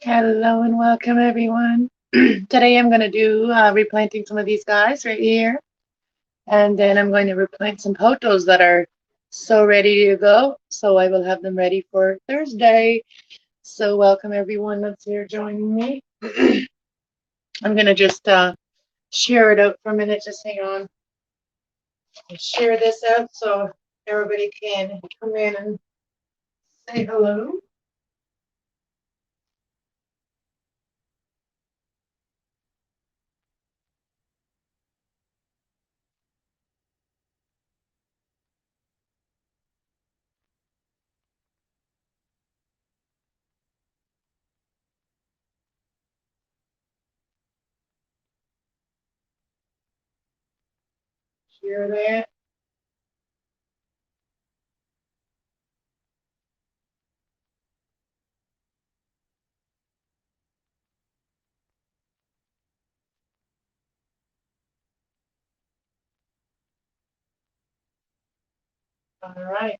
Hello and welcome everyone. Today I'm going to do replanting some of these guys right here. And then I'm going to replant some potos that are so ready to go. So I will have them ready for Thursday. So welcome everyone that's here joining me. I'm going to just share it out for a minute. Just hang on. Share this out so everybody can come in and say hello. Share that. All right.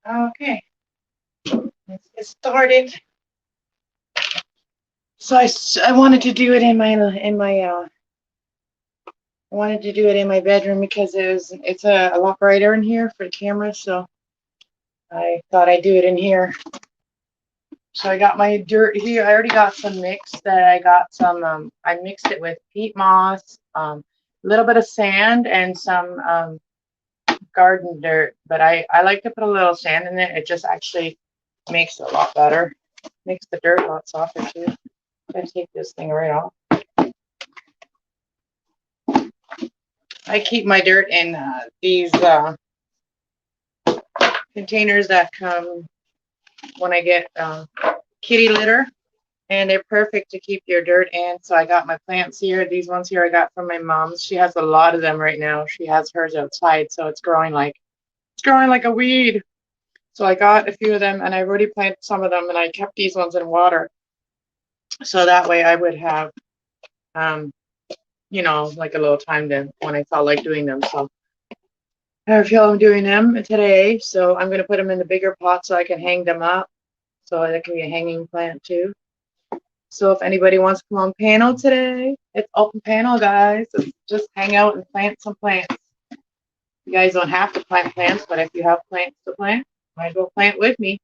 Okay. Let's get started. So I wanted to do it in my I wanted to do it in my bedroom because it's a lot brighter in here for the camera, so I thought I'd do it in here. So I got my dirt here. I already got some mix that I got some I mixed it with peat moss, a little bit of sand and some garden dirt, but I like to put a little sand in it. It just actually makes it a lot better. Makes the dirt a lot softer too. I take this thing right off. I keep my dirt in these containers that come when I get kitty litter, and they're perfect to keep your dirt in. So I got my plants here. These ones here I got from my mom's. She has a lot of them right now. She has hers outside, so it's growing like a weed. So I got a few of them, and I already planted some of them, and I kept these ones in water. So that way I would have, like a little time to when I felt like doing them. So I feel I'm doing them today. So I'm going to put them in the bigger pot so I can hang them up. So that can be a hanging plant too. So if anybody wants to come on panel today, it's open panel, guys. Just hang out and plant some plants. You guys don't have to plant plants, but if you have plants to plant, might as well plant with me.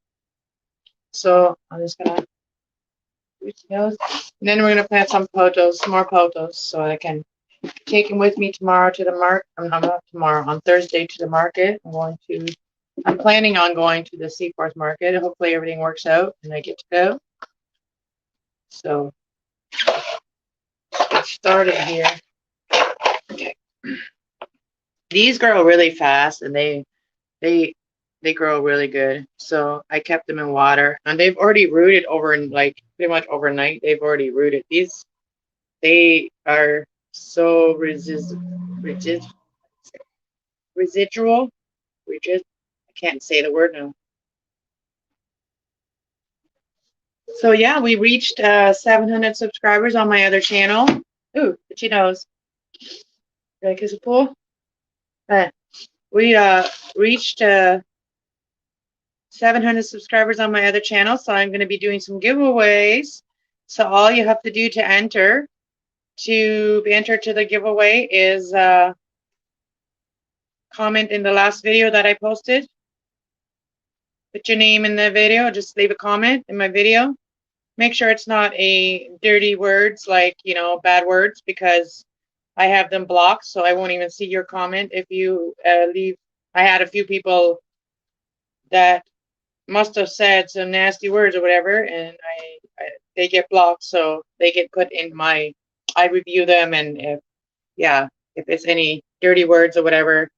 So I'm just gonna reach those, and then we're gonna plant some more potos, so I can take them with me tomorrow to the market. Not tomorrow, on Thursday to the market. I'm planning on going to the Seaforth Market. Hopefully everything works out and I get to go. So let's get started here. Okay. These grow really fast and they grow really good. So I kept them in water, and they've already rooted over like pretty much overnight. They've already rooted. They are so residual. I can't say the word now. So yeah, we reached 700 subscribers on my other channel. Ooh, itchy nose. Did I kiss a pool? We reached 700 subscribers on my other channel, so I'm going to be doing some giveaways. So all you have to do to enter to the giveaway is comment in the last video that I posted. Put your name in the video. Just leave a comment in my video. Make sure it's not a dirty words like, bad words, because I have them blocked, so I won't even see your comment if you leave. I had a few people that must have said some nasty words or whatever, and they get blocked, so they get put in my. I review them, and if it's any dirty words or whatever,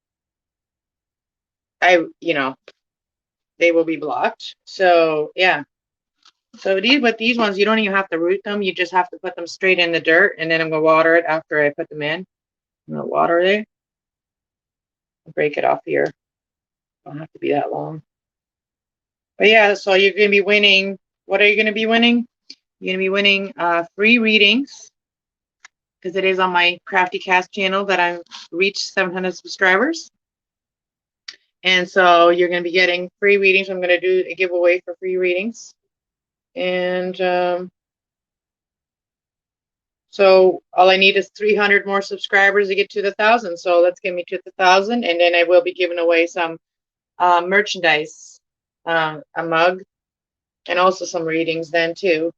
they will be blocked. So yeah. So these ones, you don't even have to root them. You just have to put them straight in the dirt, and then I'm gonna water it after I put them in. I'm gonna water it. Break it off here. Don't have to be that long. But yeah, so you're gonna be winning. What are you gonna be winning? You're gonna be winning free readings, because it is on my Crafty Cast channel that I've reached 700 subscribers. And so you're going to be getting free readings. I'm going to do a giveaway for free readings. And so all I need is 300 more subscribers to get to the 1,000. So let's get me to the 1,000, and then I will be giving away some merchandise, a mug, and also some readings then too.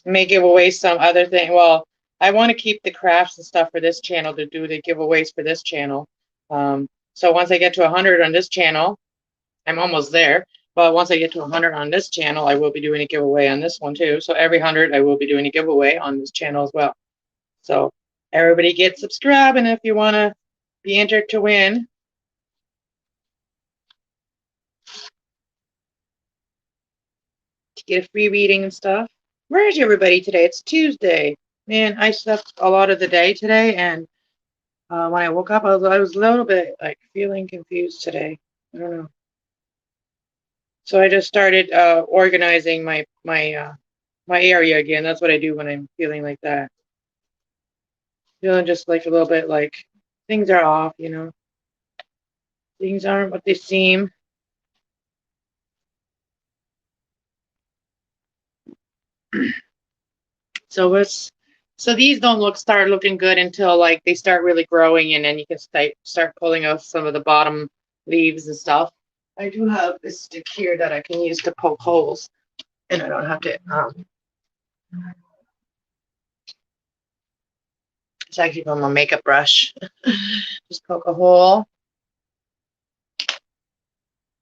May give away some other thing. Well, I want to keep the crafts and stuff for this channel to do the giveaways for this channel. So once I get to 100 on this channel, I'm almost there. But once I get to 100 on this channel, I will be doing a giveaway on this one too. So every 100, I will be doing a giveaway on this channel as well. So everybody get subscribed, and if you want to be entered to win, to get a free reading and stuff. Where is everybody today? It's Tuesday. Man, I slept a lot of the day today, and when I woke up, I was a little bit like feeling confused today. I don't know. So I just started organizing my area again. That's what I do when I'm feeling like that. Feeling just like a little bit like things are off, you know. Things aren't what they seem. So these don't start looking good until like they start really growing, and then you can start pulling off some of the bottom leaves and stuff. I do have this stick here that I can use to poke holes, and I don't have to. It's actually from a makeup brush. Just poke a hole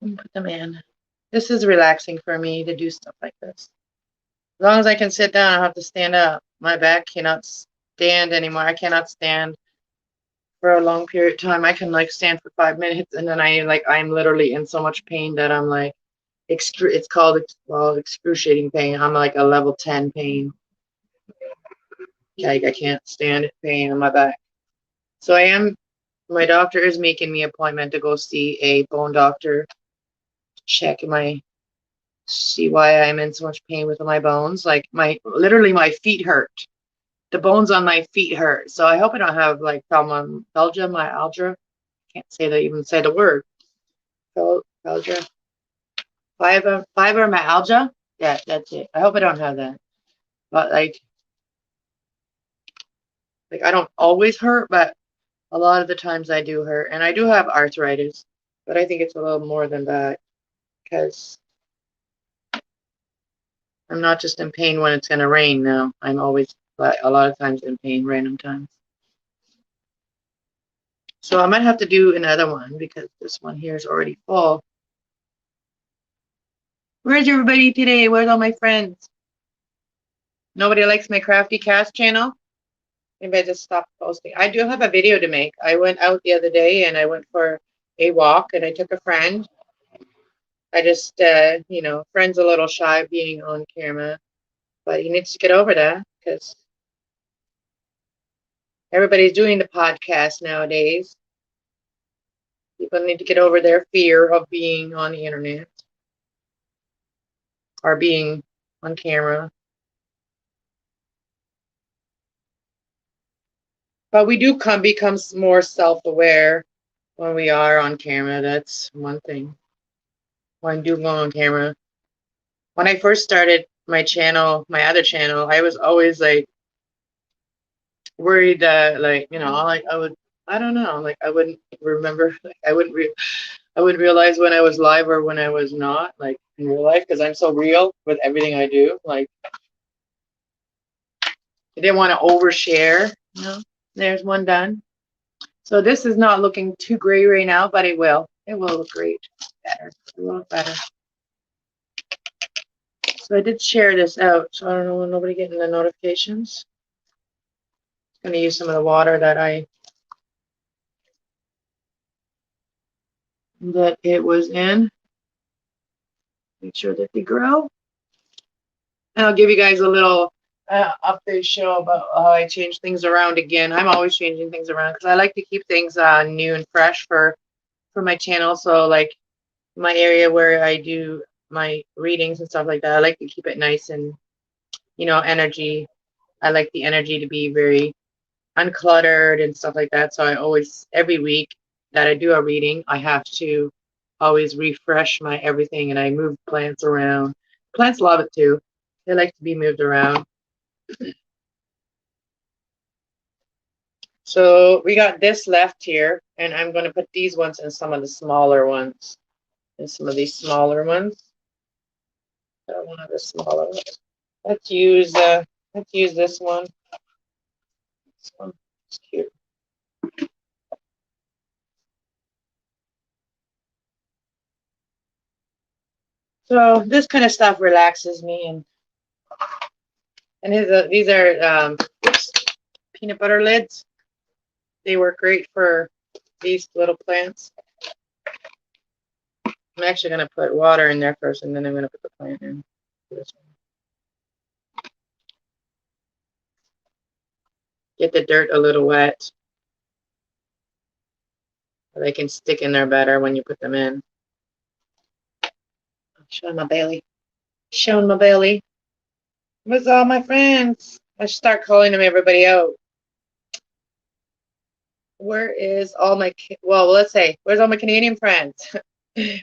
and put them in. This is relaxing for me to do stuff like this. As long as I can sit down, I don't have to stand up. My back cannot stand anymore. I cannot stand for a long period of time. I can like stand for 5 minutes, and then I'm literally in so much pain that I'm like, it's called, well, excruciating pain. I'm like a level 10 pain. Like I can't stand it, pain on my back. So my doctor is making me an appointment to go see a bone doctor, check see why I'm in so much pain with my bones. Like literally my feet hurt. The bones on my feet hurt. So I hope I don't have like myalgia. Can't even say the word. Fibromyalgia. Fibromyalgia. Yeah, that's it. I hope I don't have that. But like I don't always hurt, but a lot of the times I do hurt. And I do have arthritis, but I think it's a little more than that, because I'm not just in pain when it's going to rain now. I'm always, a lot of times, in pain, random times. So I might have to do another one because this one here is already full. Where's everybody today? Where's all my friends? Nobody likes my Crafty Cast channel? Maybe I just stopped posting. I do have a video to make. I went out the other day and I went for a walk, and I took a friend. I just, friend's a little shy of being on camera, but he needs to get over that because everybody's doing the podcast nowadays. People need to get over their fear of being on the internet or being on camera. But we do become more self-aware when we are on camera. That's one thing. When I do go on camera. When I first started my channel, my other channel, I was always like worried that I don't know, like I wouldn't remember, I wouldn't realize when I was live or when I was not, like in real life, because I'm so real with everything I do. Like I didn't want to overshare. There's one done. So this is not looking too gray right now, but it will look great. Better. It will look better. So I did share this out, so I don't know, nobody getting the notifications. I'm going to use some of the water that it was in. Make sure that they grow. And I'll give you guys a little update show about how I change things around again. I'm always changing things around because I like to keep things new and fresh for my channel. So like my area where I do my readings and stuff like that, I like to keep it nice and, energy. I like the energy to be very uncluttered and stuff like that. So I always, every week that I do a reading, I have to always refresh my everything, and I move plants around. Plants love it too. They like to be moved around. So we got this left here, and I'm going to put these ones in some of the smaller ones. And some of these smaller ones. One of the smaller ones. Let's use this one. This one is cute. So this kind of stuff relaxes me, and these are peanut butter lids. They work great for these little plants. I'm actually going to put water in there first, and then I'm going to put the plant in. This one. Get the dirt a little wet, so they can stick in there better when you put them in. Showing my belly. Showing my belly. Where's all my friends? I should start calling them everybody out. Where is all my, well, let's say, where's all my Canadian friends?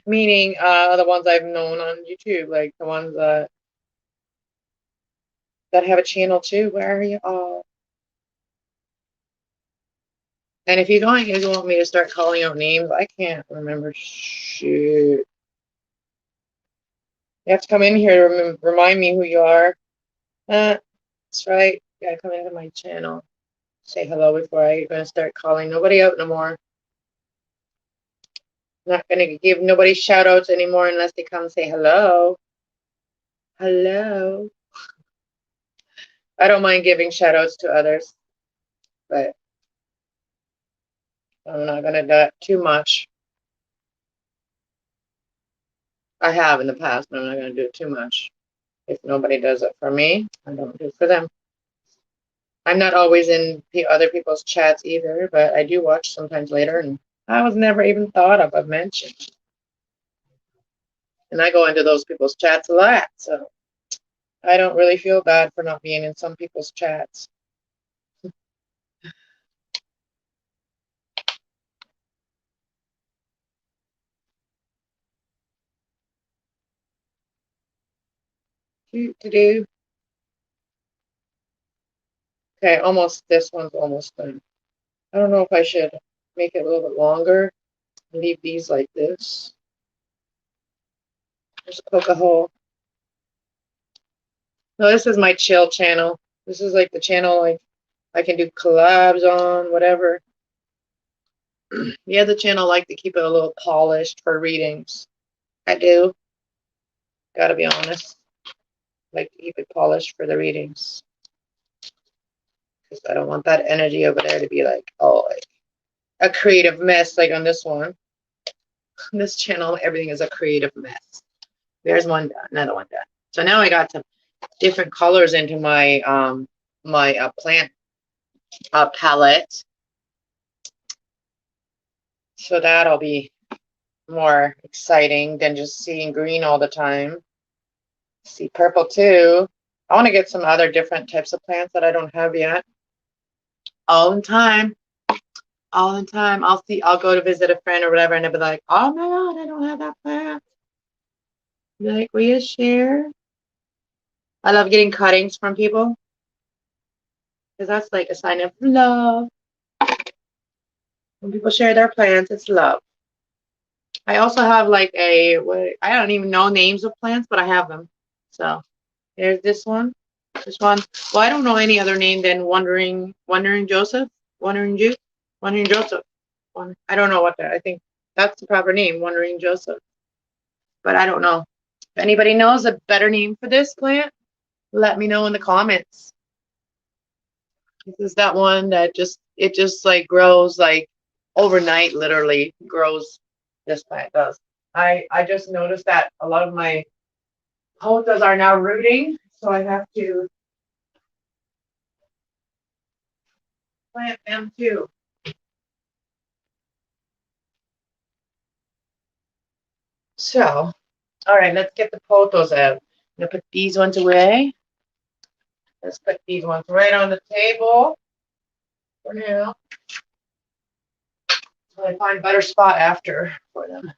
Meaning the ones I've known on YouTube, like the ones that have a channel too. Where are you all? And if you don't, you want me to start calling out names, I can't remember. Shoot. You have to come in here to remind me who you are. That's right. You gotta come into my channel. Say hello before I'm gonna start calling nobody out no more. Not gonna give nobody shout outs anymore unless they come say hello. Hello. I don't mind giving shout outs to others, but I'm not gonna do that too much. I have in the past, but I'm not gonna do it too much. If nobody does it for me, I don't do it for them. I'm not always in other people's chats either, but I do watch sometimes later, and I was never even thought of mentioned. And I go into those people's chats a lot, so I don't really feel bad for not being in some people's chats. Okay, almost, this one's almost done. I don't know if I should make it a little bit longer. Leave these like this. Just poke a hole. No, this is my chill channel. This is like the channel like I can do collabs on, whatever. The other channel I like to keep it a little polished for readings. I do. Gotta be honest. I like to keep it polished for the readings. Because I don't want that energy over there to be like, oh, like a creative mess like on this one. On this channel, everything is a creative mess. There's one done, another one done. So now I got some different colors into my my plant palette. So that'll be more exciting than just seeing green all the time. See purple too. I want to get some other different types of plants that I don't have yet. All in time. All in time. I'll go to visit a friend or whatever, and they'll be like, oh my God, I don't have that plant. Be like, will you share? I love getting cuttings from people, because that's like a sign of love. When people share their plants, it's love. I also have like I don't even know names of plants, but I have them. So there's this one. This one. Well, I don't know any other name than Wandering Joseph. Wandering Joseph. I don't know what that. I think that's the proper name, Wandering Joseph. But I don't know. If anybody knows a better name for this plant, let me know in the comments. This is that one that just like grows like overnight, literally grows. This plant does. I just noticed that a lot of my pothos are now rooting, so I have to plant them too. So, all right, let's get the pothos out. I'm gonna put these ones away. Let's put these ones right on the table. for now. So I find a better spot after for them.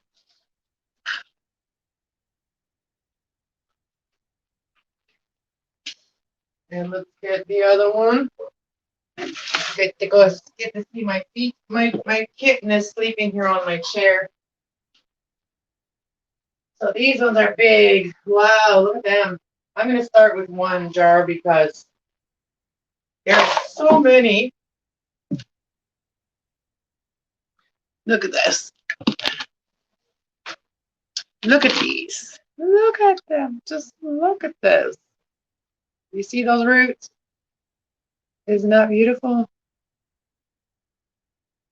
And let's get the other one. Get to see my feet. My kitten is sleeping here on my chair. So these ones are big. Wow, look at them. I'm gonna start with one jar because there's so many. Look at this. Look at these. Look at them. Just look at this. You see those roots? Isn't that beautiful?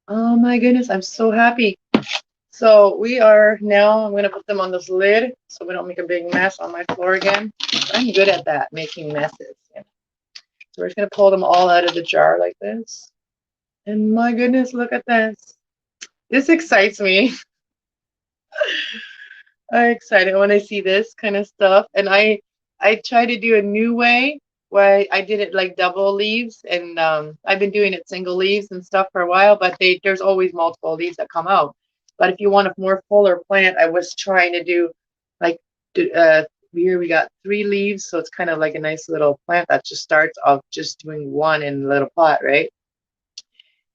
Oh my goodness, I'm so happy. So we are now, I'm going to put them on this lid so we don't make a big mess on my floor again. I'm good at that, making messes. Yeah. So we're just going to pull them all out of the jar like this. And my goodness, look at this. This excites me. I'm excited when I see this kind of stuff. And I try to do a new way where I did it like double leaves, and I've been doing it single leaves and stuff for a while, but there's always multiple leaves that come out. But if you want a more fuller plant, I was trying to do like here we got 3 leaves, so it's kind of like a nice little plant that just starts off just doing one in a little pot, right?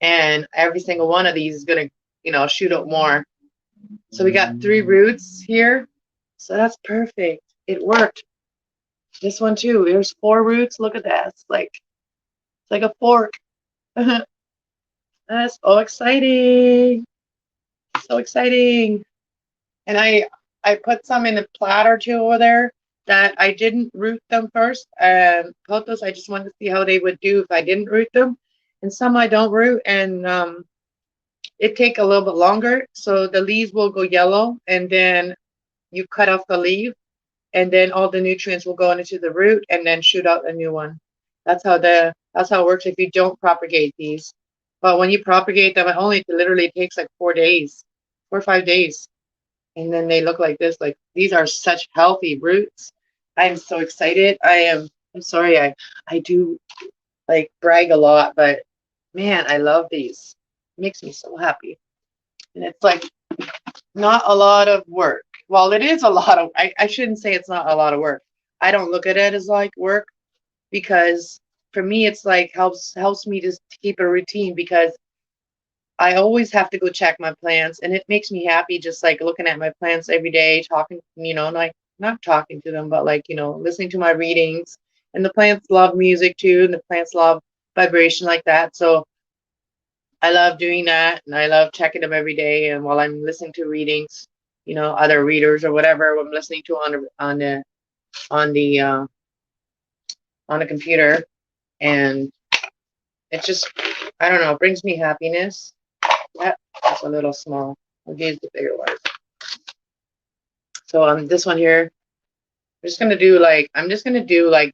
And every single one of these is gonna, shoot up more. So we got 3 roots here. So that's perfect. It worked. This one too. There's 4 roots. Look at that. It's like a fork. That's so exciting. So exciting. And I put some in a plat or two over there that I didn't root them first. Pothos, I just wanted to see how they would do if I didn't root them. And some I don't root, and it take a little bit longer. So the leaves will go yellow, and then you cut off the leaf, and then all the nutrients will go into the root and then shoot out a new one. That's how it works if you don't propagate these. But when you propagate them, it literally takes like 4 days, 4 or 5 days. And then they look like this. Like, these are such healthy roots. I'm so excited. I'm sorry, I do like brag a lot, but man, I love these. It makes me so happy. And it's like not a lot of work. Well, it is a lot of, I shouldn't say it's not a lot of work. I don't look at it as like work, because for me it's like helps me to keep a routine, because I always have to go check my plants, and it makes me happy just like looking at my plants every day, talking, like not talking to them, but like, listening to my readings. And the plants love music too, and the plants love vibration like that. So I love doing that, and I love checking them every day. And while I'm listening to readings, other readers or whatever I'm listening to on the on the computer, and it just, I don't know, it brings me happiness. That's a little small. I'll use the bigger ones. So this one here, I'm just gonna do like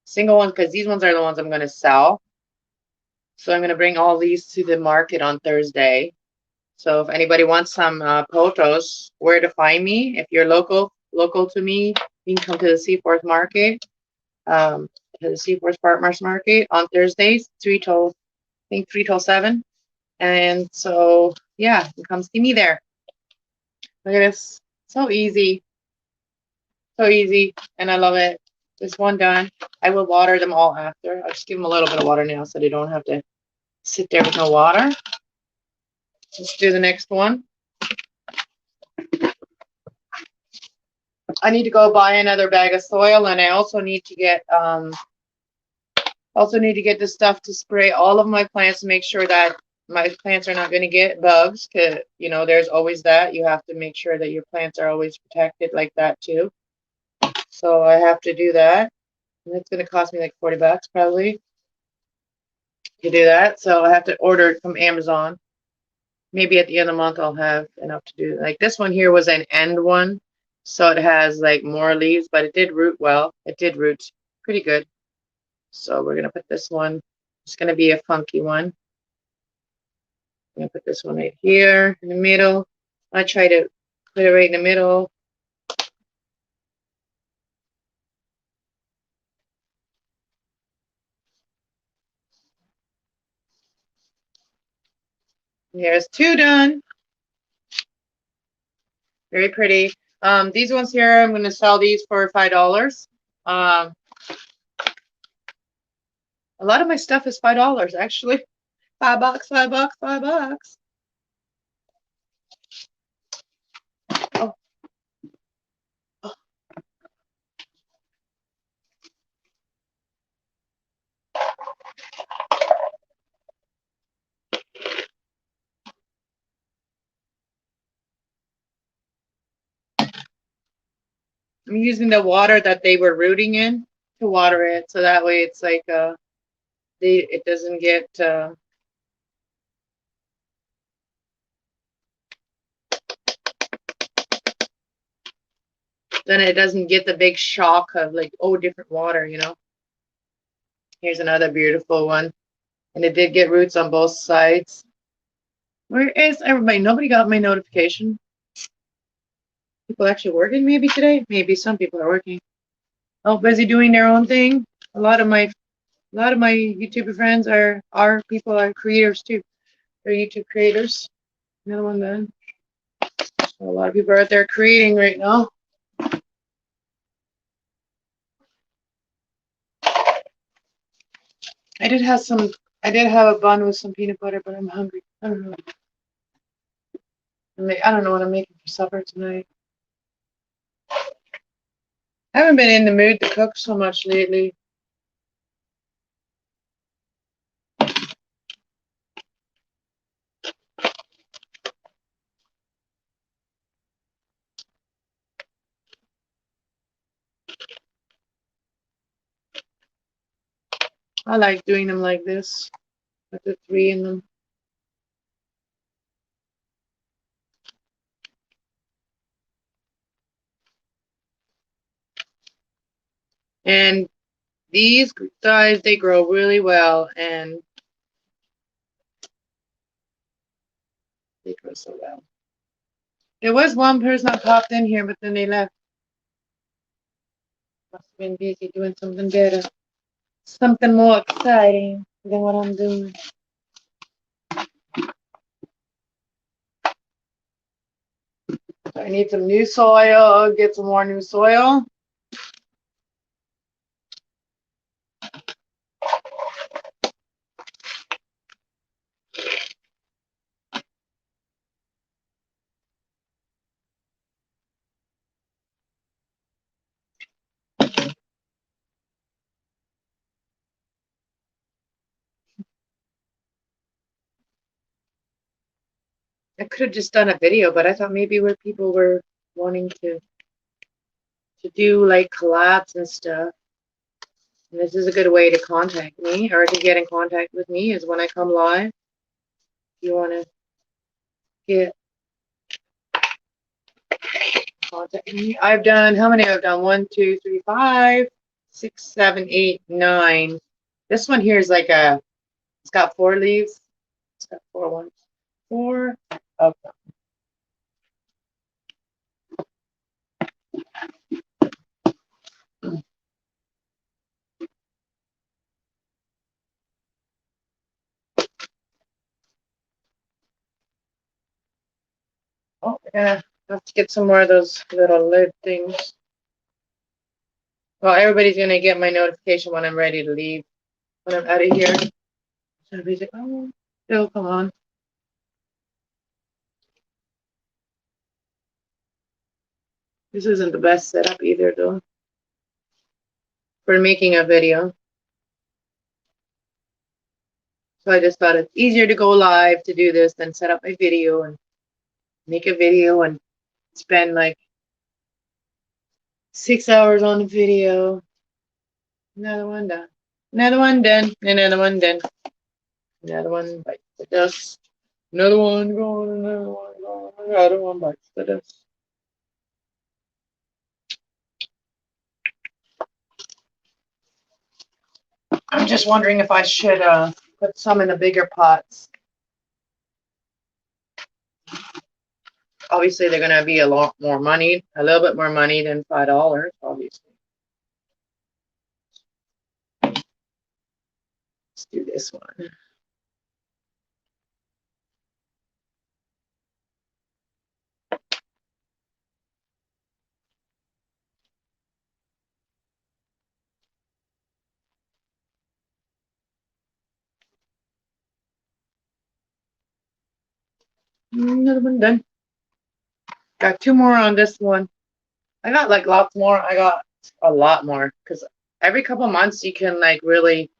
single ones, because these ones are the ones I'm gonna sell. So I'm gonna bring all these to the market on Thursday. So if anybody wants some potos, where to find me? If you're local to me, you can come to the Seaforth Market, to the Seaforth Farmers Market on Thursdays, 3 till 7. And so yeah, you come see me there. Look at this, so easy, and I love it. This one done. I will water them all after. I'll just give them a little bit of water now so they don't have to sit there with no water. Let's do the next one. I need to go buy another bag of soil, and I also need to get the stuff to spray all of my plants to make sure that my plants are not going to get bugs. Cause there's always that. You have to make sure that your plants are always protected like that too. So I have to do that, and it's going to cost me like $40 probably to do that. So I have to order it from Amazon. Maybe at the end of the month I'll have enough to do. Like this one here was an end one, so it has like more leaves, but it did root well. It did root pretty good. So we're gonna put this one. It's gonna be a funky one. I'm gonna put this one right here in the middle. I try to put it right in the middle. Here's 2 done. Very pretty. These ones here, I'm going to sell these for $5. A lot of my stuff is $5 actually. $5, $5, $5. Oh, I'm using the water that they were rooting in to water it, so that way it's like it doesn't get then it doesn't get the big shock of like, oh, different water, you know. Here's another beautiful one, and it did get roots on both sides. Where is everybody? Nobody got my notification. People actually working maybe today? Maybe some people are working. Oh, busy doing their own thing. A lot of my YouTuber friends are creators too. They're YouTube creators. Another one then. So a lot of people are out there creating right now. I did have a bun with some peanut butter, but I'm hungry. I don't know. I don't know what I'm making for supper tonight. I haven't been in the mood to cook so much lately. I like doing them like this, with the 3 in them. And these guys, they grow really well, and they grow so well. There was one person that popped in here, but then they left. Must have been busy doing something better. Something more exciting than what I'm doing. I need some new soil, get some more new soil. I could have just done a video, but I thought maybe where people were wanting to do like collabs and stuff. And this is a good way to contact me or to get in contact with me is when I come live. If you want to get contact me. I've done, how many I've done? 1, 2, 3, 5, 6, 7, 8, 9. This one here is like it's got 4 leaves. It's got 4 ones. 4. Okay. Oh, yeah. I have to get some more of those little lid things. Well, everybody's gonna get my notification when I'm ready to leave. When I'm out of here. So everybody's like, oh, still come on. This isn't the best setup either, though, for making a video. So I just thought it's easier to go live to do this than set up my video and make a video and spend like 6 hours on the video. Another one done. Another one done. Another one done. Another one bites the dust. Another one gone. Another one gone. Another one bites the dust. I'm just wondering if I should put some in the bigger pots. Obviously, they're going to be a lot more money, a little bit more money than $5, obviously. Let's do this one. Another one done. Got 2 more on this one. I got like lots more. I got a lot more because every couple months you can like really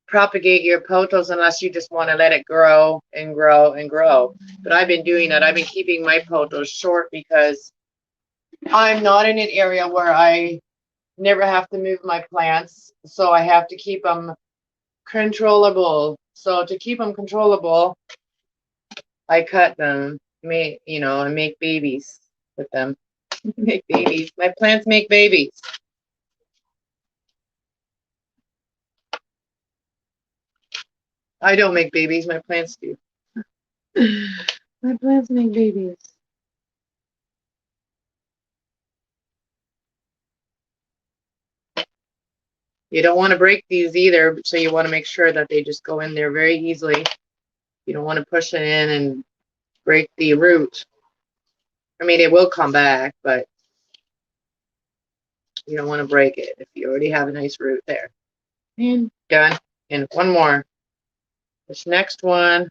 propagate your potos unless you just want to let it grow and grow and grow. But I've been doing that. I've been keeping my potos short because I'm not in an area where I never have to move my plants. So I have to keep them controllable. So to keep them controllable, I cut them, and make babies with them. Make babies. My plants make babies. I don't make babies. My plants do. My plants make babies. You don't want to break these either, so you want to make sure that they just go in there very easily. You don't want to push it in and break the root. I mean, it will come back, but you don't want to break it if you already have a nice root there. And done. And one more. This next one,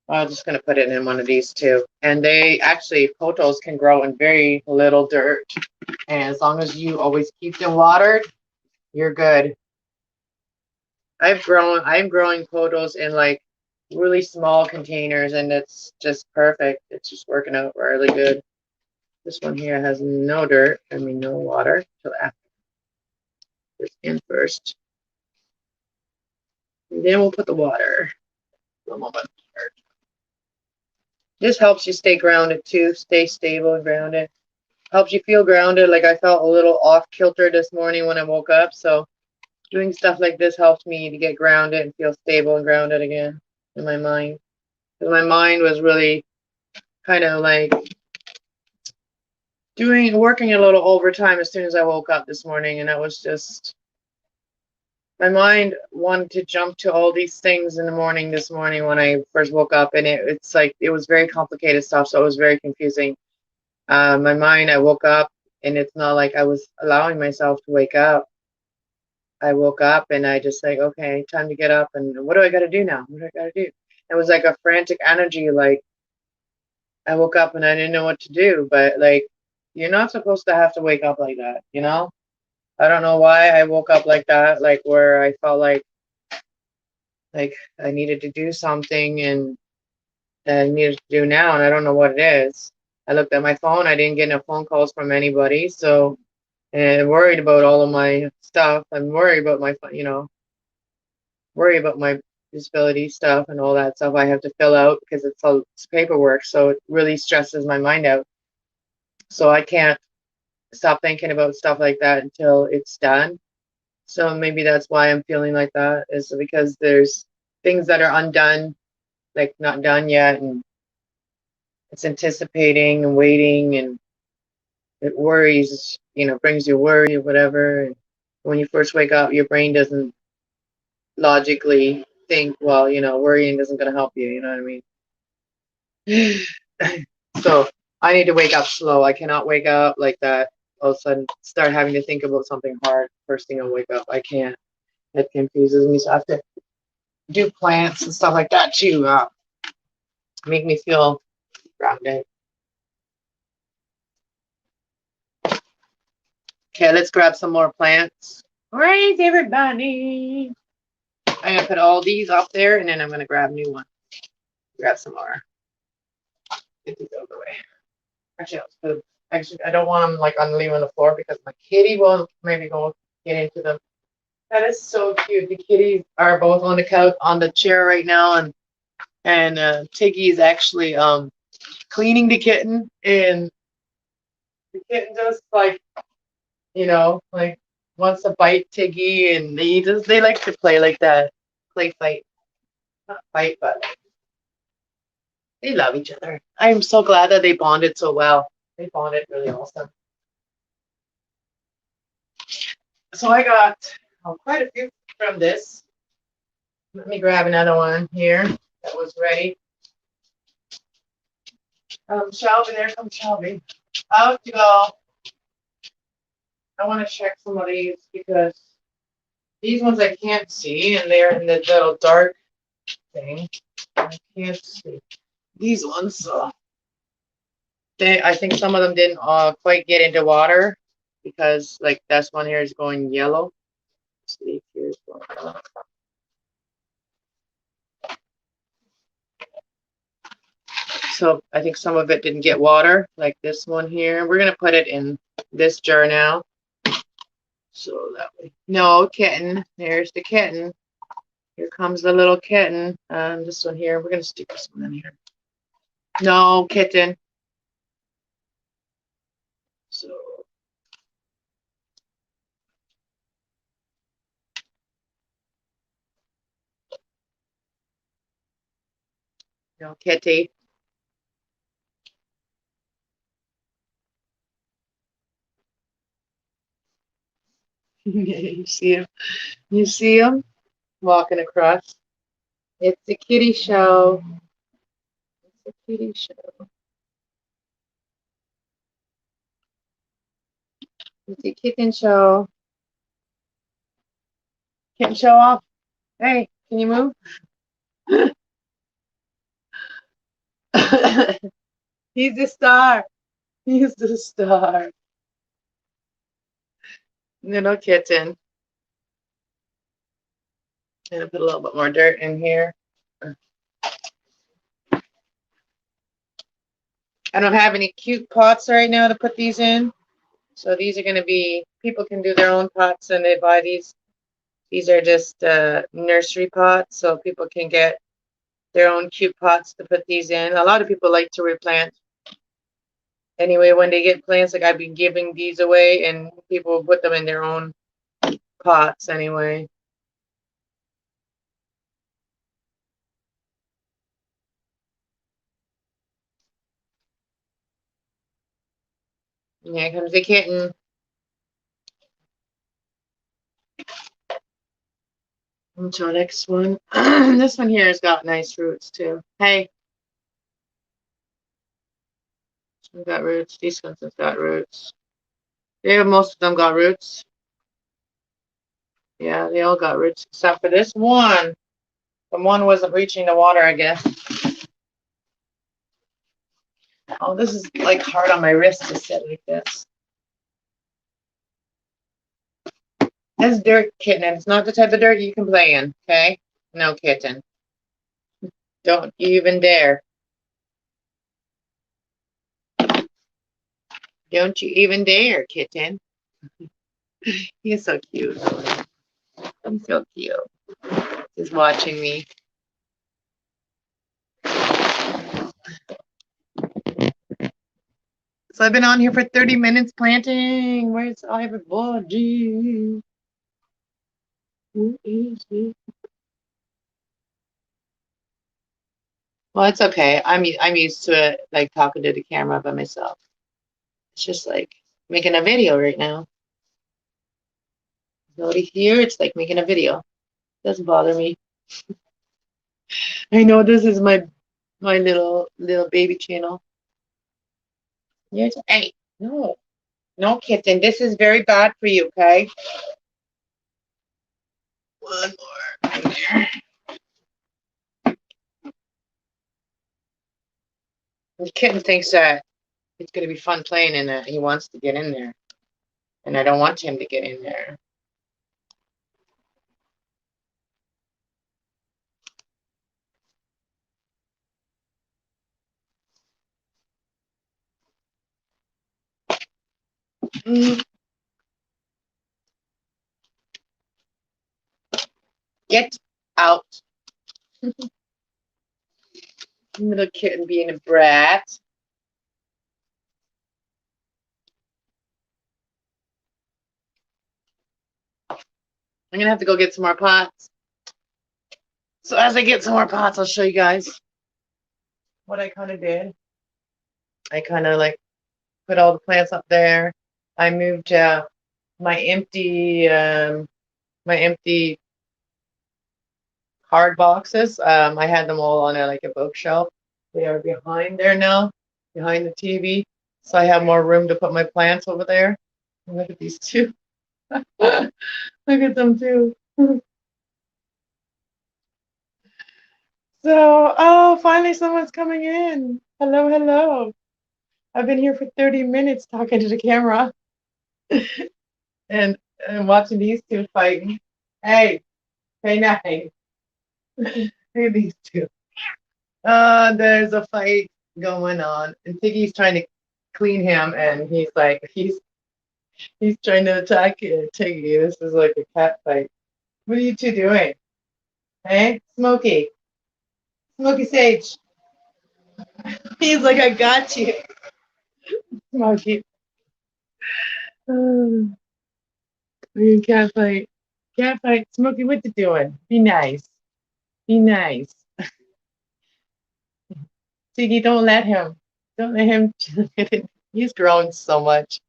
I'm just going to put it in one of these two. And they actually, potos can grow in very little dirt. And as long as you always keep them watered, you're good. I'm growing potos in like really small containers, and it's just perfect. It's just working out really good. This one here has no dirt, no water till after this in first. And then we'll put the water. This helps you stay grounded too, stay stable and grounded. Helps you feel grounded. Like I felt a little off kilter this morning when I woke up, so doing stuff like this helps me to get grounded and feel stable and grounded again in my mind. Because my mind was really kind of like working a little overtime as soon as I woke up this morning, and that was just my mind wanted to jump to all these things in the morning this morning when I first woke up, and it's like it was very complicated stuff, so it was very confusing. My mind, I woke up, and it's not like I was allowing myself to wake up. I woke up and I just like, okay, time to get up, and what do I got to do now? What do I got to do? It was like a frantic energy, like I woke up and I didn't know what to do, but like you're not supposed to have to wake up like that, you know? I don't know why I woke up like that, like where I felt like I needed to do something and that I needed to do now, and I don't know what it is. I looked at my phone, I didn't get no phone calls from anybody, so and worried about all of my stuff. I'm worried about worry about my disability stuff and all that stuff I have to fill out because it's paperwork, so it really stresses my mind out. So I can't stop thinking about stuff like that until it's done. So maybe that's why I'm feeling like that, is because there's things that are undone, like not done yet, and it's anticipating and waiting, and it worries, brings you worry or whatever. And when you first wake up, your brain doesn't logically think, well, worrying isn't going to help you, you know what I mean? So I need to wake up slow. I cannot wake up like that, all of a sudden start having to think about something hard first thing I wake up. I can't. It confuses me. So I have to do plants and stuff like that to make me feel grounded. Okay, let's grab some more plants. Right, everybody. I'm going to put all these up there, and then I'm going to grab new ones. Grab some more. Get these out of the way. Actually, I don't want them like leaving the floor because my kitty will maybe go get into them. That is so cute. The kitties are both on the couch, on the chair right now, and Tiggy is actually cleaning the kitten, and the kitten just like wants to bite Tiggy, and they like to play like that, play fight, not fight, but they love each other. I'm so glad that they bonded so well. They bonded really awesome. So I got quite a few from this. Let me grab another one here that was ready. Shelby, there comes Shelby. Out you go. I want to check some of these because these ones I can't see, and they're in the little dark thing. I can't see. these ones. So I think some of them didn't quite get into water because like this one here is going yellow. Let's see, here's one. So I think some of it didn't get water, like this one here. We're gonna put it in this jar now. So that way. No, kitten. There's the kitten. Here comes the little kitten. This one here. We're gonna stick this one in here. No, kitten. So no kitty. You see him? You see him walking across? It's a kitty show. It's a kitty show. It's a kitten show. Kitten show off. Hey, can you move? He's the star. He's the star. Little kitten. I'm gonna put a little bit more dirt in here. I don't have any cute pots right now to put these in. So these are going to be, people can do their own pots and they buy these. These are just nursery pots, so people can get their own cute pots to put these in. A lot of people like to replant. Anyway, when they get plants, like I've been giving these away and people put them in their own pots anyway. And here comes the kitten. Onto the next one. This one here has got nice roots too. Hey. This one got roots. These ones have got roots. Yeah, most of them got roots. Yeah, they all got roots except for this one. The one wasn't reaching the water, I guess. Oh, this is like hard on my wrist to sit like this. That's dirt, kitten. And it's not the type of dirt you can play in, okay? No, kitten. Don't even dare. Don't you even dare, kitten. He's so cute. I'm so cute. He's watching me. So I've been on here for 30 minutes planting. Where's everybody? Who is it? Well, it's okay. I'm used to it, like talking to the camera by myself. It's just like making a video right now. Nobody here. It's like making a video. Doesn't bother me. I know this is my little baby channel. Yes. Hey, no, kitten. This is very bad for you. Okay. One more in there. The kitten thinks that it's gonna be fun playing in it. He wants to get in there, and I don't want him to get in there. Get out. Little kitten being a brat. I'm gonna have to go get some more pots. So as I get some more pots, I'll show you guys what I kind of did. I kind of like put all the plants up there. I moved my empty card boxes. I had them all on like a bookshelf. They are behind there now, behind the TV. So I have more room to put my plants over there. Look at these two. Look at them too. So So, oh, finally someone's coming in. Hello, hello. I've been here for 30 minutes talking to the camera and watching these two fighting. Hey, hey, nice. Look at these two. There's a fight going on, and Tiggy's trying to clean him, and he's trying to attack Tiggy. This is like a cat fight. What are you two doing? Hey, Smokey, Smokey Sage. He's like, I got you, Smokey. Oh, cat fight, cat fight. Smokey, what you doing? Be nice, be nice. Tiggy, don't let him. Don't let him. He's grown so much.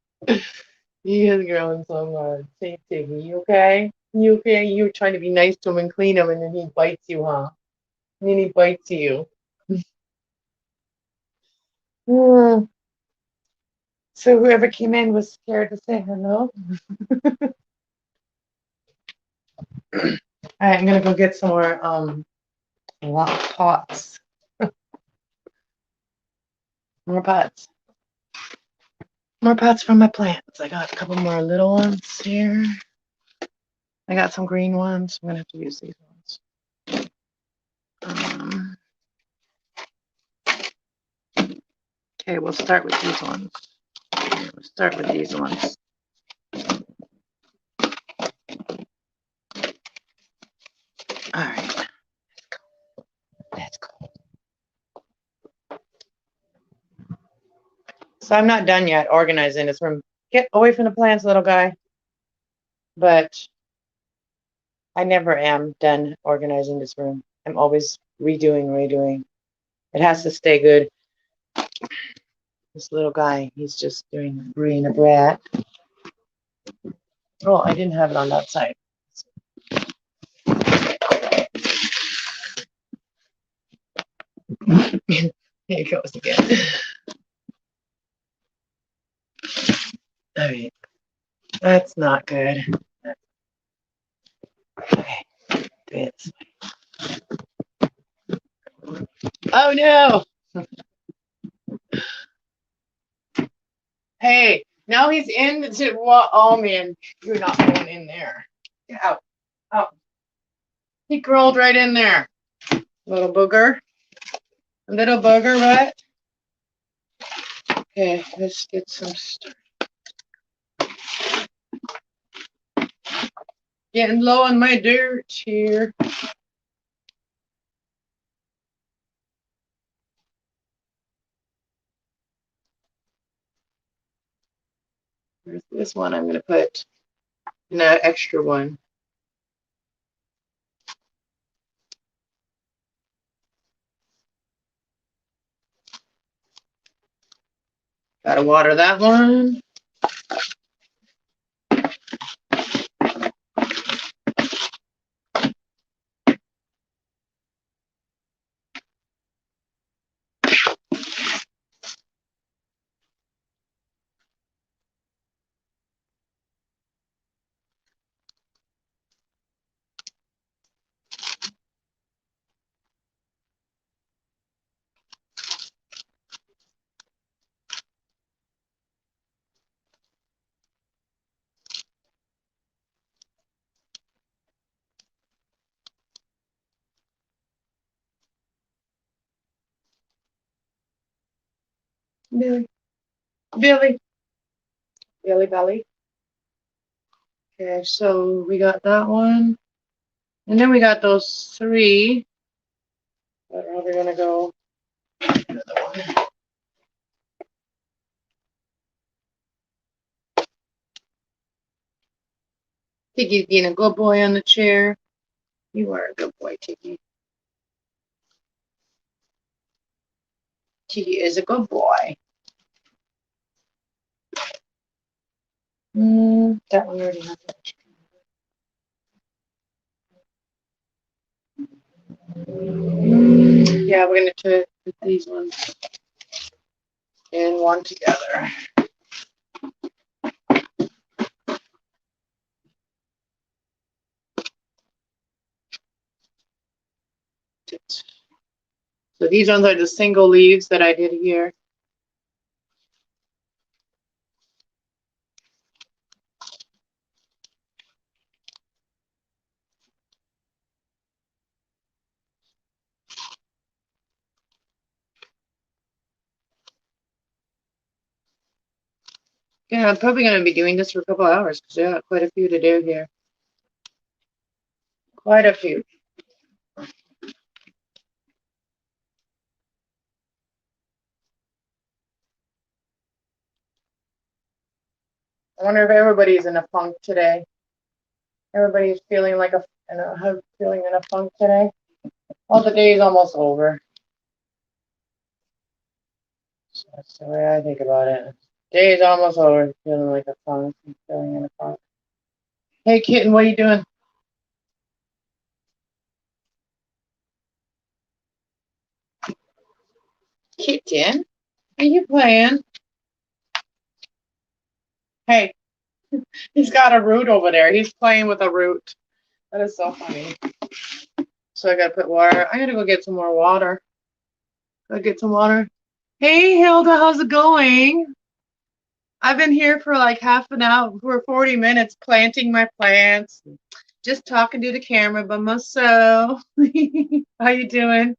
He has grown so much. Hey, Tiggy, you okay? You okay? You were trying to be nice to him and clean him, and then he bites you, huh? And then he bites you. Hmm. So whoever came in was scared to say hello. All right, I'm gonna go get some more pots. More pots. More pots for my plants. I got a couple more little ones here. I got some green ones. I'm gonna have to use these ones. Okay, we'll start with these ones. We'll start with these ones. All right. Let's go. So I'm not done yet organizing this room. Get away from the plants, little guy. But I never am done organizing this room. I'm always redoing. It has to stay good. This little guy, he's just being a brat. Oh, I didn't have it on that side. Here it goes again. All right. That's not good. Okay. Do it this way. Oh no! Hey, now he's in the oh man, you're not going in there. Get out. Out. He crawled right in there. Little booger. Little booger, what? Okay, let's get some stuff. Getting low on my dirt here. Where's this one? I'm gonna put an extra one. Gotta water that one. Billy. Billy. Billy Belly. Okay, so we got that one. And then we got those three. Where are we gonna go? Another one. Tiggy's being a good boy on the chair. You are a good boy, Tiggy. Tiggy is a good boy. That one already has it. Yeah, we're gonna put these ones in one together. So these ones are the single leaves that I did here. Yeah, I'm probably going to be doing this for a couple hours because I got quite a few to do here. Quite a few. I wonder if everybody's in a funk today. Everybody's feeling like feeling in a funk today. Well, the day is almost over. So that's the way I think about it. Day is almost over. Feeling like a funk. Feeling in a funk. Hey, kitten, what are you doing? Kitten, are you playing? Hey, he's got a root over there. He's playing with a root. That is so funny. So I gotta put water. I gotta go get some more water. Go get some water. Hey, Hilda, how's it going? I've been here for like half an hour, for 40 minutes, planting my plants, just talking to the camera by myself. How you doing?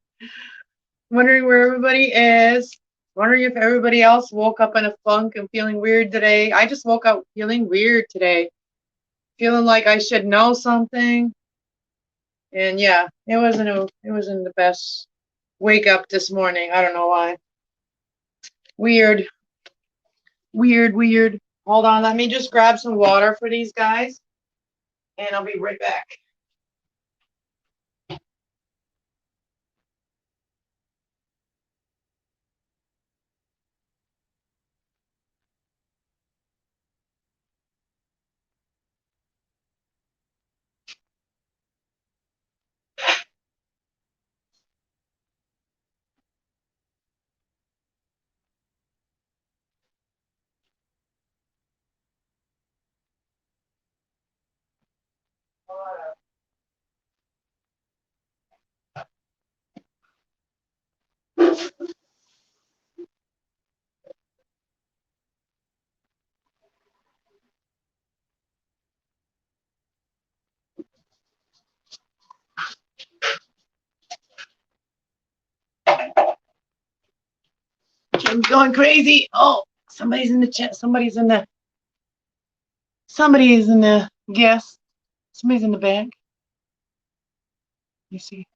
Wondering where everybody is. Wondering if everybody else woke up in a funk and feeling weird today. I just woke up feeling weird today, feeling like I should know something. And yeah, it wasn't the best wake up this morning. I don't know why. Weird, weird, weird. Hold on, let me just grab some water for these guys, and I'll be right back. I'm going crazy. Oh, somebody's in the chat. Somebody's in the guest. Somebody's in the back. You see?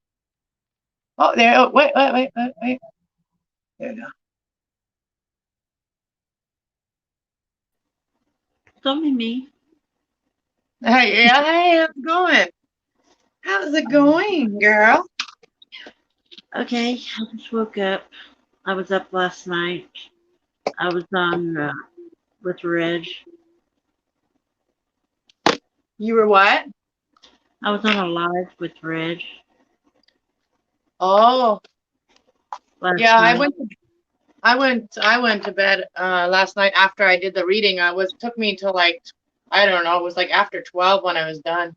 Oh, there. Oh, wait. There we go. It's only me. Hey, yeah, hey, how's it going? How's it going, girl? Okay, I just woke up. I was up last night. I was on with Reg. You were what? I was on a live with Reg Oh, last yeah, night. I went to bed last night after I did the reading. Took me till like, I don't know, it was like after 12 when I was done.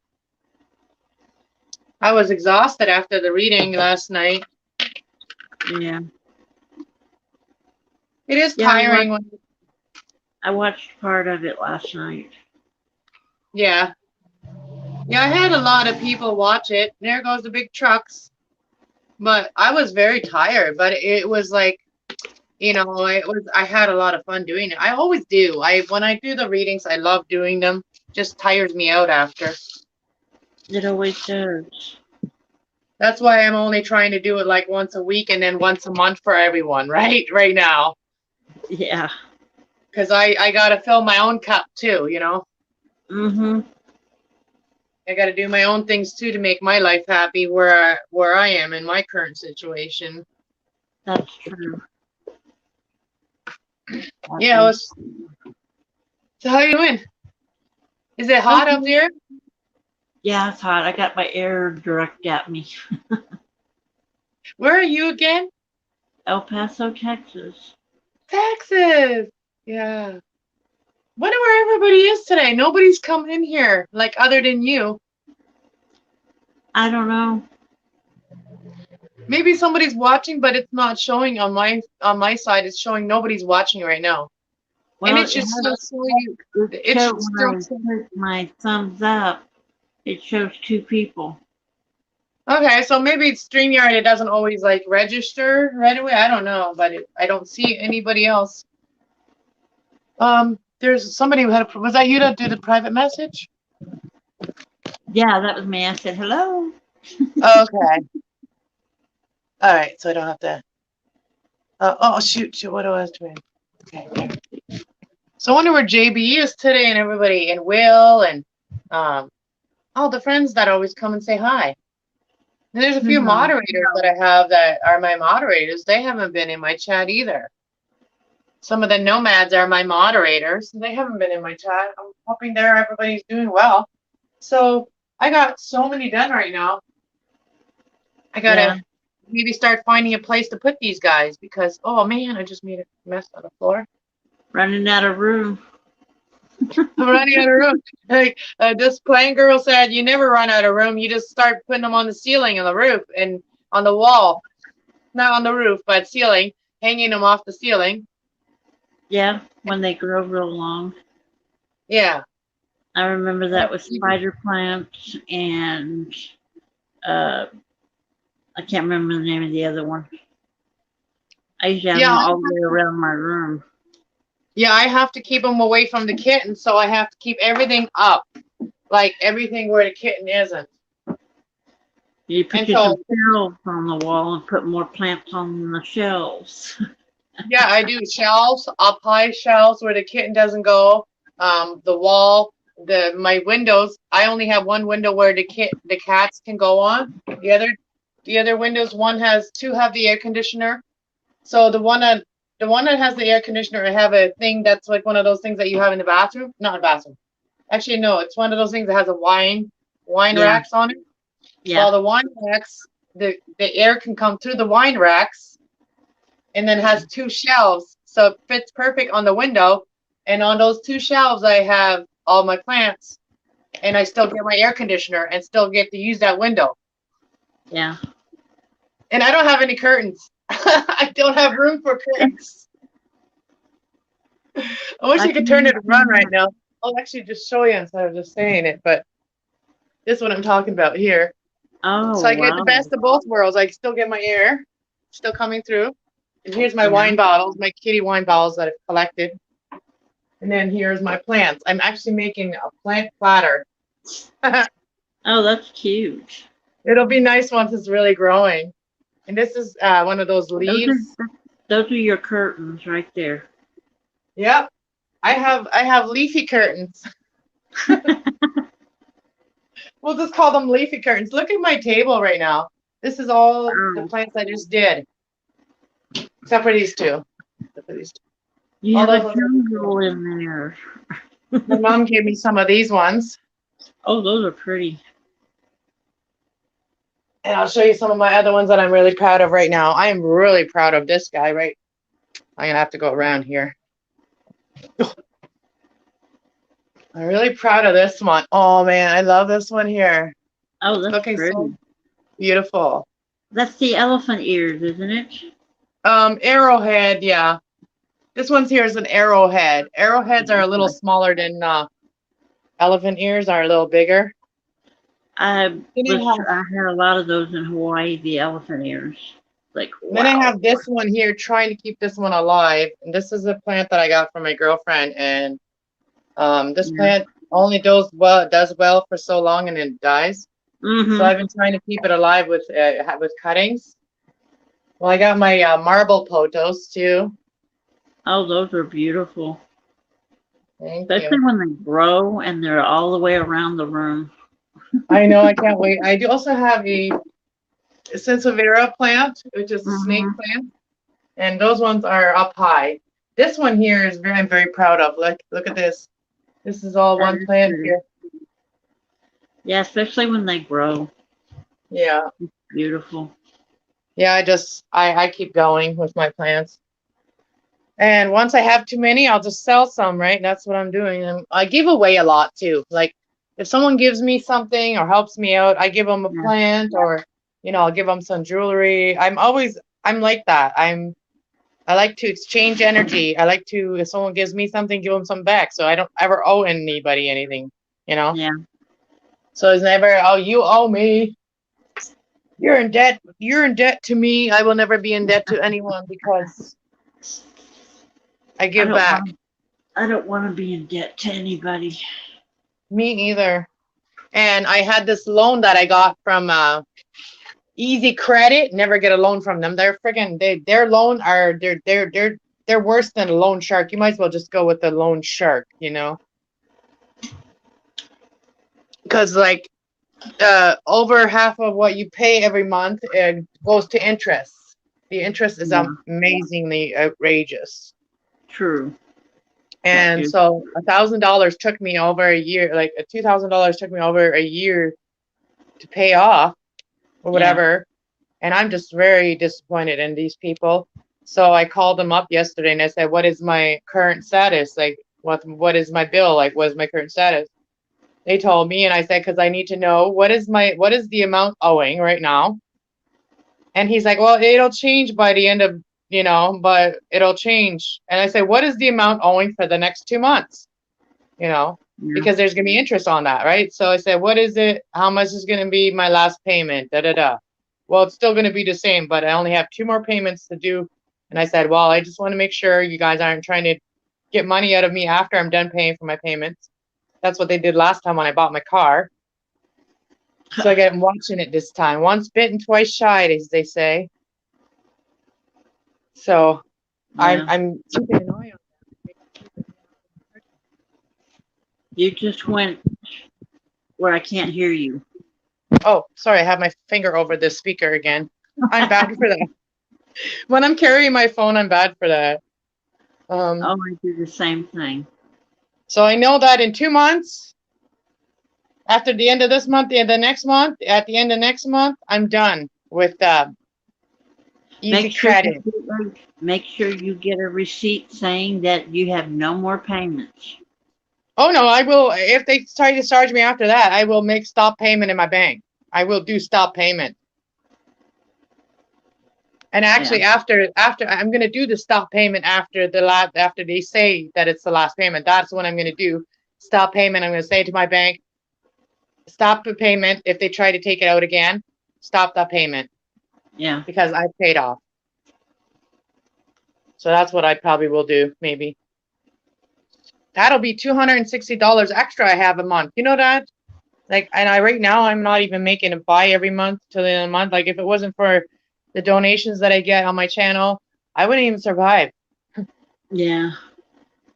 I was exhausted after the reading last night. Yeah. It is Yeah, tiring when, I watched part of it last night. yeah. Yeah, I had a lot of people watch it. There goes the big trucks. But I was very tired, but it was like, I had a lot of fun doing it. I always do. When I do the readings, I love doing them. Just tires me out after. It always does. That's why I'm only trying to do it like once a week and then once a month for everyone, right? Right now. Yeah. Because I got to fill my own cup too, Mm-hmm. I got to do my own things too to make my life happy where I am in my current situation. That's true. Yeah, so how you doing? Is it hot up Okay. there? Yeah, it's hot. I got my air direct at me. Where are you again? El Paso, Texas. Texas. Yeah. Wonder where everybody is today. Nobody's come in here, like other than you. I don't know. Maybe somebody's watching, but it's not showing on my side. It's showing nobody's watching right now. And Well, it should still show you. it It showed should when still I show. put my thumbs up. It shows 2 people. Okay, so maybe it's StreamYard. It doesn't always like register right away. I don't know, but I don't see anybody else. There's somebody who had was that you that did a private message? Yeah, that was me. I said hello. Okay. All right, so I don't have to. Oh shoot, what do I was doing? Okay. So I wonder where JB is today, and everybody, and Will, and all the friends that always come and say hi. And there's a few No. moderators that I have that are my moderators. They haven't been in my chat either. Some of the nomads are my moderators. They haven't been in my chat. I'm hoping everybody's doing well. So I got so many done right now. I Yeah, gotta maybe start finding a place to put these guys because, oh man, I just made a mess on the floor. running out of room. I'm running out of room. Like this plain girl said, you never run out of room. You just start putting them on the ceiling, on the roof, and on the wall. Not on the roof, but ceiling, hanging them off the ceiling. Yeah, when they grow real long. Yeah. I remember that with spider plants and I can't remember the name of the other one. I used to have Yeah. them all the way around my room. Yeah, I have to keep them away from the kitten, so I have to keep everything up, like everything where the kitten isn't. You put And you so, some shelves on the wall and put more plants on the shelves. yeah, I do shelves, up high shelves where the kitten doesn't go. The wall, my windows. I only have one window where the cats can go on. The other windows, two have the air conditioner. So the one that has the air conditioner, I have a thing that's like one of those things that you have in the bathroom. Not a bathroom. Actually, no, it's one of those things that has a wine Yeah, racks on it. yeah, Well, the wine racks, the air can come through the wine racks, and then has two shelves, so it fits perfect on the window. And on those two shelves, I have all my plants, and I still get my air conditioner and still get to use that window. yeah. And I don't have any curtains. I don't have room for curtains. I wish I I could turn can, it around right now. I'll actually just show you instead of just saying it, but this is what I'm talking about here. oh, So I get the wow. best of both worlds. I still get my air still coming through. And here's my Yeah. wine bottles, my kitty wine bottles that I've collected. And then here's my plants. I'm actually making a plant platter. Oh, that's cute. It'll be nice once it's really growing. And this is one of those Those leaves. are those are your curtains right there. Yep. I have leafy curtains. We'll just call them leafy curtains. Look at my table right now. This is all the Oh, plants I just did. Except for these two. Except for these two. you All have a those ones are just jungle in there. my mom gave me some of these ones. Oh, those are pretty. And I'll show you some of my other ones that I'm really proud of right now. I am really proud of this guy, right? I'm going to have to go around here. I'm really proud of this one. Oh, man, I love this one here. Oh, It's that's looking so pretty. beautiful. That's the elephant ears, isn't it? Arrowhead, yeah. This one's here is an arrowhead. Arrowheads are a little smaller than elephant ears, are a little bigger. I Then I had a lot of those in Hawaii, the elephant ears. Like, I wow. have this one here, trying to keep this one alive. And this is a plant that I got from my girlfriend. And this Yeah. plant only does well for so long and then it dies. So Mm-hmm. I've been trying to keep it alive with cuttings. Well, I got my marble potos too. Oh, those are beautiful. Thank Especially you. when they grow and they're all the way around the room. I know, I can't wait. I do also have a sansevieria plant, which is a snake Mm-hmm. plant, and those ones are up high. This one here is I'm very proud of. Look at this. This is all That one is plant pretty. here. Yeah, especially when they grow. Yeah. Beautiful. Yeah, I keep going with my plants. And once I have too many, I'll just sell some, right? That's what I'm doing. And I give away a lot too. Like if someone gives me something or helps me out, I give them a Yeah. plant or I'll give them some jewelry. I'm like that. I like to exchange energy. I like to, if someone gives me something, give them some back. So I don't ever owe anybody anything, you know? Yeah. So it's never, oh, you owe me. You're in debt. You're in debt to me. I will never be in debt to anyone because I I give don't back. want. I don't want to be in debt to anybody. Me neither. And I had this loan that I got from Easy Credit. Never get a loan from them. They're friggin' their loan are they're worse than a loan shark. You might as well just go with the loan shark, because like over half of what you pay every month goes to interest. The interest is Yeah. amazingly outrageous. True. That And is. so $1,000 took me over a year, like $2,000 took me over a year to pay off or Yeah. whatever. And I'm just very disappointed in these people. So I called them up yesterday and I said, what is my current status? Like, what is my bill? Like, what is my current status? They told me, and I said, because I need to know what is the amount owing right now. And he's like, well, it'll change by the end of, but it'll change. And I said, what is the amount owing for the next 2 months? Yeah. Because there's going to be interest on that, right? So I said, what is it? How much is going to be my last payment? Da da da. Well, it's still going to be the same, but I only have 2 more payments to do. And I said, well, I just want to make sure you guys aren't trying to get money out of me after I'm done paying for my payments. That's what they did last time when I bought my car. So I get watching it this time. Once bitten, twice shy, as they say. So Yeah. I'm keeping an eye on them. You just went where I can't hear you. Oh, sorry, I have my finger over the speaker again. I'm bad for that. When I'm carrying my phone, I'm bad for that. Oh, I do the same thing. So I know that in 2 months, after the end of this month, and the next month, at the end of next month, I'm done with Easy Make sure Credit. make sure you get a receipt saying that you have no more payments. Oh no, I will. If they try to charge me after that, I will make stop payment in my bank. I will do stop payment. And Yeah. actually, after I'm gonna do the stop payment after after they say that it's the last payment. That's what I'm gonna do. Stop payment. I'm gonna say to my bank, stop the payment. If they try to take it out again, stop that payment Yeah. because I paid off. So that's what I probably will do. Maybe that'll be $260 extra I have a month. You know that? Like, and right now I'm not even making a buy every month till the end of the month. Like, if it wasn't for the donations that I get on my channel, I wouldn't even survive. Yeah.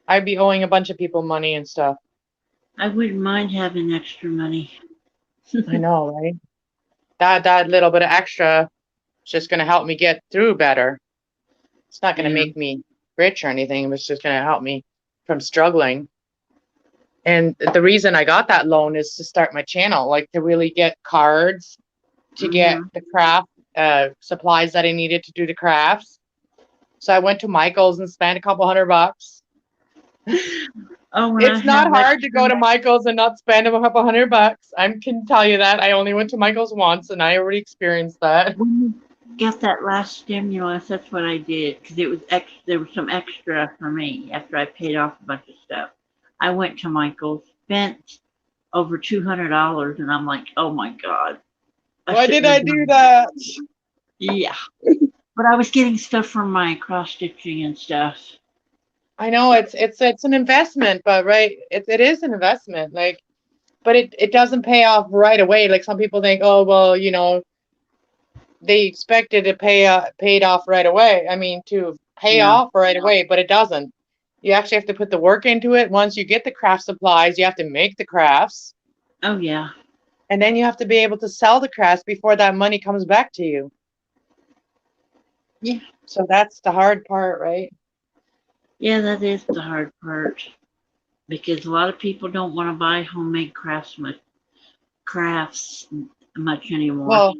I'd be owing a bunch of people money and stuff. I wouldn't mind having extra money. I know, right? That little bit of extra is just gonna help me get through better. It's not gonna Yeah. make me rich or anything. It's just gonna help me from struggling. And the reason I got that loan is to start my channel, like to really get cards, to get Mhm. the craft supplies that I needed to do the crafts. So I went to Michael's and spent a couple $100. Oh, when I It's not have hard to extra, go to Michael's and not spend a couple $100. I can tell you that. I only went to Michael's once and I already experienced that. when you got that last stimulus, that's what I did because it was there was some extra for me after I paid off a bunch of stuff. I went to Michael's, spent over $200, and I'm like, oh my god, I Why shouldn't did I have do done. that? Yeah, but I was getting stuff from my cross stitching and stuff. I know So it's an investment, but right, it is an investment. Like, but it doesn't pay off right away. Like some people think, oh well, they expected to paid off right away. I mean, to pay yeah, off right away, but it doesn't. You actually have to put the work into it. Once you get the craft supplies, you have to make the crafts, oh yeah, and then you have to be able to sell the crafts before that money comes back to you. yeah, So that's the hard part, right? yeah. That is the hard part because a lot of people don't want to buy homemade crafts much anymore.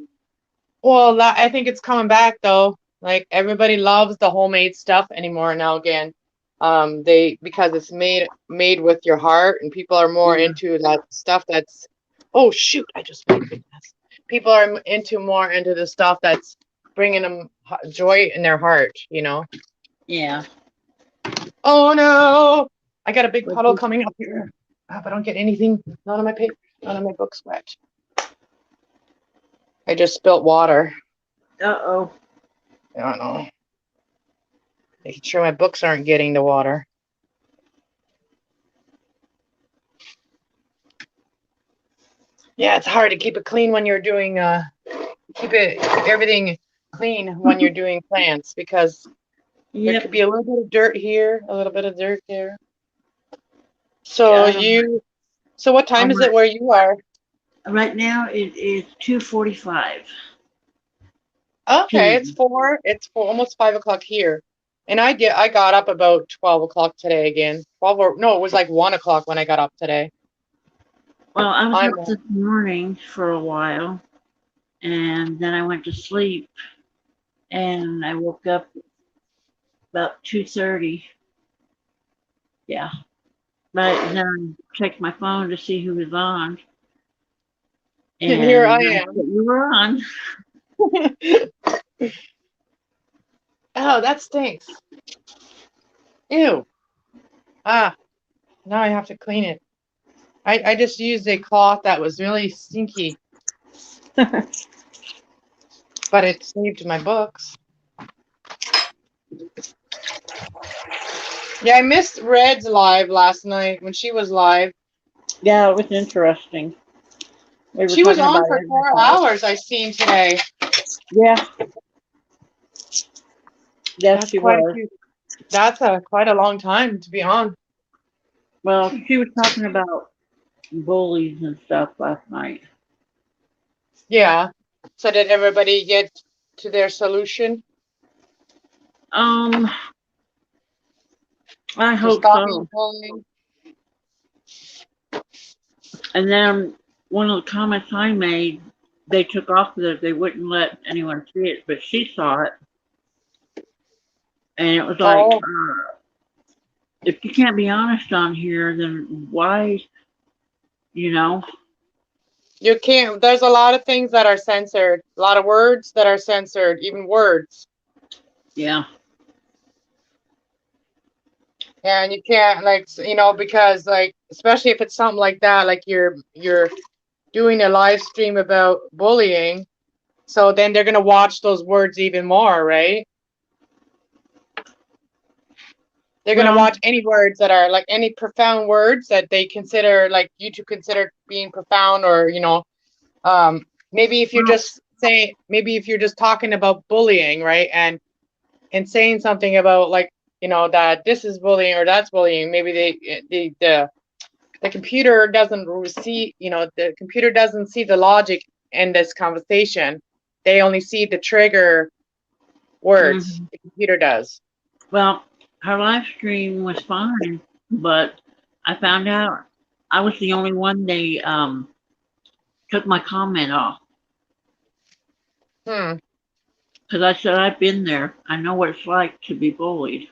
Well, I think it's coming back though. Like everybody loves the homemade stuff anymore now again. They because it's made with your heart, and people are more Yeah, into that stuff that's. Oh shoot! I just. people are more into the stuff that's bringing them joy in their heart, you know. Yeah. Oh no, I got a big But puddle coming up here. I hope I don't get anything, none of my paper, none of my books wet. I just spilt water. uh-oh. I don't know. Making sure my books aren't getting the water. Yeah, it's hard to keep it clean when you're doing keep everything clean when you're doing plants, because there Yep. could be a little bit of dirt here, a little bit of dirt there. Yeah, So I don't so what time is it where you are? right now it is 2:45 Okay, p.m. it's four, almost 5 o'clock here. And I got up about 12 o'clock today again. 12 or no, it was like 1 o'clock when I got up today. Well, I was I'm up this morning for a while, and then I went to sleep, and I woke up about 2:30. Yeah. But then I checked my phone to see who was on, and here I and am. you were on. Oh, that stinks. Ew. Ah, now I have to clean it. I just used a cloth that was really stinky, but it saved my books. Yeah, I missed Red's live last night when she was live. Yeah, it was interesting. We were She was talking on about for 4 hours, exercise. I seen today. Yeah, yes, That's she quite a was. few. That's quite a long time to be on. Well, she was talking about bullies and stuff last night. Yeah. So did everybody get to their solution Um, I to hope stopping so. bullying? And then one of the comments I made, they took off that they wouldn't let anyone see it, but she saw it, and it was like, Oh, if you can't be honest on here, then why, you know? you can't. There's a lot of things that are censored. A lot of words that are censored, even words. Yeah. And you can't, like, because, like, especially if it's something like that, like you're doing a live stream about bullying, so then they're gonna watch those words even more, right? They're gonna Well, watch any words that are like any profound words that they consider, like, YouTube consider being profound, or maybe if you're well, just saying, maybe if you're just talking about bullying, right, and saying something about, like, that this is bullying or that's bullying, maybe the computer doesn't receive, the computer doesn't see the logic in this conversation. They only see the trigger words. mhm. The computer does. Well, her live stream was fine, but I found out I was the only one they took my comment off Hmm. because I said I've been there. I know what it's like to be bullied.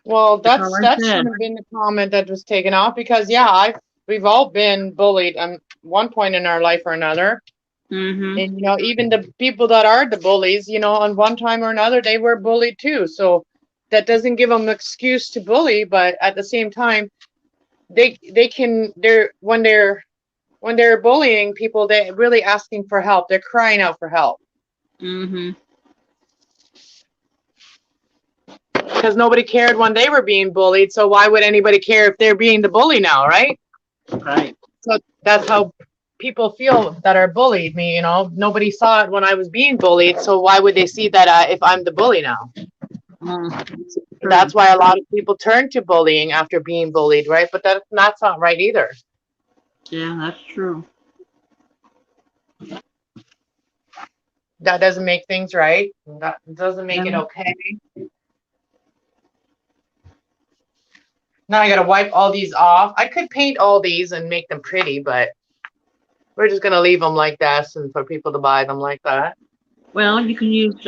Well, That's all I that said. shouldn't have been the comment that was taken off, because yeah, we've all been bullied one point in our life or another. Mm-hmm. And even the people that are the bullies, on one time or another, they were bullied too. So that doesn't give them an excuse to bully, but at the same time, they can when they're bullying people, they're really asking for help. They're crying out for help, Mm-hmm. because nobody cared when they were being bullied. So why would anybody care if they're being the bully now, right? Right. So that's how people feel that are bullied. Me, nobody saw it when I was being bullied. So why would they see that if I'm the bully now? Mm, That's true. why a lot of people turn to bullying after being bullied, right? But that's not right either. Yeah, that's true. That doesn't make things right. That doesn't make it No. okay. Now I gotta wipe all these off. I could paint all these and make them pretty, but we're just gonna leave them like that, and for people to buy them like that. Well, you can use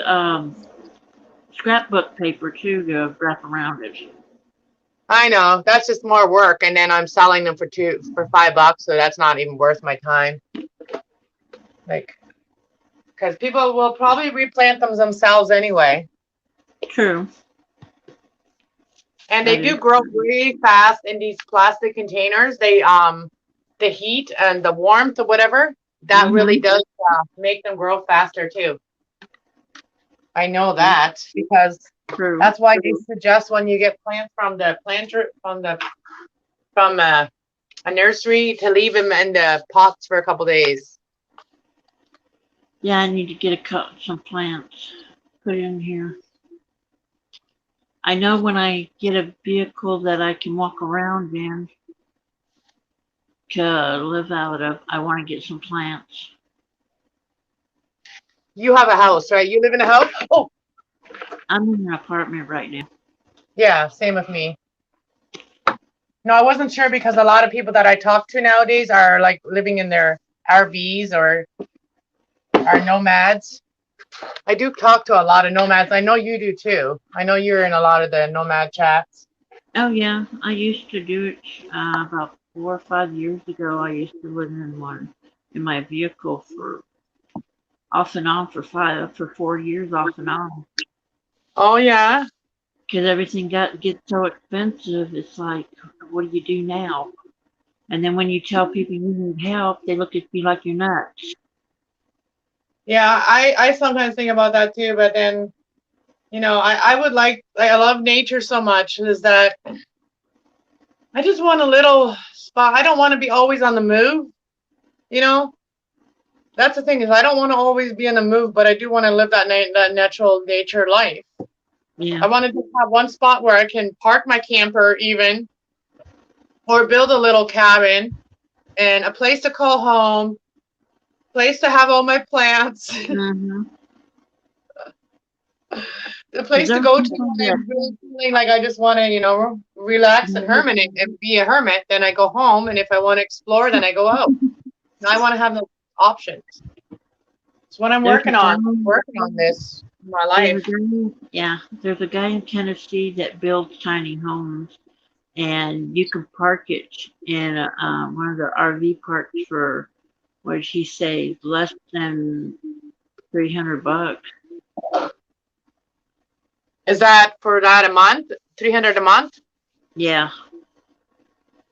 scrapbook paper too to wrap around it. I know, that's just more work, and then I'm selling them for $5, so that's not even worth my time. Like, because people will probably replant them themselves anyway. True. And they That do is grow true. really fast in these plastic containers. The heat and the warmth or whatever, that really Mm-hmm. does make them grow faster too. I know Yeah, that because true. that's why they suggest when you get plants from the planter from a nursery to leave them in the pots for a couple days. Yeah, I need to get some plants put in here. I know when I get a vehicle that I can walk around in to live out of, I want to get some plants. You have a house, right? You live in a house? Oh, I'm in an apartment right now. yeah, same with me. No, I wasn't sure because a lot of people that I talk to nowadays are like living in their RVs or are nomads. I do talk to a lot of nomads. I know you do too. I know you're in a lot of the nomad chats. Oh yeah, I used to do it about 4 or 5 years ago. I used to live in one in my vehicle for off and on for 4 years off and on Oh yeah. because everything gets so expensive. It's like, what do you do now? And then when you tell people you need help, they look at you like you're nuts. Yeah, I sometimes think about that too, but then, I would like I love nature so much is that I just want a little spot. I don't want to be always on the move, you know? That's the thing is I don't want to always be on the move, but I do want to live that natural nature life. Yeah. I want to just have one spot where I can park my camper even or build a little cabin and a place to call home, place to have all my plants, Mm-hmm. a Because place to there's go to people when that, I'm really feeling like I just want to, relax and hermit and be a hermit. Then I go home, and if I want to explore, then I go out. And I want to have those options. It's what I'm there's a working on. guy, I'm working on this in my there's a life. guy, yeah, there's a guy in Tennessee that builds tiny homes, and you can park it in one of the RV parks for, what did he say, less than $300. Is that for that a month? 300 a month? Yeah,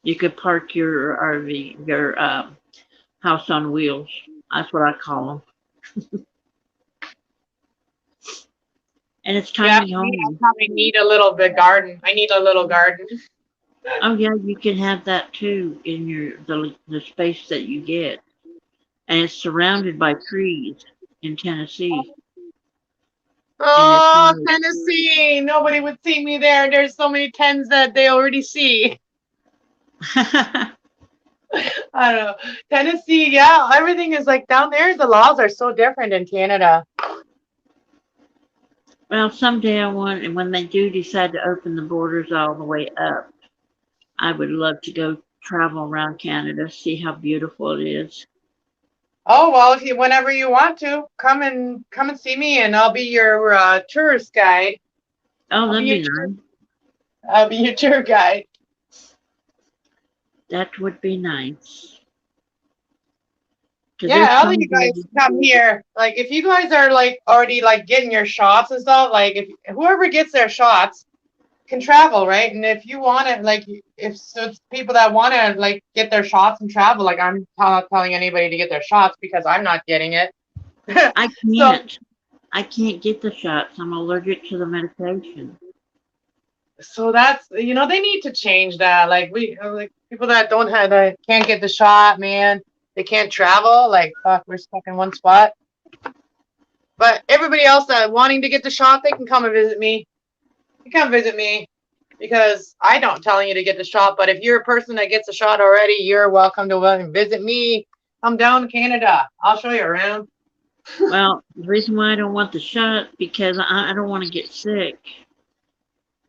you could park your RV, your house on wheels. That's what I call them, and it's Yeah, tiny me, I homes. probably need a little bit garden. I need a little garden. Oh yeah, you can have that too in the space that you get, and it's surrounded by trees in Tennessee, and it's Oh, like, Tennessee. Nobody would see me there. There's so many tens that they already see. I don't know. Tennessee, yeah, everything is like down there. The laws are so different in Canada. well, someday I want, and when they do decide to open the borders all the way up, I would love to go travel around Canada, see how beautiful it is. Oh, well, if you whenever you want to, come and see me and I'll be your tourist guide. Oh, I'll be that'd your be tour nice. I'll be your tour guide. That would be nice. Because there's Yeah, all of some you guys days, come here. Like if you guys are like already like getting your shots and stuff, like if whoever gets their shots can travel, right? And if you want to, like, if so it's people that want to like get their shots and travel, like I'm not telling anybody to get their shots because I'm not getting it. I So, can't. I can't get the shots. I'm allergic to the medication. so that's they need to change that. Like we like people that don't have that can't get the shot, man. They can't travel. Like fuck, we're stuck in one spot. But everybody else that wanting to get the shot, they can come and visit me. You come visit me because I don't telling you to get the shot. But if you're a person that gets a shot already, you're welcome to visit me. Come down to Canada. I'll show you around. Well, the reason why I don't want the shot because I don't want to get sick.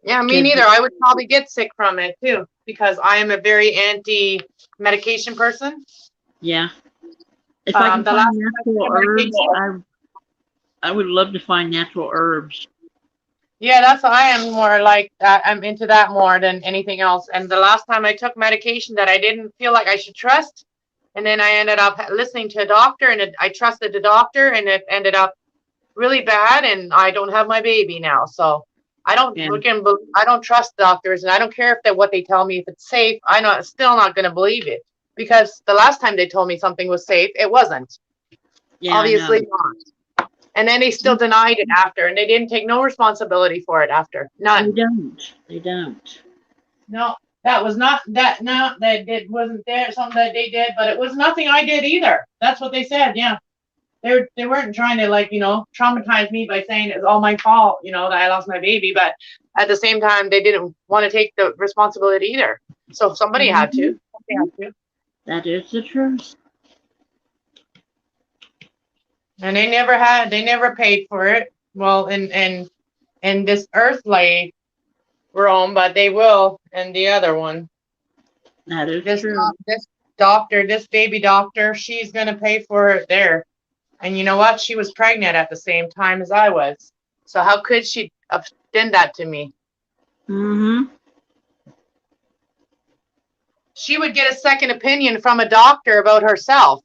Yeah, me Because neither. I would probably get sick from it too because I am a very anti-medication person. yeah, if I can The find last time I took natural my herbs, medication, I would love to find natural herbs. yeah, that's I am more like that. I'm into that more than anything else. And the last time I took medication that I didn't feel like I should trust, And then I ended up listening to a doctor, and I trusted the doctor, and it ended up really bad, and I don't have my baby now. So I don't Yeah. I don't trust doctors, and I don't care if they what they tell me, if it's safe. I'm not still not going to believe it, because the last time they told me something was safe, it wasn't. Yeah, I know. Obviously not. And then they still denied it after, and they didn't take no responsibility for it after. They None. don't. They don't. No, that was not that. No, that it wasn't there. Something that they did, but it was nothing I did either. That's what they said. Yeah, they weren't trying to, like, traumatize me by saying it was all my fault. That I lost my baby, but at the same time, they didn't want to take the responsibility either. So somebody had to. Mhm. Somebody had to. That is the truth. And they never paid for it. Well, in this earthly realm, but they will in the other one. That is This true. this doctor, this baby doctor, she's gonna pay for it there. And you know what? She was pregnant at the same time as I was. So how could she have done that to me? Mm-hmm. She would get a second opinion from a doctor about herself.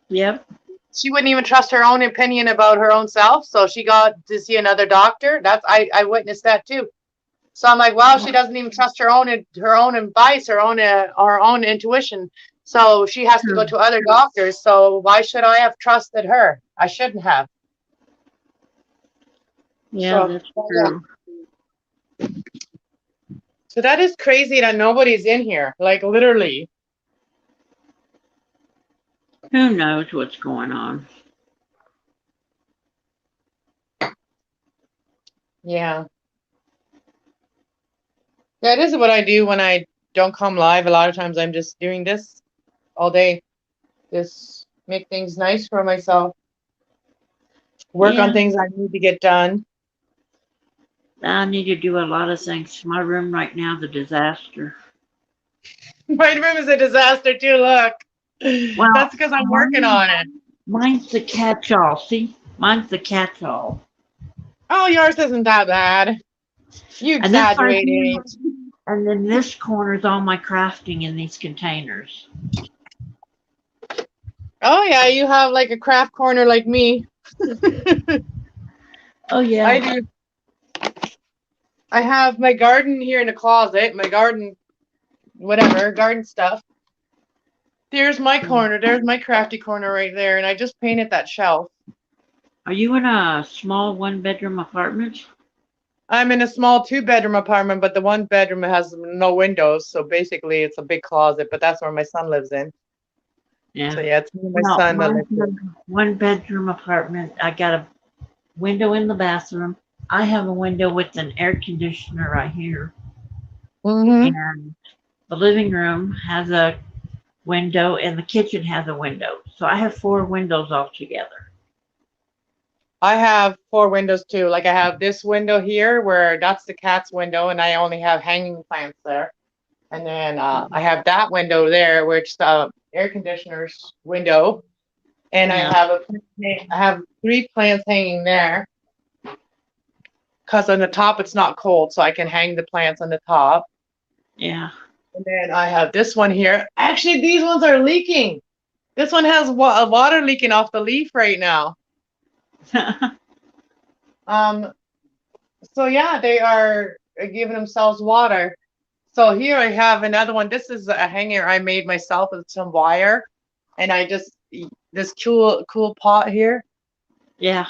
Yep. She wouldn't even trust her own opinion about her own self, so she got to see another doctor. I witnessed that too. So I'm like, wow, she doesn't even trust her own advice, her own intuition. So she has to go True. to other doctors. So why should I have trusted her? I shouldn't have. Yeah, So that's yeah. true. So that is crazy that nobody's in here. Like, literally. Who knows what's going on? Yeah. That is what I do when I don't come live. A lot of times I'm just doing this all day. Just make things nice for myself. Work on Yeah, things I need to get done. I need to do a lot of things. My room right now is a disaster. My room is a disaster too. Look. Well, That's because I'm working mine, on it. mine's the catch-all. See, mine's the catch-all. Oh, yours isn't that bad. You And this right exaggerating. here, and then this corner is all my crafting in these containers. Oh yeah, you have like a craft corner like me. Oh I yeah, do. I have my garden here in the closet, my garden, whatever, garden stuff. There's my corner. There's my crafty corner right there, and I just painted that shelf. are you in a small one-bedroom apartment? I'm in a small two-bedroom apartment, but the one bedroom has no windows, so basically it's a big closet, but that's where my son lives in. Yeah. So yeah, it's me and my Well, son that live mine's a here. one-bedroom apartment. I got a window in the bathroom. I have a window with an air conditioner right here, Mm-hmm. and the living room has a window, and the kitchen has a window. So I have four windows altogether. I have four windows too. Like I have this window here where that's the cat's window, and I only have hanging plants there. And then I have that window there, which the air conditioner's window. And Yeah, I have three plants hanging there because on the top it's not cold, so I can hang the plants on the top. yeah. And then I have this one here. Actually, these ones are leaking. This one has water leaking off the leaf right now. Um, so yeah, they are giving themselves water. So here I have another one. This is a hanger I made myself with some wire, and I just this cool pot here. Yeah.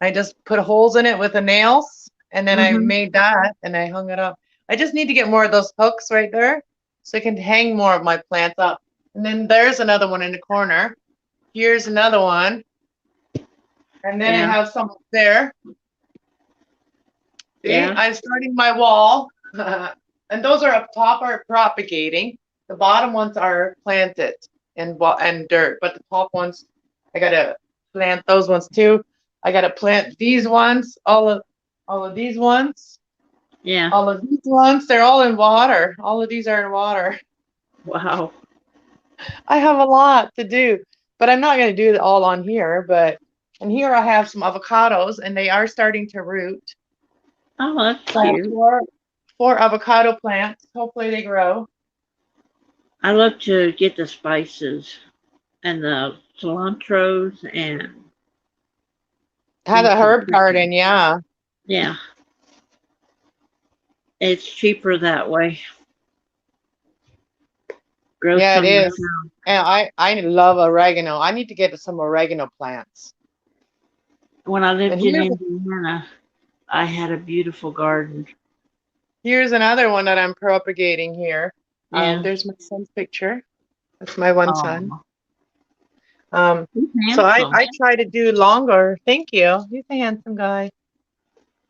I just put holes in it with the nails, and then I Hmm. made that and I hung it up. I just need to get more of those hooks right there so I can hang more of my plants up. And then there's another one in the corner. Here's another one. And then I Yeah. have some up there. See, Yeah. I'm starting my wall. And those are up top are propagating. The bottom ones are planted and dirt, but the top ones, I gotta plant those ones too. I gotta plant these ones, all of these ones, Yeah. all of these ones. They're all in water. All of these are in water. Wow. I have a lot to do, but I'm not gonna do it all on here. But and here I have some avocados, and they are starting to root. Oh, that's So I have cute. four avocado plants. Hopefully they grow. I love to get the spices. and the cilantros and Had things a for the herb kitchen. garden, yeah. Yeah, it's cheaper that way. Grow Yeah, it some is. yourself. And I love oregano. I need to get some oregano plants. When I And lived in Indiana, I had a beautiful garden. here's another one that I'm propagating here. Yeah. There's my son's picture. That's my one son. Oh, Um, he's so handsome. I try to do longer. Thank you. He's a handsome guy.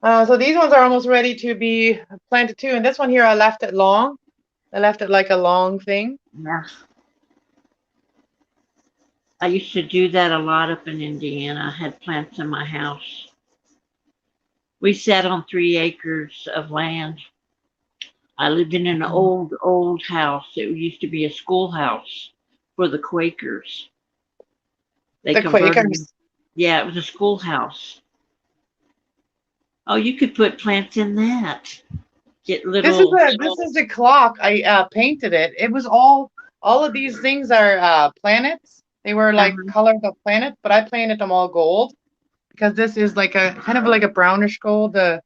So these ones are almost ready to be planted too. And this one here, I left it long. I left it like a long thing. Yeah. I used to do that a lot up in Indiana. I had plants in my house. We sat on 3 acres of land. I lived in an old house. It used to be a schoolhouse for the Quakers. They The converted it. Quakers. Yeah, it was a schoolhouse. Oh, you could put plants in that. Get little. This is the clock. I painted it. It was all of these things are planets. They were like Uh-huh. colored of planets, but I painted them all gold because this is like a kind of like a brownish gold, the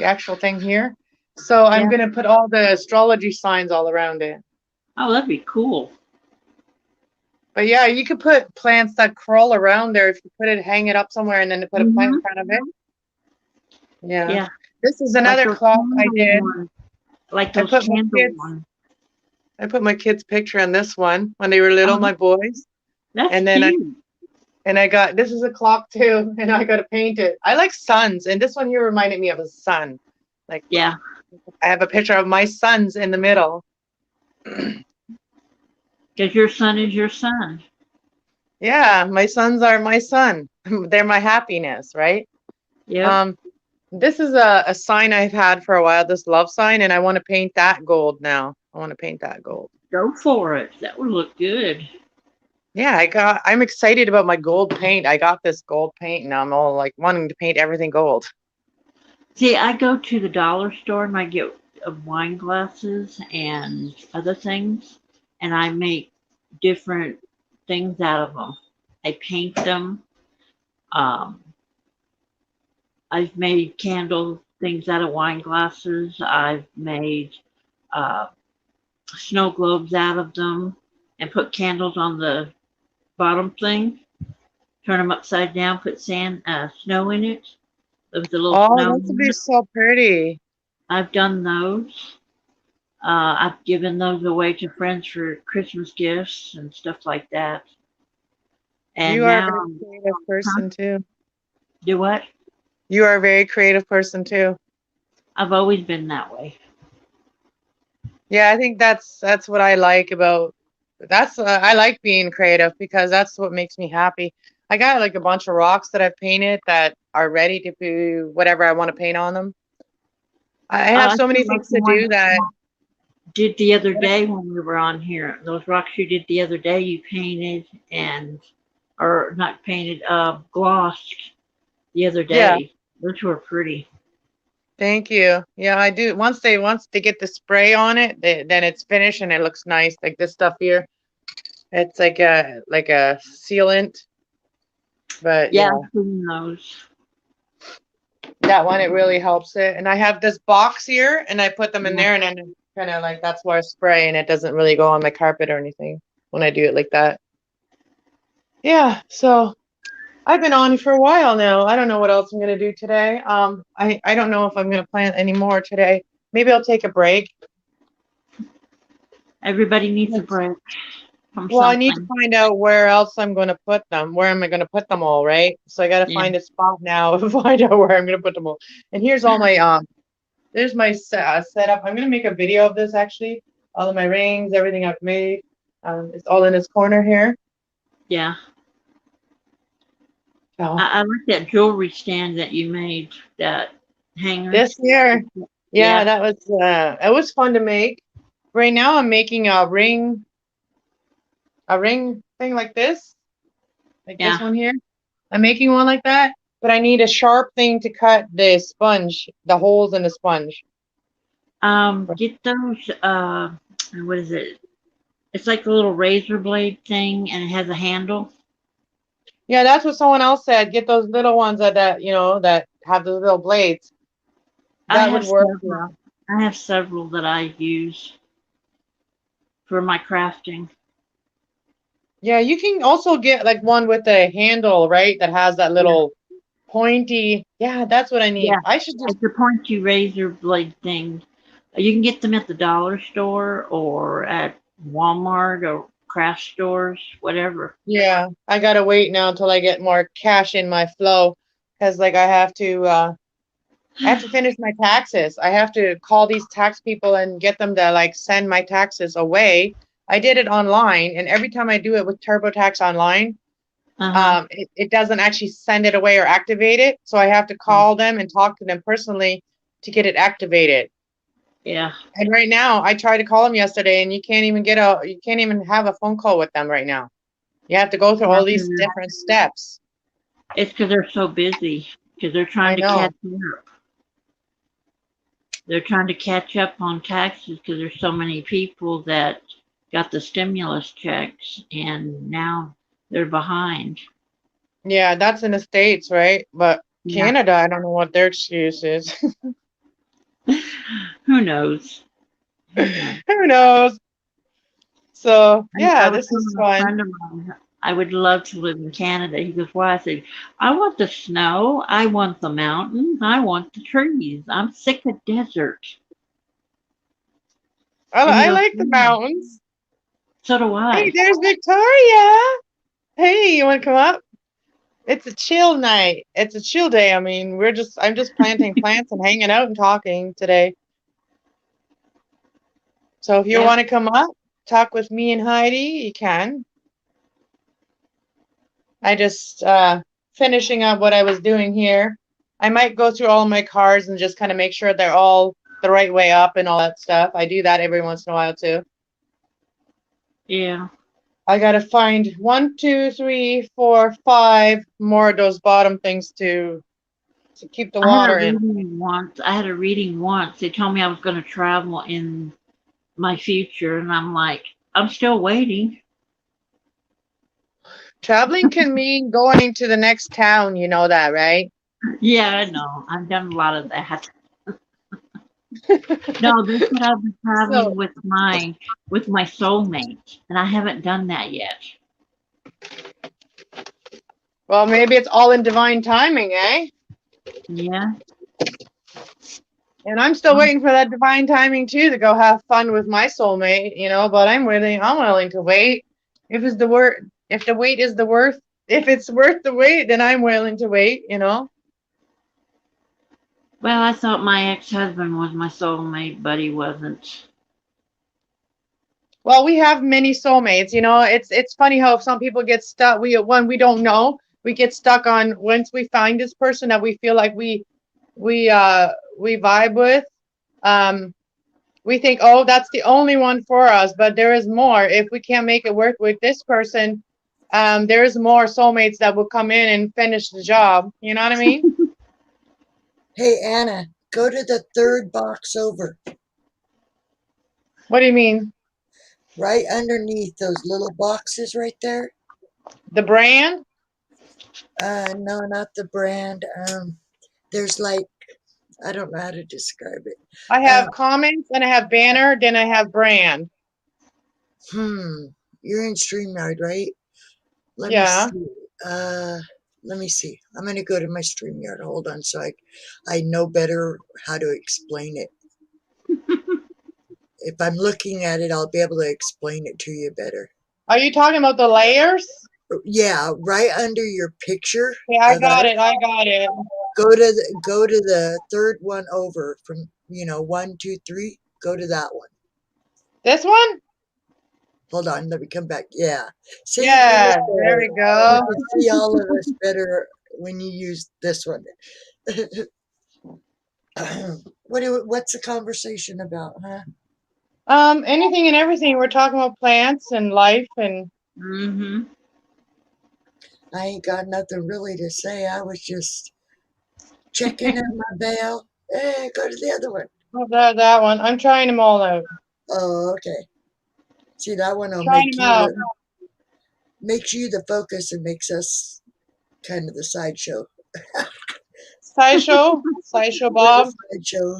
actual thing here. So I'm Yeah. gonna put all the astrology signs all around it. Oh, that'd be cool. But yeah, you could put plants that crawl around there if you put it, hang it up somewhere, and then put a plant in Hmm. front of it. Yeah. Yeah, This is like another those clock I candle did. ones. Like I those put my candle kids ones. I put my kids' picture on this one when they were little, Oh, my boys. that's And then cute. I got this is a clock too, and I got to paint it. I like suns, and this one here reminded me of a sun. Like Yeah, I have a picture of my sons in the middle. because your son is your son. Yeah, my sons are my son. They're my happiness, right? Yep. Um, this is a sign I've had for a while, this love sign, and I want to paint that gold now. I want to paint that gold. Go for it. That would look good. Yeah, I'm excited about my gold paint. I got this gold paint and I'm all like wanting to paint everything gold. See, I go to the dollar store and I get wine glasses and other things, and I make different things out of them. I paint them. Um, I've made candle things out of wine glasses. I've made uh, snow globes out of them and put candles on the bottom thing, turn them upside down, put snow in it with a little Oh, snow this would in be it. so pretty. I've done those. I've given those away to friends for Christmas gifts and stuff like that. And You are a now, very creative huh? person too. Do what? You are a very creative person too. I've always been that way. Yeah, I think that's what I like about that's I like being creative because that's what makes me happy. I got like a bunch of rocks that I've painted that are ready to do whatever I want to paint on them. I have I so many feel like things the to one do that did the other day when we were on here. Those rocks you did the other day, you painted and, or not painted, glossed the other yeah, day. Those were pretty. thank you. Yeah, I do. Once they get the spray on it, then it's finished and it looks nice. Like this stuff here, it's like a sealant, but Yeah, yeah, I've seen those. that one it really helps it. And I have this box here, and I put them in Yeah. there, and then kind of like that's where I spray, and it doesn't really go on my carpet or anything when I do it like that. Yeah, so I've been on for a while now. I don't know what else I'm gonna do today. I don't know if I'm gonna plant any more today. Maybe I'll take a break. Everybody needs a break from Well, I need to something. find out where else I'm going to put them. Where am I going to put them all, right? So I got to Yeah. find a spot now to find out where I'm going to put them all. And here's all my there's my setup. I'm going to make a video of this actually. All of my rings, everything I've made. It's all in this corner here. Yeah. So I like that jewelry stand that you made, that hanger. this year, yeah, Yeah. that was it was fun to make. Right now I'm making a ring thing like this Yeah. one here. I'm making one like that, but I need a sharp thing to cut the sponge, the holes in the sponge. Get those, what is it? It's like a little razor blade thing, and it has a handle. Yeah, that's what someone else said. Get those little ones that that have the little blades. I That would have work. several. I have several that I use for my crafting. Yeah, you can also get like one with a handle, right? That has that Yeah, little pointy. Yeah, that's what I need. yeah. I should just. It's a pointy razor blade thing. You can get them at the dollar store or at Walmart or craft stores, whatever. Yeah, I gotta wait now until I get more cash in my flow, because like I have to finish my taxes. I have to call these tax people and get them to like send my taxes away. I did it online, and every time I do it with TurboTax online, Uh huh. it doesn't actually send it away or activate it. So I have to call them and talk to them personally to get it activated. Yeah. And right now, I tried to call them yesterday, and you can't even have a phone call with them right now. You have to go through Yeah, all these different steps. it's because they're so busy because they're I trying to know. catch up. They're trying to catch up on taxes because there's so many people that got the stimulus checks and now they're behind. Yeah, that's in the States, right? But Yeah. Canada, I don't know what their excuse is. Who knows? Who knows? Who knows? So, I yeah, was this is telling a fun. friend of mine I would love to live in Canada. He goes, "Why?" I said, "I want the snow. I want the mountains. I want the trees. I'm sick of desert." And he I goes, like the "Yeah, mountains. so do Hey, I." there's Victoria. Hey, you want to come up? It's a chill night. It's a chill day. I mean, I'm just planting plants and hanging out and talking today. So if you Yeah. want to come up, talk with me and Heidi, you can. I just finishing up what I was doing here. I might go through all my cards and just kind of make sure they're all the right way up and all that stuff. I do that every once in a while too. Yeah. I gotta find one, two, three, four, five more of those bottom things to keep the I had a water in. reading once. I had a reading once. They told me I was going to travel in my future, and I'm like, I'm still waiting. Traveling can mean going to the next town, you know that, right? Yeah, I know. I've done a lot of that. No, they said I'll be traveling So, with my soulmate, and I haven't done that yet. well, maybe it's all in divine timing, eh? Yeah. And I'm still waiting for that divine timing too to go have fun with my soulmate, but I'm willing to wait. If the wait is the worth, if it's worth the wait, then I'm willing to wait. Well, I thought my ex-husband was my soulmate, but he wasn't. Well, we have many soulmates. It's funny how some people get stuck. We don't know. We get stuck on once we find this person that we feel like we vibe with. Um, we think, oh, that's the only one for us, but there is more. If we can't make it work with this person, there's more soulmates that will come in and finish the job. You know what I mean? Hey, Anna, go to the third box over, What do you mean? right underneath those little boxes right there. The brand? No, not the brand. There's like, I don't know how to describe it. I Uh, have comments and I have banner, then I have brand. hmm, you're in StreamYard, right? Let me Yeah. see. Uh, Let me see. I'm gonna go to my StreamYard. Hold on, so I know better how to explain it. If I'm looking at it, I'll be able to explain it to you better. Are you talking about the layers? Yeah, right under your picture Yeah, I of got us. it. I got it. Go to the third one over from 1, 2, 3. Go to that one. This one? Hold on, let me come back. Yeah. See, we Yeah, look there better. we You go. can see all of us better when you use this one. What's the conversation about, huh? Anything and everything. We're talking about plants and life and Mm-hmm. I ain't got nothing really to say. I was just checking in my mail. Hey, go to the other one. that one. I'm trying them all out. Oh, okay. See, that one will Trying them out. makes you the focus and makes us kind of the sideshow. Sideshow We're Bob. the sideshow.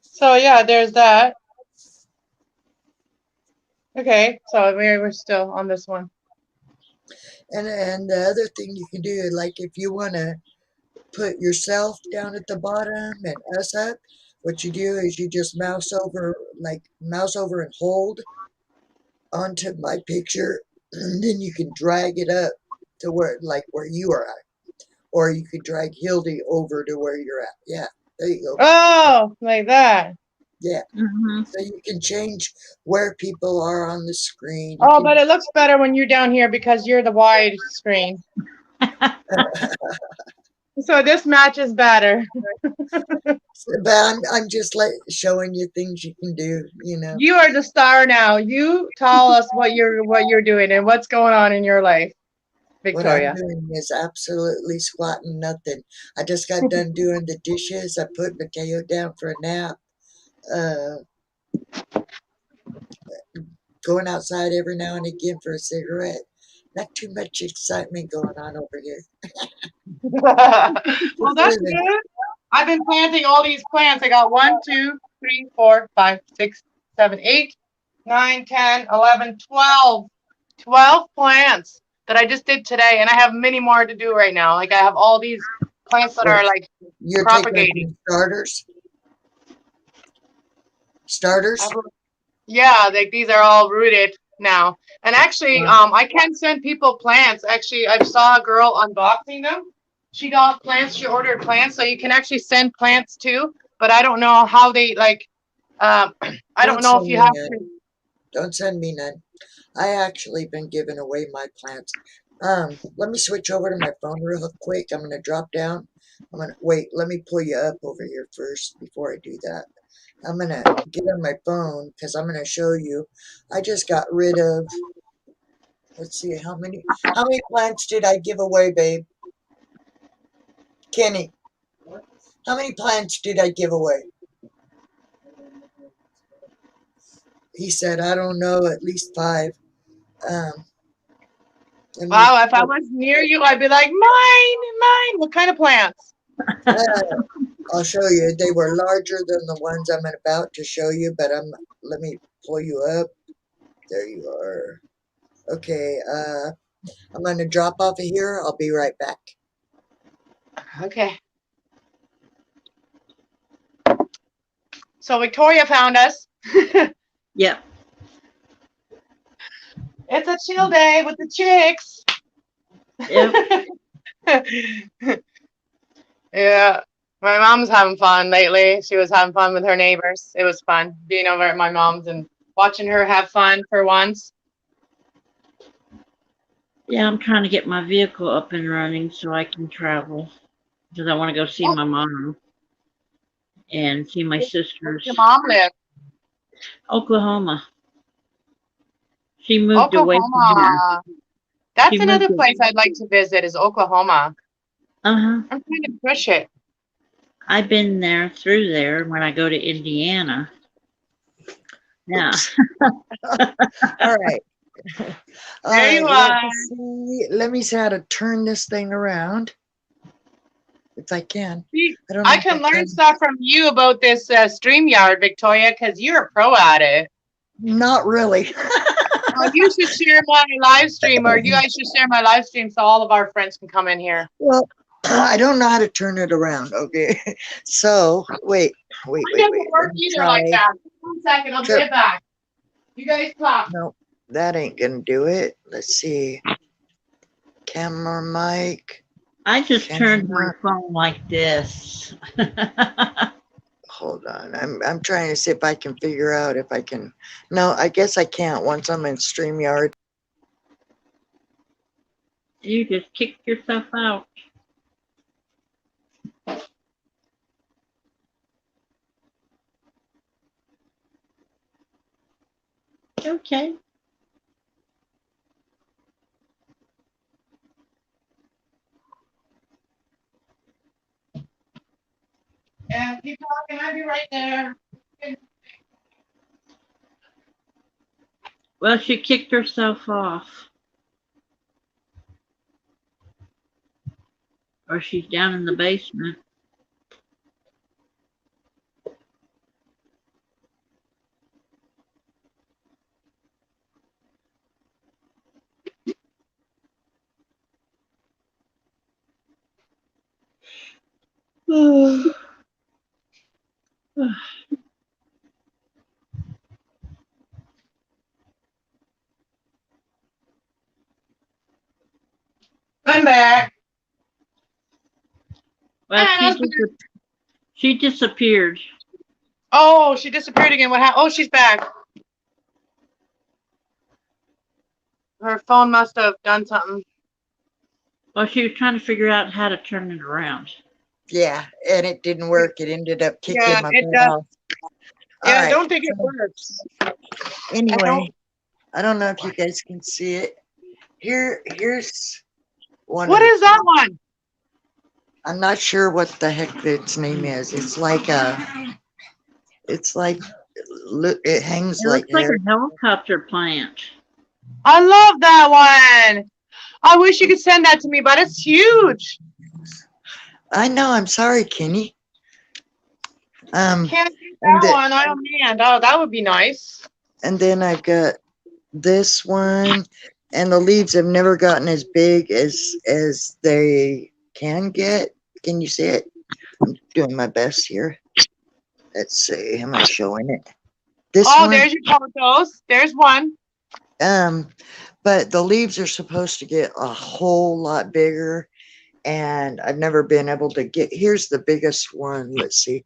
So yeah, there's that. Okay, so we're still on this one. And the other thing you can do, like if you want to put yourself down at the bottom and us up, what you do is you just mouse over and hold onto my picture, and then you can drag it up to where you are at, or you could drag Hildy over to where you're at. Yeah, there you go. Oh, like that. Yeah, Mm-hmm. so you can change where people are on the screen. You Oh, can, but it looks better when you're down here because you're the wide screen. So this matches better. but I'm just showing you things you can do. You are the star now. You tell us what you're doing and what's going on in your life, What I'm Victoria. doing is absolutely squatting nothing. I just got done doing the dishes. I put Mateo down for a nap. Uh, Going outside every now and again for a cigarette. Not too much excitement going on over here. Well, Just that's living. good. I've been planting all these plants. I got 1, 2, 3, 4, 5, 6, 7, 8, 9, 10, 11, 12. 12 plants that I just did today, and I have many more to do right now. Like I have all these plants that are What, like you're taking propagating. starters? Starters? Yeah, like these are all rooted now. And actually, I can send people plants. Actually, I saw a girl unboxing them. She got plants. She ordered plants, so you can actually send plants too. But I don't know how they like. I don't Don't know if send you me have none. to. Don't send me none. I actually been giving away my plants. Let me switch over to my phone real quick. I'm gonna drop down. I'm gonna wait. Let me pull you up over here first before I do that. I'm gonna get on my phone because I'm gonna show you. I just got rid of. Let's see How many plants did I give away, babe? Kenny, how many plants did I give away? He said, I don't know, at least 5. Um, let me. Wow, if I was near you, I'd be like, mine. What kind of plants? I'll show you. They were larger than the ones I'm about to show you, but let me pull you up. There you are. Okay, I'm gonna drop off of here. I'll be right back. Okay. So Victoria found us. Yep. It's a chill day with the chicks. Yep. Yeah. My mom's having fun lately. She was having fun with her neighbors. It was fun being over at my mom's and watching her have fun for once. Yeah, I'm trying to get my vehicle up and running so I can travel because I want to go see Oh, my mom and see my where's sisters. your mom live? Oklahoma. She moved away from here. Oklahoma. She That's moved. another place I'd like to visit is Oklahoma. Uh-huh. I'm trying to push it. I've been there through there when I go to Indiana. Yeah. Oops. All right. All There right. you are. Let me see how to turn this thing around if I can. See, I don't know I if can I learn can. stuff from you about this StreamYard, Victoria, because you're a pro at it. Not really. You should share my live stream, or you guys should share my live stream so all of our friends can come in here. Well, I don't know how to turn it around. Okay. So wait. Mine Let doesn't me work either like try. that. 1 second, I'll be right back. You guys talk. No, that ain't gonna do it. Let's see. Camera mic. I just turned my Camera. phone like this. Hold on. I'm trying to see if I can figure out if I can. No, I guess I can't once I'm in StreamYard. You just kicked yourself out. Okay. And keep talking. I'll be right there. Well, she kicked herself off. Or she's down in the basement. I'm back. Well, Ah, she disappeared. oh, she disappeared again. What happened? Oh, she's back. Her phone must have done something. Well, she was trying to figure out how to turn it around. Yeah, and it didn't work. It ended up Yeah, kicking my it phone does. off. All Yeah, I right. don't think it So works. anyway, I don't know if you guys can see it. Here's one of What the. is that one? I'm not sure what the heck its name is. It's like it hangs It like looks like hair. a helicopter plant. I love that one. I wish you could send that to me, but it's huge. I know. I'm sorry, Kenny. Can't get And that one. Oh man, oh that would be nice. then I've got this one, and the leaves have never gotten as big as they can get. Can you see it? I'm doing my best here. Let's see. Am I showing it? This Oh, one. there's your photos. There's one. Um, but the leaves are supposed to get a whole lot bigger, and I've never been able to get. Here's the biggest one. Let's see.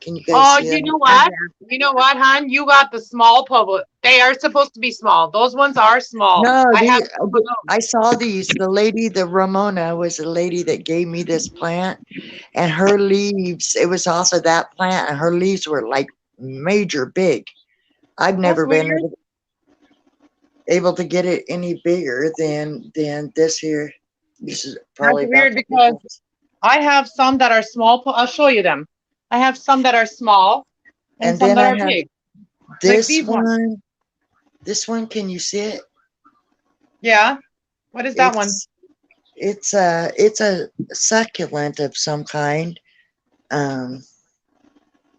Can you guys Oh, see you that? know what? You know what, hon? You got the small public. They are supposed to be small. Those ones are small. No, I have some of those. I saw these. The lady, the Ramona, was the lady that gave me this plant, and her leaves. It was off of that plant, and her leaves were like major big. I've That's never been weird. able to get it any bigger than this here. This is That's probably about weird the because biggest. I have some that are small. I'll show you them. I have some that are small and And some then that I are have big, like this these ones. one. This one, can you see it? Yeah. What is that one? It's it's a succulent of some kind. Um,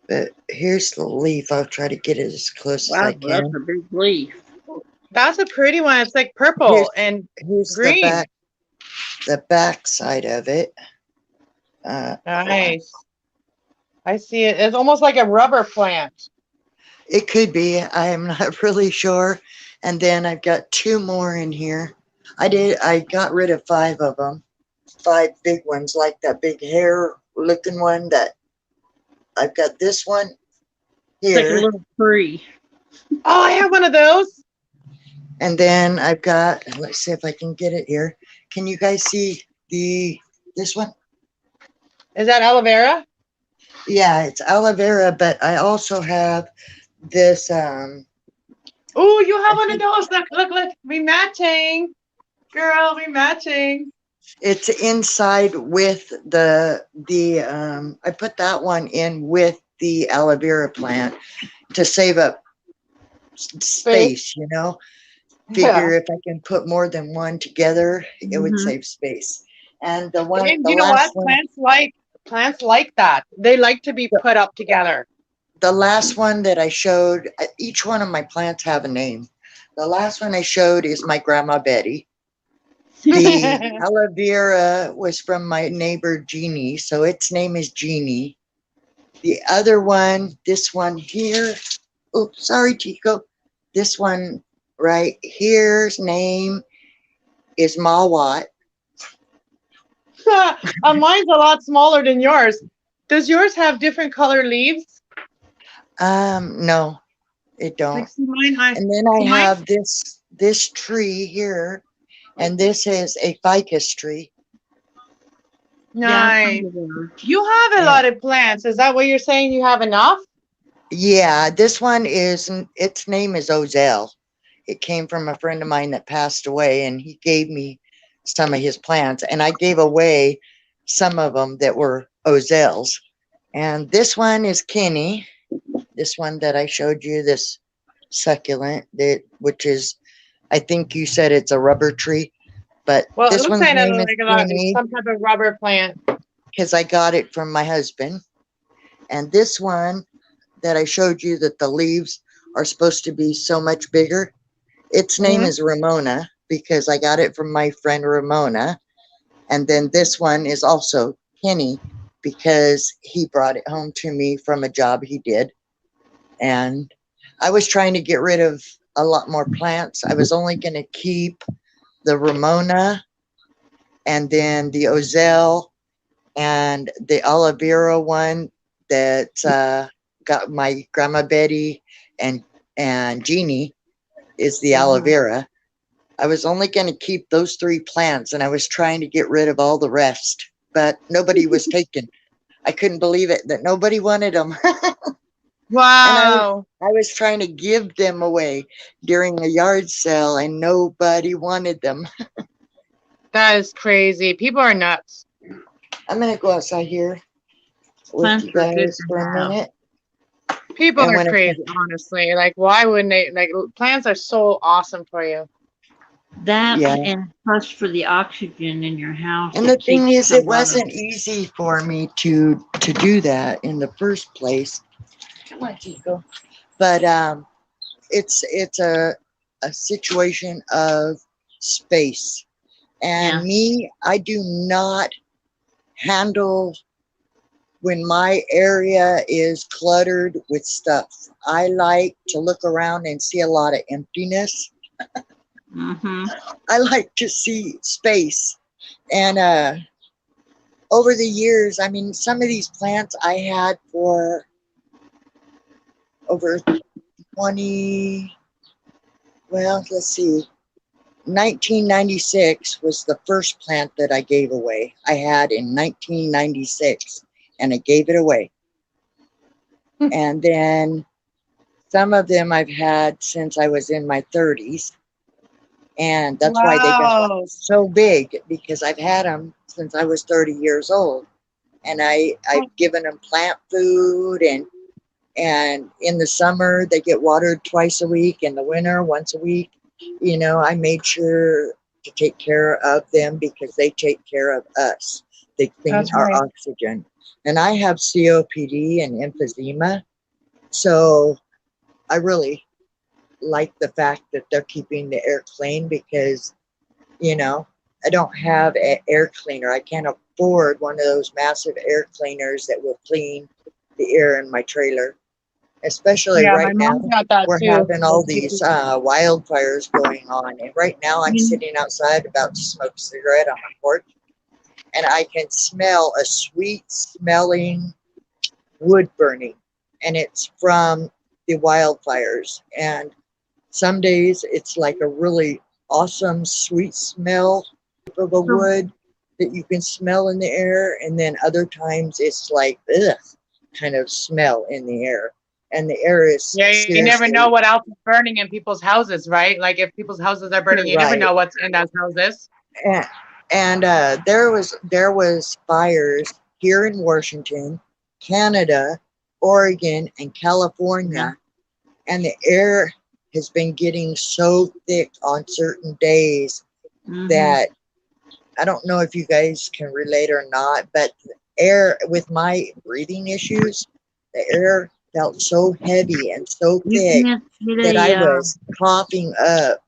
but here's the leaf. I'll try to get it as close as Wow, I that's can. a big leaf. That's a pretty one. It's like Here's purple and here's green. the back side of it. Nice. I see it. It's almost like a rubber plant. It could be. I am not really sure. And then I've got two more in here. I got rid of five of them. Five big ones, like that big hair looking one. That I've got this one It's like a here. little tree. Oh, I have one of those. And then I've got, let's see if I can get it here. Can you guys see this one? Is that aloe vera? Yeah, it's aloe vera, but I also have this, Oh, you have I one of think those. Look, look, look. We matching. Girl, we matching. it's inside with I put that one in with the aloe vera plant to save up Space. space, you know. Yeah. Figure if I can put more than one together, it would Mm-hmm. save space. And the And you know last what? one, Plants like that. They like to be put up together. the last one that I showed, each one of my plants have a name. The last one I showed is my grandma Betty. The aloe vera was from my neighbor Jeannie, so its name is Jeannie. The other one, this one here, oh, sorry, Chico. This one right here's name is Mawat. Mine's a lot smaller than yours. Does yours have different color leaves? No, it Like don't. see mine, And then I mine. have this tree here, and this is a ficus tree. Yeah, I Nice. found it there. You have a And lot of plants. Is that what you're saying? You have enough? yeah, this one is its name is Ozell. It came from a friend of mine that passed away, and he gave me some of his plants, and I gave away some of them that were Ozells. And this one is Kenny. This one that I showed you, this succulent, which is, I think you said it's a rubber tree, but Well, it this looks one's kind of name is like Penny some type of rubber plant. because I got it from my husband. And this one that I showed you that the leaves are supposed to be so much bigger, its name Hmm. is Ramona because I got it from my friend Ramona. And then this one is also Penny because he brought it home to me from a job he did. And I was trying to get rid of a lot more plants. I was only going to keep the Ramona and then the Ozell and the aloe vera one that got my grandma Betty and Jeannie is the aloe vera. I was only going to keep those three plants and I was trying to get rid of all the rest, but nobody was taken. I couldn't believe it that nobody wanted them. And Wow, I was trying to give them away during a yard sale and nobody wanted them. that is crazy. People are nuts. I'm going to go outside here with Plants you are good guys to for a have. minute. People And are when crazy, honestly. Like, why wouldn't they? Like, plants are so awesome for you. That yeah. and plus for the oxygen in your house, And the it thing takes is, a it lot of. wasn't easy for me to do that in the first place. Come on, Chico. But it's a situation of space. And Yeah. me, I do not handle when my area is cluttered with stuff. I like to look around and see a lot of emptiness. Mm-hmm. I like to see space. And over the years, I mean, some of these plants I had for over 20, well, let's see, 1996 was the first plant that I gave away. I had in 1996 and I gave it away. And then some of them I've had since I was in my 30s. And that's why they got Wow. so big because I've had them since I was 30 years old. And I've given them plant food and in the summer they get watered twice a week, in the winter once a week. You know, I made sure to take care of them because they take care of us. They clean That's our right. oxygen. And I have COPD and emphysema, so I really like the fact that they're keeping the air clean because, you know, I don't have an air cleaner. I can't afford one of those massive air cleaners that will clean the air in my trailer. Especially Yeah, my right now, mom's got that we're too. having all these wildfires going on. And right now, I'm You, sitting outside about to smoke a cigarette on my porch, and I can smell a sweet smelling wood burning, and it's from the wildfires. And some days it's like a really awesome, sweet smell of a so, wood that you can smell in the air, and then other times it's like, ugh, kind of smell in the air. And the air is Yeah, you never know seriously what else is burning in people's houses, right? Like if people's houses are burning, you never right. know what's in those houses. And, and there was fires here in Washington, Canada, Oregon, and yeah. California, and the air has been getting so thick on certain days Mm-hmm. that I don't know if you guys can relate or not, but air with my breathing issues, the air felt so heavy and so You thick can't get that I a. was coughing up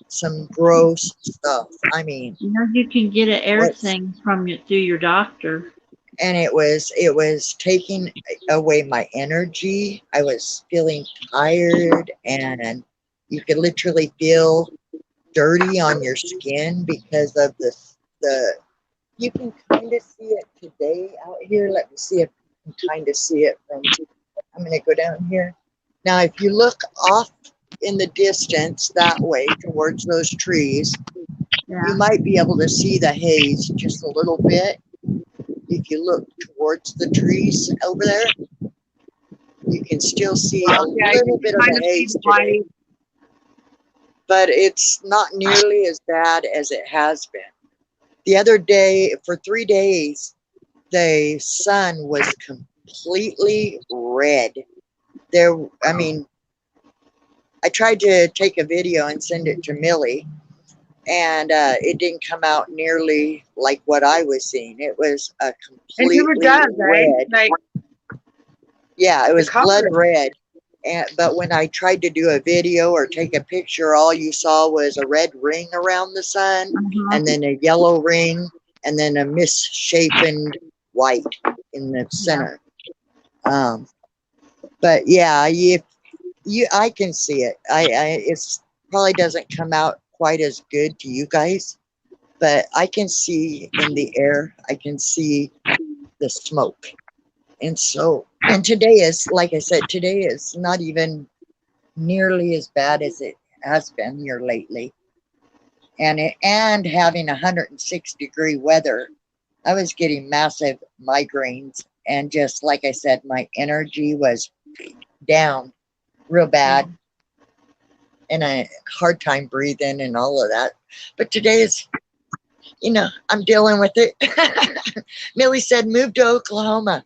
some gross stuff. I mean, You can get an air what's thing from you through your doctor. and it was taking away my energy. I was feeling tired, and you could literally feel dirty on your skin because of the you can kind of see it today out here. Let me see if you can kind of see it from. I'm going to go down here. Now, if you look off in the distance that way towards those trees, you Yeah. might be able to see the haze just a little bit. If you look towards the trees over there, you can still see a Yeah, you little can bit of kind the of see haze the today, white. but it's not nearly as bad as it has been. The other day, for 3 days, the sun was completely red. There, I mean, I tried to take a video and send it to Millie, and it didn't come out nearly like what I was seeing. It was a It never completely does, right? red. Like Yeah, it the was blood color. red. But when I tried to do a video or take a picture, all you saw was a red ring around the sun, and then a yellow ring, and then a misshapen white in the center. But yeah, if I can see it. It's probably doesn't come out quite as good to you guys, but I can see in the air. I can see the smoke. And today is, like I said, today is not even nearly as bad as it has been here lately. And having 106-degree weather, I was getting massive migraines, and just like I said, my energy was down real bad, and a hard time breathing and all of that. But today is, I'm dealing with it. Millie said, move to Oklahoma.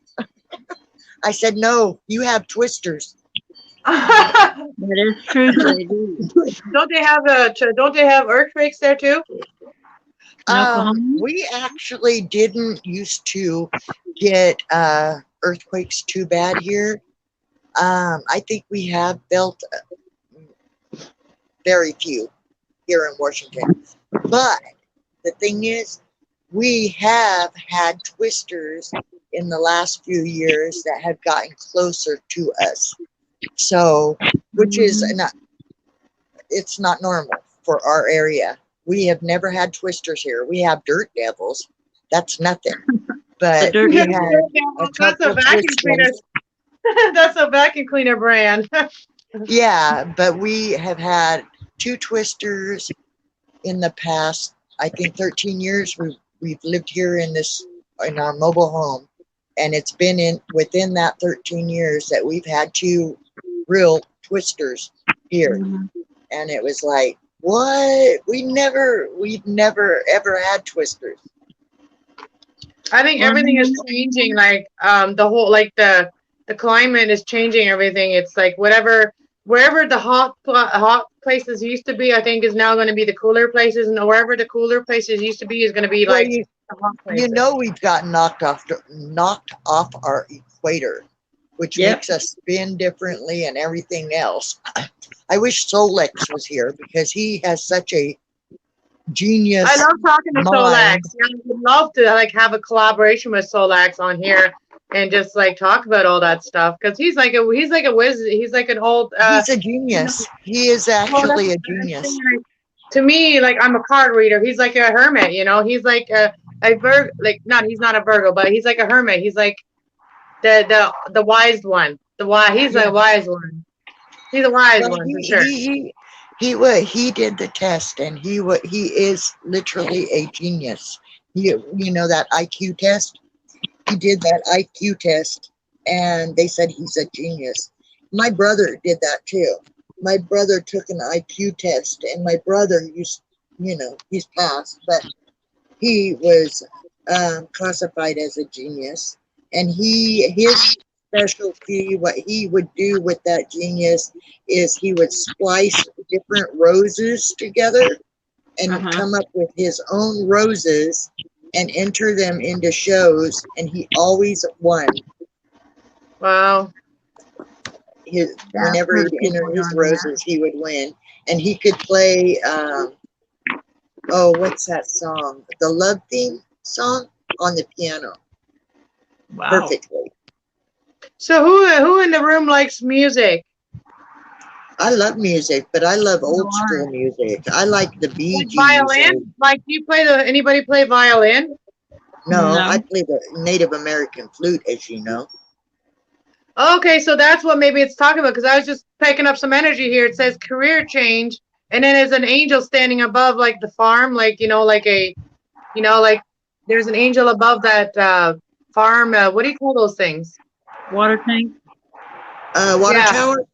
I said, no, you have twisters. That is true. They do. Don't they have earthquakes there too? In Oklahoma? We actually didn't used to get earthquakes too bad here. I think we have felt very few here in Washington. But the thing is, we have had twisters in the last few years that have gotten closer to us. So, which is not, it's not normal for our area. We have never had twisters here. We have dirt devils. That's nothing. But dirt we devil. had a That's couple a of vacuum cleaner. twisters. That's a vacuum cleaner brand. Yeah, but we have had 2 twisters in the past, I think 13 years. We've lived here in our mobile home, and it's been within that 13 years that we've had 2 real twisters here. And it was like, what? We've never ever had twisters. I think everything is changing. Like the whole the climate is changing everything. It's like wherever the hot places used to be, I think is now going to be the cooler places, and wherever the cooler places used to be is going to be like the hot places. We've gotten knocked off our equator, which makes us spin differently and everything else. I wish Solex was here because he has such a genius. I love talking to mind. Solax. Yeah, I would love to have a collaboration with Solax on here and just like talk about all that stuff because he's like a wizard. He's like an old. He's a genius. He is actually a genius. To me, like I'm a card reader. He's like a hermit. He's like a he's not a Virgo, but he's like a hermit. He's like the wise one. He's a wise one. He's a wise one for sure. He did the test, and he is literally a genius. You know that IQ test? He did that IQ test, and they said he's a genius. My brother did that too. My brother took an IQ test, and my brother he's passed, but he was classified as a genius. And his specialty, what he would do with that genius is he would splice different roses together and come up with his own roses and enter them into shows, and he always won. Wow. Whenever he'd enter his roses, he would win. And he could play, what's that song? The Love Theme song on the piano. Wow. Perfectly. So who in the room likes music? I love music, but I love old school music. I like the Bee Gees. Violin? Like, do you anybody play violin? No, I play the Native American flute, as you know. Okay, so that's what maybe it's talking about, because I was just picking up some energy here. It says career change, and then there's an angel standing above, like, the farm, like, like there's an angel above that farm. What do you call those things? Water tank? Water tower?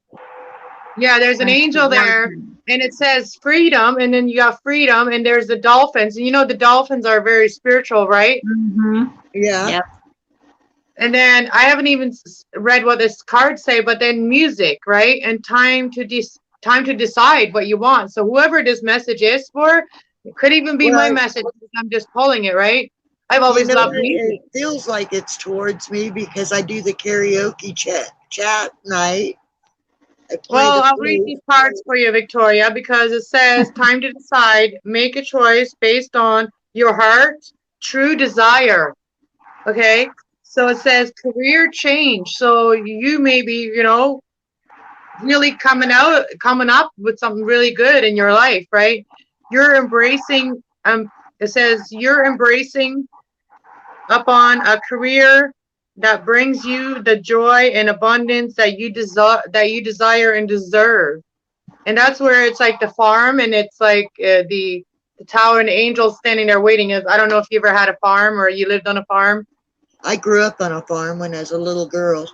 Yeah, there's an angel there, and it says freedom, and then you got freedom, and there's the dolphins. And the dolphins are very spiritual, right? Mm-hmm. Yeah. Yep. And then I haven't even read what this card say, but then music, right? And time to time to decide what you want. So whoever this message is for, it could even be my Well, message. I'm just pulling it, right? I've you always know, loved it music. feels like it's towards me because I do the karaoke chat night. I play Well, the I'll read flute. these cards for you, Victoria, because it says time to decide, make a choice based on your heart's true desire. Okay. So it says career change. So you may be, really coming up with something really good in your life, right? You're embracing, it says you're embracing upon a career that brings you the joy and abundance that you desire and deserve. And that's where it's like the farm, and it's like the tower and the angels standing there waiting. I don't know if you ever had a farm or you lived on a farm. I grew up on a farm when I was a little girl.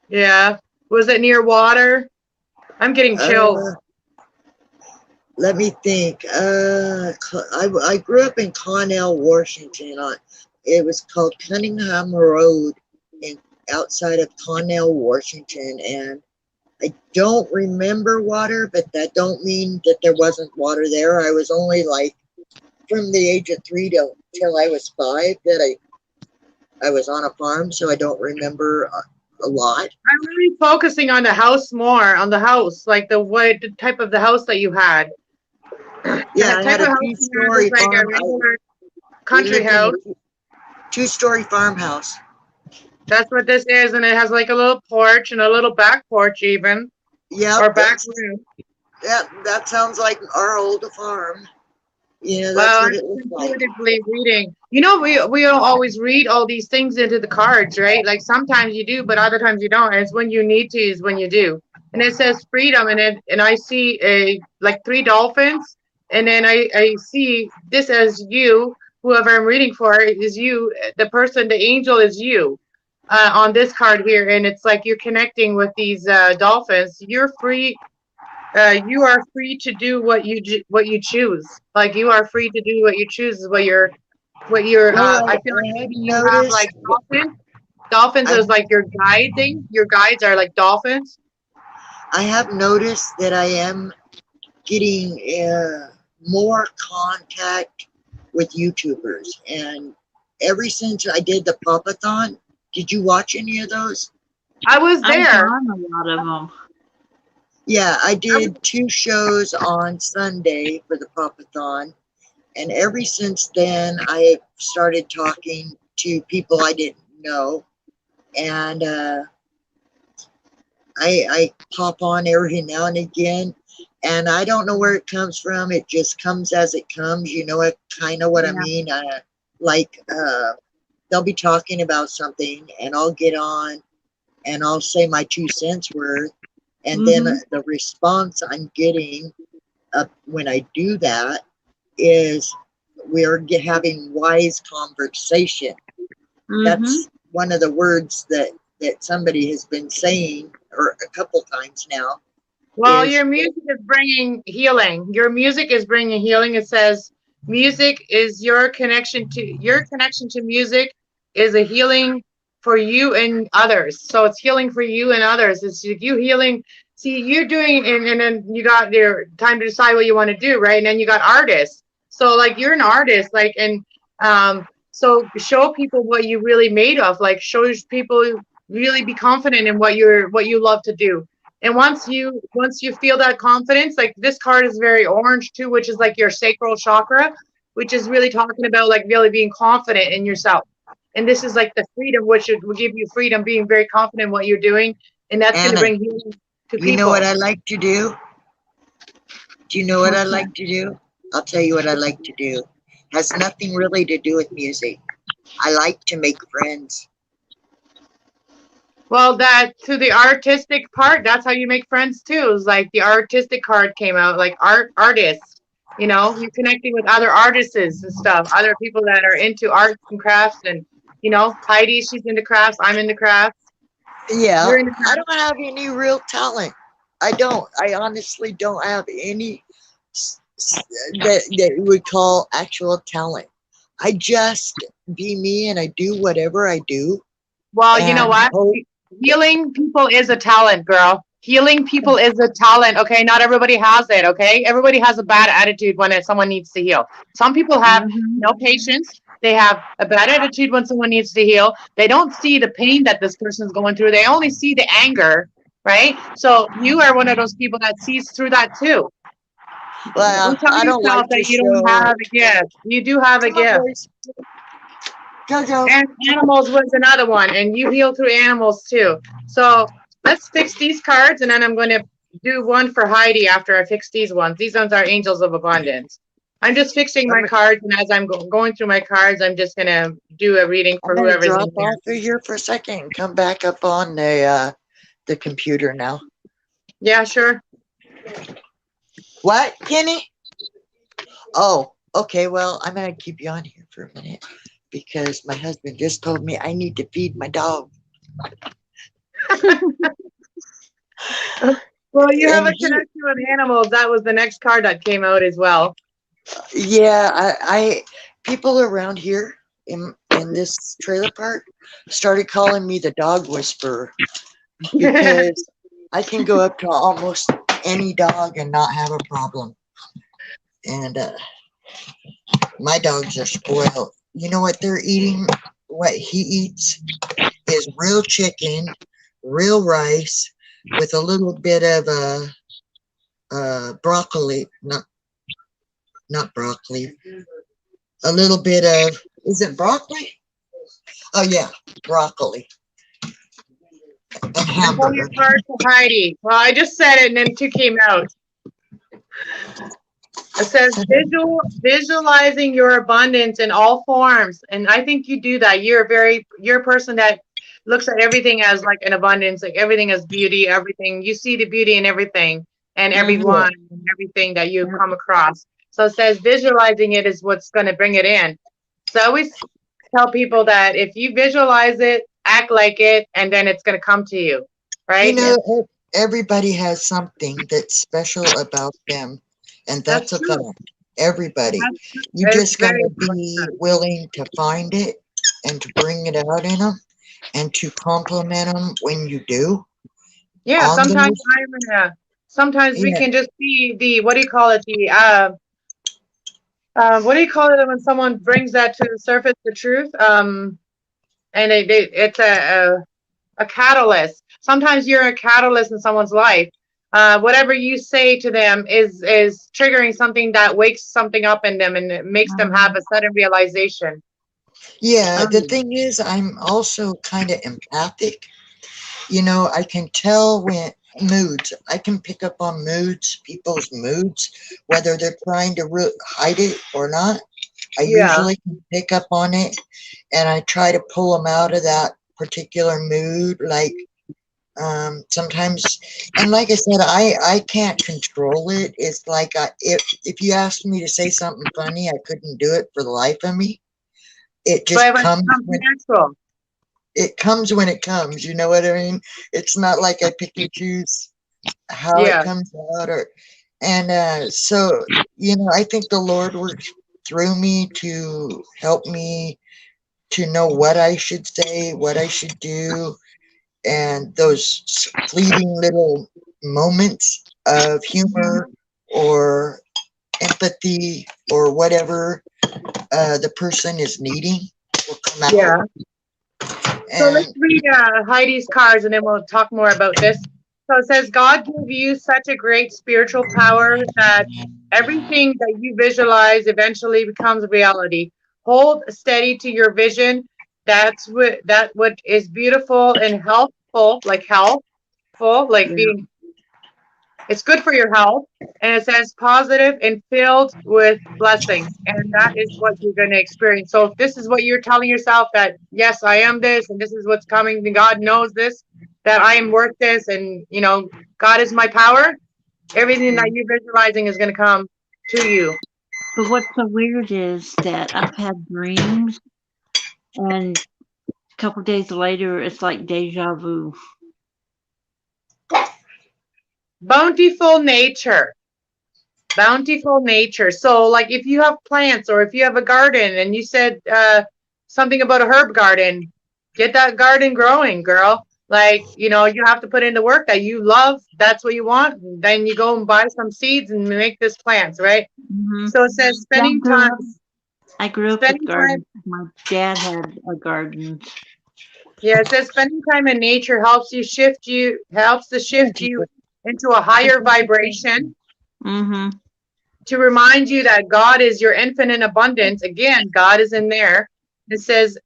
Yeah. Was it near water? I'm getting chills. Uh, Let me think. I grew up in Connell, Washington. It was called Cunningham Road, in outside of Connell, Washington, and I don't remember water, but that don't mean that there wasn't water there. I was only like from the age of 3 till I was 5 that I was on a farm, so I don't remember a lot. I'm really focusing on the house more, on the house, like the type of the house that you had. Yeah, The I type had of a house you had was two-story like a farm. regular We country lived in house. a two-story farmhouse. That's what this is, and it has like a little porch and a little back porch even, or Yep, back room. that sounds like our old farm. Yeah, that's Well, I'm what it looks like. intuitively reading. We don't always read all these things into the cards, right? Like sometimes you do, but other times you don't. And it's when you need to is when you do. And it says freedom, and I see a like 3 dolphins, and then I see this as you, whoever I'm reading for is you, the person, the angel is you. On this card here, and it's like you're connecting with these dolphins. You're free, you are free to do what you choose. Like you are free to do what you choose is what you're Well, I feel like I have maybe you have noticed. like dolphins I is like your guide thing. Your guides are like dolphins. I have noticed that I am getting more contact with YouTubers, and ever since I did the Popathon, did you watch any of those? I was I was there. on a lot of them. Yeah, I I was, did 2 shows on Sunday for the Popathon, and ever since then, I started talking to people I didn't know, and I pop on every now and again, and I don't know where it comes from. It just comes as it comes. You know it kind of what I Yeah. mean. They'll be talking about something, and I'll get on, and I'll say my 2 cents worth, and then Mm-hmm. the response I'm getting when I do that is having wise conversation. Mm-hmm. That's one of the words that somebody has been saying, or a couple times now, well, is your music is bringing healing. Your music is bringing healing. It says music is your connection to music is a healing for you and others. So it's healing for you and others. It's you healing. See, you're doing, and then you got your time to decide what you want to do, right? And then you got artists. So like you're an artist, like, and so show people what you really made of. Like show people really be confident in what you love to do. And once you feel that confidence, like this card is very orange too, which is like your sacral chakra, which is really talking about like really being confident in yourself. And this is like the freedom, which will give you freedom, being very confident in what you're doing, and that's going to Anna. bring healing to You know what people. I like to do? Do you know what I What's that? like to do? I'll tell you what I like to do. Has nothing really to do with music. I like to make friends. Well, that to the artistic part, that's how you make friends too. Is like the artistic card came out, like artists. You're connecting with other artists and stuff, other people that are into arts and crafts, and Heidi, she's into crafts. I'm into crafts. Yeah, You're into I crafts. don't have any real talent. I don't. I honestly don't have any that you would call actual talent. I just be me and I do whatever I do Well, you know and what? hope. Healing people is a talent, girl. Healing people is a talent, okay? Not everybody has it, okay? Everybody has a bad attitude when someone needs to heal. Some people have no patience. They have a bad attitude when someone needs to heal. They don't see the pain that this person's going through. They only see the anger, right? So you are one of those people that sees through that too. Well, Don't tell I don't yourself like that to you don't show. have a gift. You do have a Come on, gift. boys. Jojo. And animals was another one, and you heal through animals too. So let's fix these cards, and then I'm going to do one for Heidi after I fix these ones. These ones are angels of abundance. I'm just fixing my cards, and as I'm going through my cards, I'm just going to do a reading I'm for gonna whoever's drop in here. off of here for a second and come back up on the computer now. Yeah, sure. What, Kenny? Oh, okay. Well, I'm gonna keep you on here for a minute because my husband just told me I need to feed my dog. Well, you have And a connection with animals. That was the next card that came out as well. yeah, I people around here in this trailer park started calling me the dog whisperer because I can go up to almost any dog and not have a problem. And my dogs are spoiled. You know what they're eating? What he eats is real chicken, real rice, with a little bit of broccoli, not broccoli, a little bit of, is it broccoli? Oh yeah, broccoli and And pull your hamburger. card for Heidi. Well, I just said it, and then two came out. It says visualizing your abundance in all forms. And I think you do that. You're a person that looks at everything as like an abundance, like everything as beauty, everything. You see the beauty in everything and everyone and everything that you come across. So it says visualizing it is what's going to bring it in. So I always tell people that if you visualize it, act like it, and then it's going to come to you. Right? You know, everybody has something that's special about them, and that's a true. fact. Everybody. You It's just very gotta be willing to find it and to bring it out in them and to compliment them when you do. Yeah, On sometimes those. sometimes we Yeah. can just see the what do you call it? The what do you call it when someone brings that to the surface, the truth? And it's a catalyst. Sometimes you're a catalyst in someone's life. Whatever you say to them is triggering something that wakes something up in them and it makes them have a sudden realization. Yeah, the thing is, I'm also kind of empathic. You know, I can tell when moods, I can pick up on moods, people's moods, whether they're trying to hide it or not. I Yeah. usually can pick up on it and I try to pull them out of that particular mood. Like, sometimes, and like I said, I can't control it. It's like if you asked me to say something funny, I couldn't do it for the life of me. It just But when it comes natural. it comes when it comes. You know what I mean? It's not like I pick and choose how it Yeah. comes out, so you know, I think the Lord works through me to help me to know what I should say, what I should do, and those fleeting little moments of humor or empathy or whatever the person is needing will come out. Yeah. So let's And read Heidi's cards and then we'll talk more about this. So it says, God gave you such a great spiritual power that everything that you visualize eventually becomes reality. Hold steady to your vision. That's what is beautiful and healthful, like healthful, like being, it's good for your health. And it says positive and filled with blessings. And that is what you're going to experience. So if this is what you're telling yourself that, yes, I am this, and this is what's coming, and God knows this, that I am worth this, and, you know, God is my power, everything that you're visualizing is going to come to you. But what's so weird is that I've had dreams, and a couple days later, it's like deja vu. Bountiful nature. Bountiful nature. So, like, if you have plants or if you have a garden and you said something about a herb garden, get that garden growing, girl. like, you know, you have to put in the work that you love. That's what you want. Then you go and buy some seeds and make this plants, right? Mm-hmm. So it says spending time, I grew up with spending time. gardens. My dad had a garden. Yeah, it says spending time in nature helps to shift you into a higher vibration, Mm-hmm. to remind you that God is your infinite abundance. Again, God is in there. It says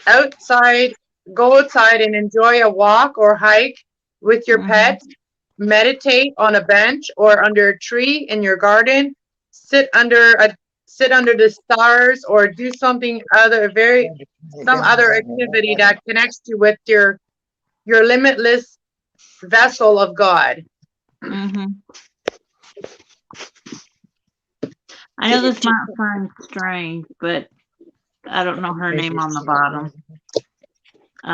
outside, go outside and enjoy a walk or hike with your Mm-hmm. pet. Meditate on a bench or under a tree in your garden. Sit under a sit under the stars or do something other some other activity that connects you with your limitless vessel of God. Mm-hmm. I know this might sound strange, but I don't know her name on the bottom.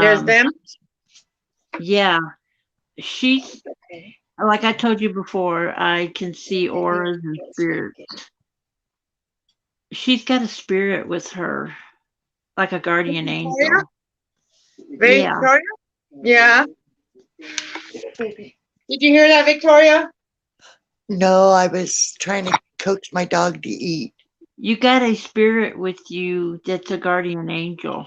There's them. Yeah, she's like I told you before. I can see auras and spirits. She's got a spirit with her, like a guardian angel. Yeah. Victoria? Yeah. Did you hear that, Victoria? No, I was trying to coax my dog to eat. You got a spirit with you that's a guardian angel.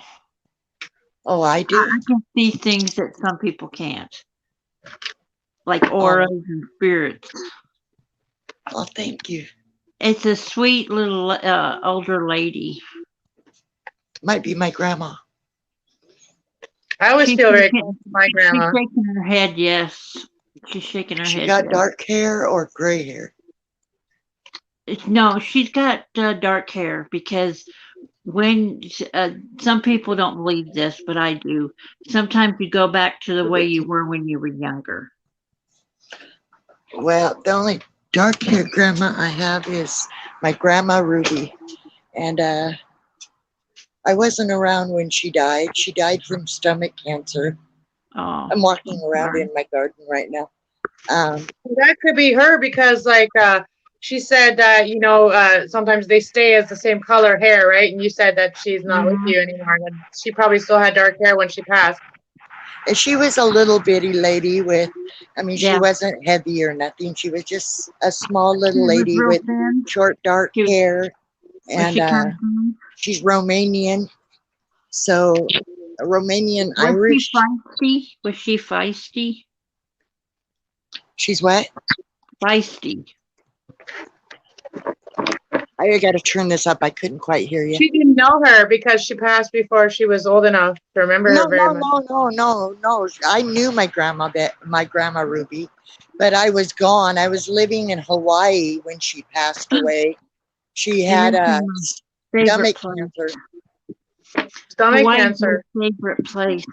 Oh, I do? I can see things that some people can't, like auras and spirits. Oh, thank you. It's a sweet little older lady. Might be my grandma. I always feel very close to my grandma. She's shaking her head, yes. She's shaking her head. She got yes. dark hair or gray hair? No, she's got dark hair because when some people don't believe this, but I do. Sometimes you go back to the way you were when you were younger. Well, the only dark hair grandma I have is my grandma Ruby. And I wasn't around when she died. She died from stomach cancer. Oh, I'm walking around sorry. in my garden right now. That could be her because, like, she said that, you know, sometimes they stay as the same color hair, right? And you said that she's not with you anymore. And she probably still had dark hair when she passed. And she was a little bitty lady with, I mean, she Yeah. wasn't heavy or nothing. She was just a small little She was lady real with thin. short dark She- hair. Was And she kind of thin? she's Romanian. So Romanian Was Irish. she feisty? Was she feisty? She's what? Feisty. I got to turn this up. I couldn't quite hear you. She didn't know her because she passed before she was old enough to remember her very much. No. I knew my grandma Ruby, but I was gone. I was living in Hawaii when she passed away. She had a stomach cancer. Stomach Hawaii's cancer. my favorite place.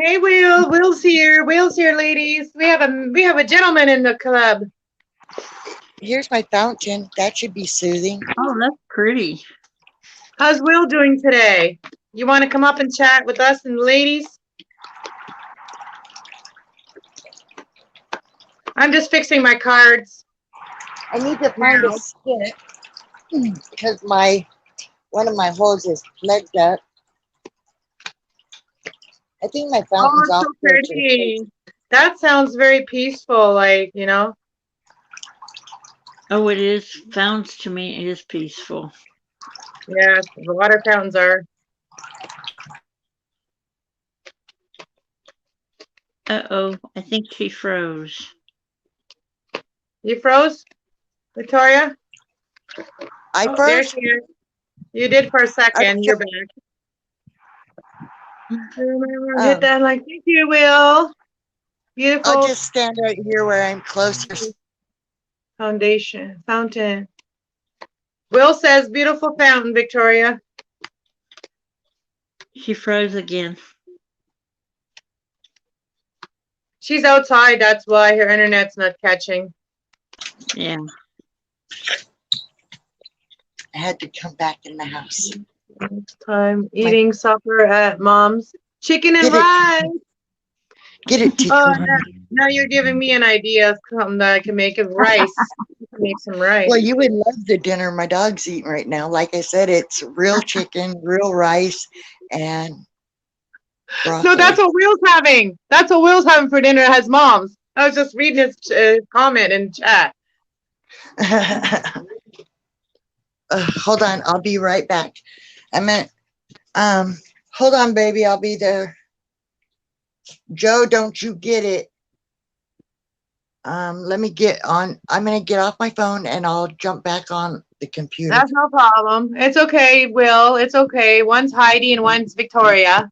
Hey, Will. Will's here. Will's here, ladies. We have a gentleman in the club. Here's my fountain. That should be soothing. Oh, that's pretty. How's Will doing today? You want to come up and chat with us and the ladies? I'm just fixing my cards. I need to find a stick because one of my holes is plugged up. I think my fountain's off. So pretty. That sounds very peaceful, like, you know. Oh, it is. Fountains to me is peaceful. Yeah, the water fountains are. Uh-oh, I think she froze. You froze, Victoria? I froze? There she is. You did for a second. You're back. Hit that like, thank you, Will. Beautiful. I'll just stand right here where I'm closer. Fountain. Will says, beautiful fountain, Victoria. She froze again. She's outside. That's why her internet's not catching. Yeah. I had to come back in the house. Next time, eating supper at Mom's. Chicken and rice. Get it, Tico. Oh, now you're giving me an idea of something that I can make of rice. Make some rice. Well, you would love the dinner my dog's eating right now. Like I said, it's real chicken, real rice, and No, that's broccoli. what Will's having. That's what Will's having for dinner at his mom's. I was just reading his comment in chat. Hold on, I'll be right back. Hold on, baby, I'll be there. Joe, don't you get it? Let me get on. I'm gonna get off my phone and I'll jump back on the computer. That's no problem. It's okay, Will. It's okay. One's Heidi and one's Victoria.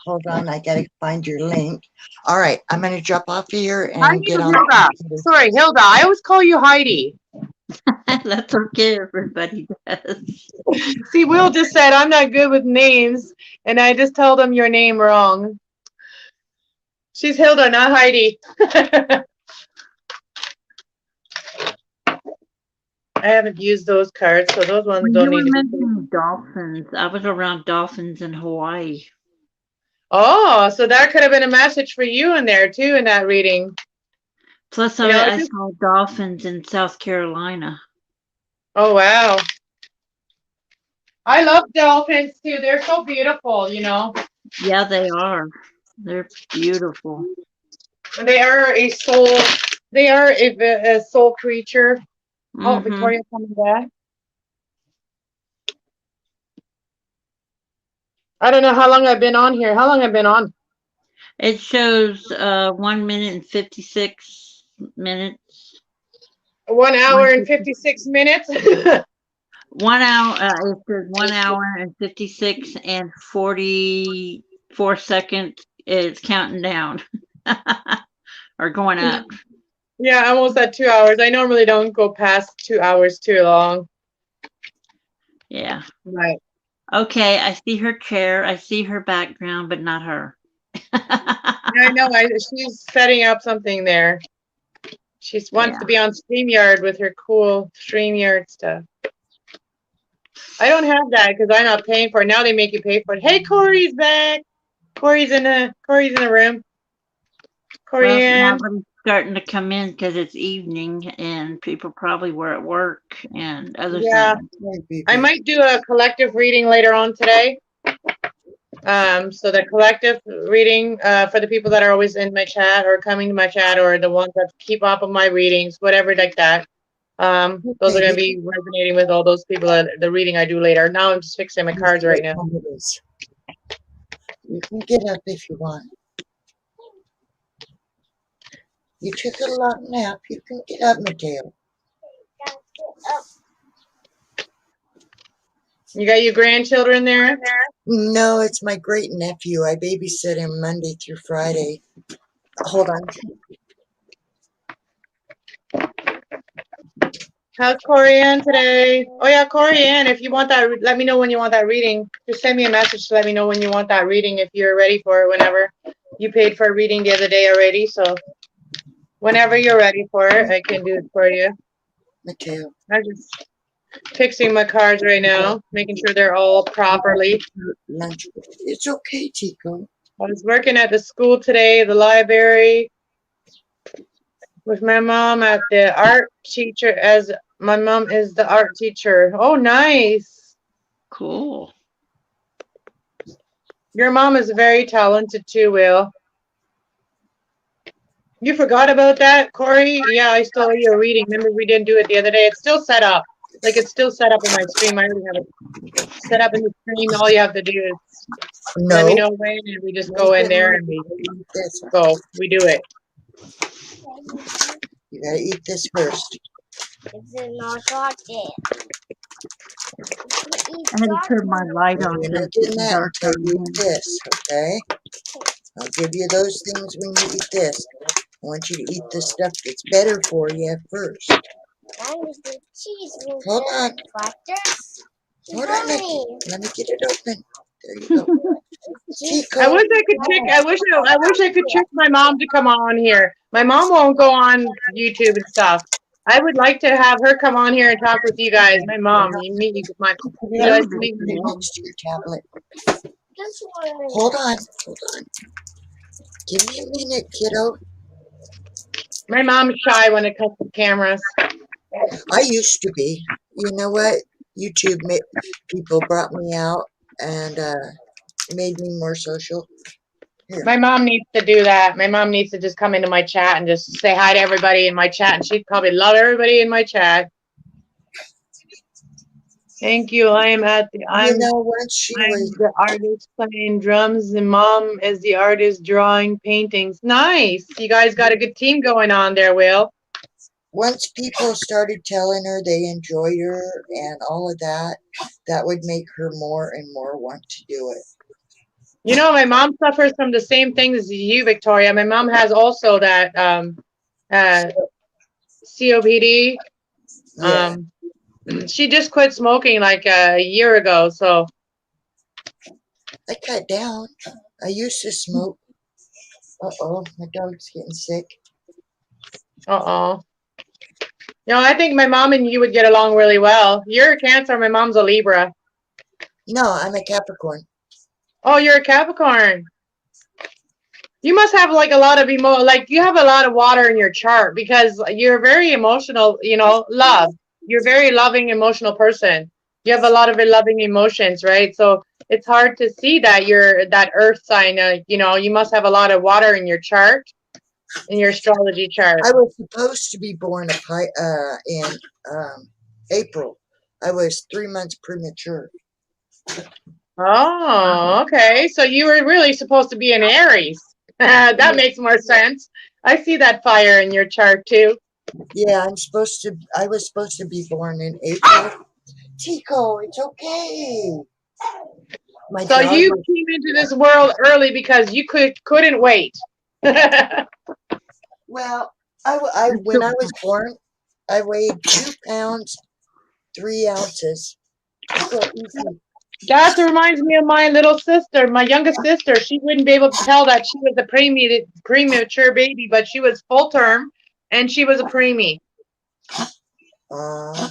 Hold on, I gotta find your link. All right, I'm gonna jump off here and Heidi get or on. Hilda? Sorry, Hilda. I always call you Heidi. That's okay, everybody does. See, Will just said I'm not good with names, and I just told him your name wrong. She's Hilda, not Heidi. I haven't used those cards, so those ones When don't you were need to be. mentioning dolphins, I was around dolphins in Hawaii. Oh, so that could have been a message for you in there too in that reading. Plus, You know, I saw dolphins in South Carolina. Oh, wow. I love dolphins too. They're so beautiful, you know. Yeah, they are. They're beautiful. And they are a soul. They are a soul creature. Oh, Mhm. Victoria coming back. I don't know how long I've been on here. How long I've been on? It shows 1 minute and 56 minutes. 1 hour and 56 minutes. 1 hour. It says 1 hour and 56 and 44 seconds. It's counting down or going up. Yeah, almost at 2 hours. I normally don't go past 2 hours too long. Yeah. Right. Okay, I see her chair. I see her background, but not her. I know. She's setting up something there. She wants Yeah. to be on StreamYard with her cool StreamYard stuff. I don't have that because I'm not paying for it. Now they make you pay for it. Hey, Corey's back. Corey's in the room. Corey Well, now Ann. everybody's starting to come in because it's evening and people probably were at work and other Yeah. things. I might do a collective reading later on today. So the collective reading for the people that are always in my chat or coming to my chat or the ones that keep up on my readings, whatever like that. Those are going to be resonating with all those people that the reading I do later. Now I'm just fixing my cards right now. You can get up if you want. You took a long nap. You can get up, Mateo. You got your grandchildren there? No, it's my great nephew. I babysit him Monday through Friday. Hold on. How's Corey Ann today? Oh yeah, Corey Ann, if you want that, let me know when you want that reading. Just send me a message to let me know when you want that reading if you're ready for it whenever. You paid for a reading the other day already, so whenever you're ready for it, I can do it for you. Mateo. I'm just fixing my cards right now, making sure they're all properly. Lunch. It's okay, Tico. I was working at the school today, the library, with my mom at the art teacher, as my mom is the art teacher. Oh, nice. Cool. Your mom is very talented too, Will. You forgot about that, Corey? Yeah, I stole your reading. Remember we didn't do it the other day? It's still set up. Like it's still set up in my stream. I already have it set up in the stream. All you have to do is let me know when, and we just go in there and we go. We do it. You gotta eat this first. Is it not got it? I had to turn my light on. You're So not it's getting getting that dark until you out eat this, okay? I'll give you those things when you eat this. I want you to eat the stuff that's better for you first. Hold on. Hold on. Let me get it open. There you go. Tico. I wish I could trick. I wish I could trick my mom to come on here. My mom won't go on YouTube and stuff. I would like to have her come on here and talk with you guys. My mom, you guys meet my mom. Next to your tablet. Hold on. Hold on. Give me a minute, kiddo. My mom's shy when it comes to cameras. I used to be. You know what? YouTube people brought me out, and made me more social. Here. My mom needs to do that. My mom needs to just come into my chat and just say hi to everybody in my chat, and she'd probably love everybody in my chat. Thank you. I'm Once she I'm was, the artist playing drums, and mom is the artist drawing paintings. Nice. You guys got a good team going on there, Will. once people started telling her they enjoy her and all of that, that would make her more and more want to do it. You know, my mom suffers from the same things as you, Victoria. My mom has also that COPD. Yeah, She just quit smoking like a year ago. So, I cut down. I used to smoke. Uh-oh, my dog's getting sick. uh-oh. You know, I think my mom and you would get along really well. You're a Cancer. My mom's a Libra. No, I'm a Capricorn. Oh, you're a Capricorn. You must have like a lot of like you have a lot of water in your chart because you're very emotional, you know, love. You're a very loving, emotional person. You have a lot of loving emotions, right? So it's hard to see that you're that earth sign. You know, you must have a lot of water in your chart, in your astrology chart. I was supposed to be born in April. I was 3 months premature. Oh, okay. So you were really supposed to be an Aries. That makes more sense. I see that fire in your chart too. Yeah, I was supposed to be born in April. Tico, it's okay. My So dog you was, came into this world early because you couldn't wait. well, when I was born, I weighed 2 pounds, 3 ounces. So easy. That reminds me of my little sister, my youngest sister. She wouldn't be able to tell that she was a premature baby, but she was full term and she was a preemie. Uh,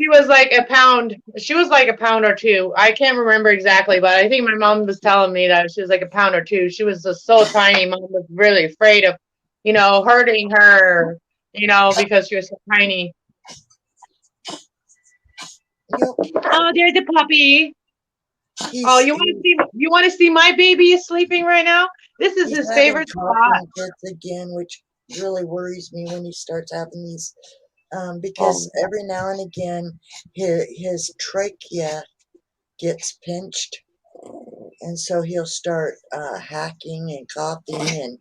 She was like a pound. She was like a pound or two. I can't remember exactly, but I think my mom was telling me that she was like a pound or two. She was just so tiny. Mom was really afraid of, you know, hurting her, you know, because she was so tiny. Oh, there's a puppy. Oh, you want to see my baby is sleeping right now? This is he's his having favorite spot. coughing fits again, which really worries me when he starts having these. Because Oh. every now and again his trachea gets pinched, and so he'll start hacking and coughing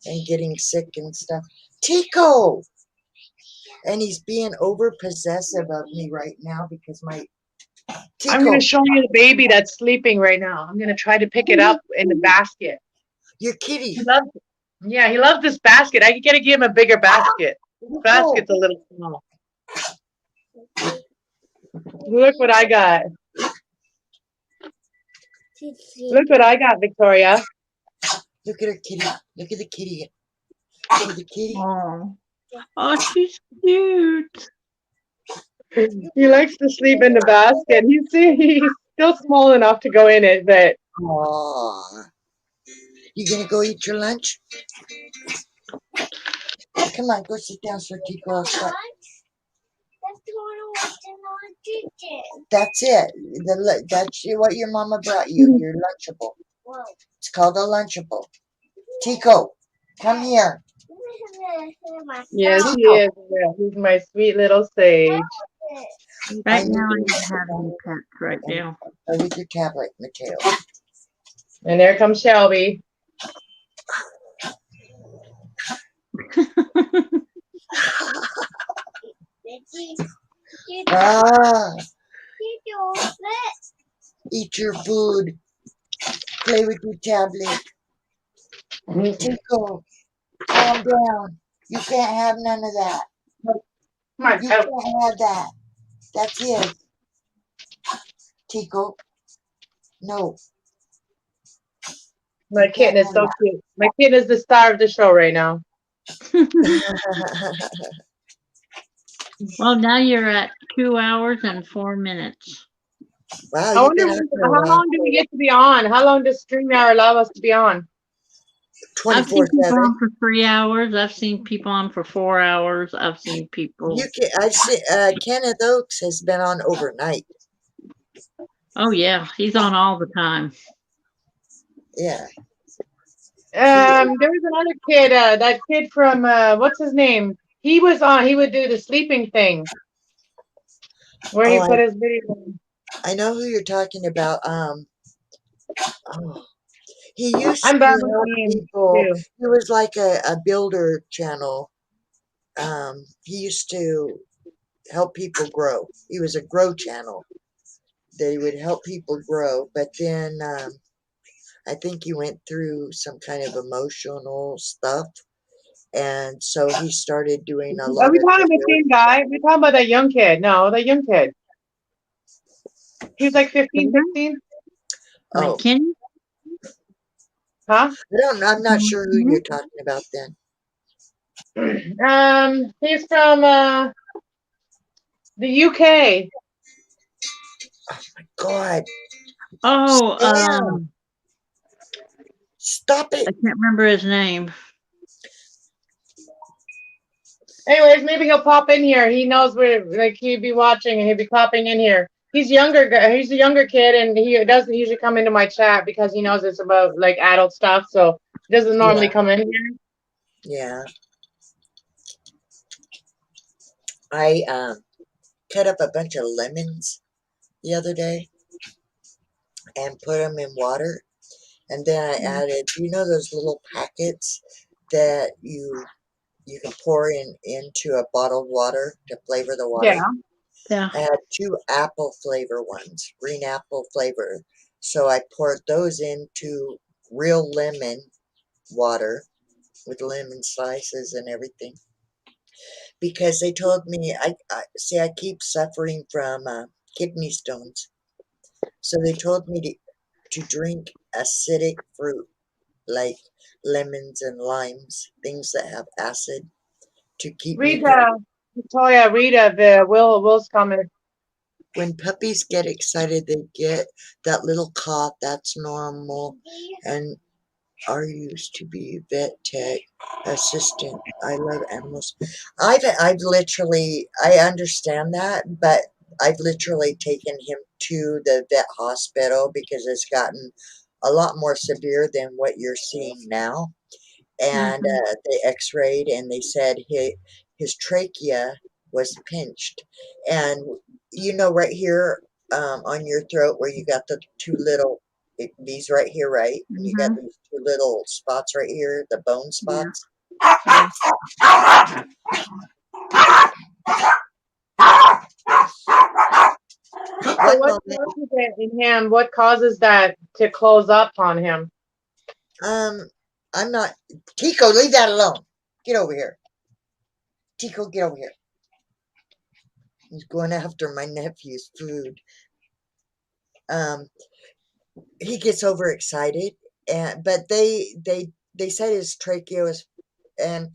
and getting sick and stuff. Tico! And he's being over possessive of me right now because my I'm going Tico, to show you the baby that's sleeping right now. I'm going to try to pick it up in the basket. your kitty. He loves it. Yeah, he loves this basket. I got to give him a bigger basket. This basket's a little small. Look what I got. Look what I got, Victoria. Look at her kitty. Look at the kitty. Look at the kitty. Oh, she's cute. He likes to sleep in the basket. He's still small enough to go in it, but Aww. You gonna go eat your lunch? Come on, go sit down so Tico will start. That's it. That's what your mama brought you. Your Lunchable. It's called a Lunchable. Tico, come here. yes, he Tico. is. Yeah, he's my sweet little sage. Right now, I don't have any pets right now. Play with your tablet, Mateo. And there comes Shelby. Ah, eat your food. Play with your tablet. Tico, calm down. You can't have none of that. Come on, You can't have that. That's his. Tico, no. my kitten is so cute. My kitten is the star of the show right now. Well, now you're at 2 hours and 4 minutes. Wow, I you've wonder been on for a how while. long do we get to be on? How long does StreamYard allow us to be on? I've seen people 24/7. on for 3 hours. I've seen people on for 4 hours. I've seen people. You can. I've seen. Kenneth Oaks has been on overnight. Oh yeah, he's on all the time. Yeah. There was another kid, that kid from what's his name? He was on. He would do the sleeping thing where he Oh, put his video. I know who you're talking about. Oh, he used I'm to bad with help names people. too. He was like a builder channel. He used to help people grow. He was a grow channel. They would help people grow, but then I think he went through some kind of emotional stuff, and so he started doing a Are lot we of talking the about the same guy? We talking about that young kid? No, that young kid. He was like 15, Kenny? 16. I mean, oh, Kenny? Huh? I don't. I'm not sure who Mhm. you're talking about then. He's from the UK. God, Oh, Sam, stop I it! can't remember his name. Anyways, maybe he'll pop in here. He knows where, like, he'd be watching and he'd be popping in here. He's younger. He's a younger kid, and he doesn't usually come into my chat because he knows it's about like adult stuff. So he doesn't normally Yeah, come in here. yeah. I cut up a bunch of lemons the other day and put them in water, and then I added, you know, those little packets that you can pour into a bottled water to flavor the Yeah. water. Yeah. I had 2 apple flavor ones, green apple flavor. So I poured those into real lemon water with lemon slices and everything because they told me I see I keep suffering from kidney stones. So they told me to drink acidic fruit like lemons and limes, things that have acid to keep me Read from. Victoria, read the Will's comment. When puppies get excited, they get that little cough. That's normal. And are used to be vet tech assistant. I love animals. I've literally I understand that, but I've literally taken him to the vet hospital because it's gotten a lot more severe than what you're seeing now. And Mhm. they x-rayed and they said his trachea was pinched, and you know right here on your throat where you got the 2 little these right here, right, and you got Mhm. these 2 little spots right here, the bone Yeah. spots. Yeah. So One what moment. causes it in him? What causes that to close up on him? um I'm not. Tico, leave that alone. Get over here. Tico, get over here. He's going after my nephew's food. um he gets overexcited, and but they said his trachea was, and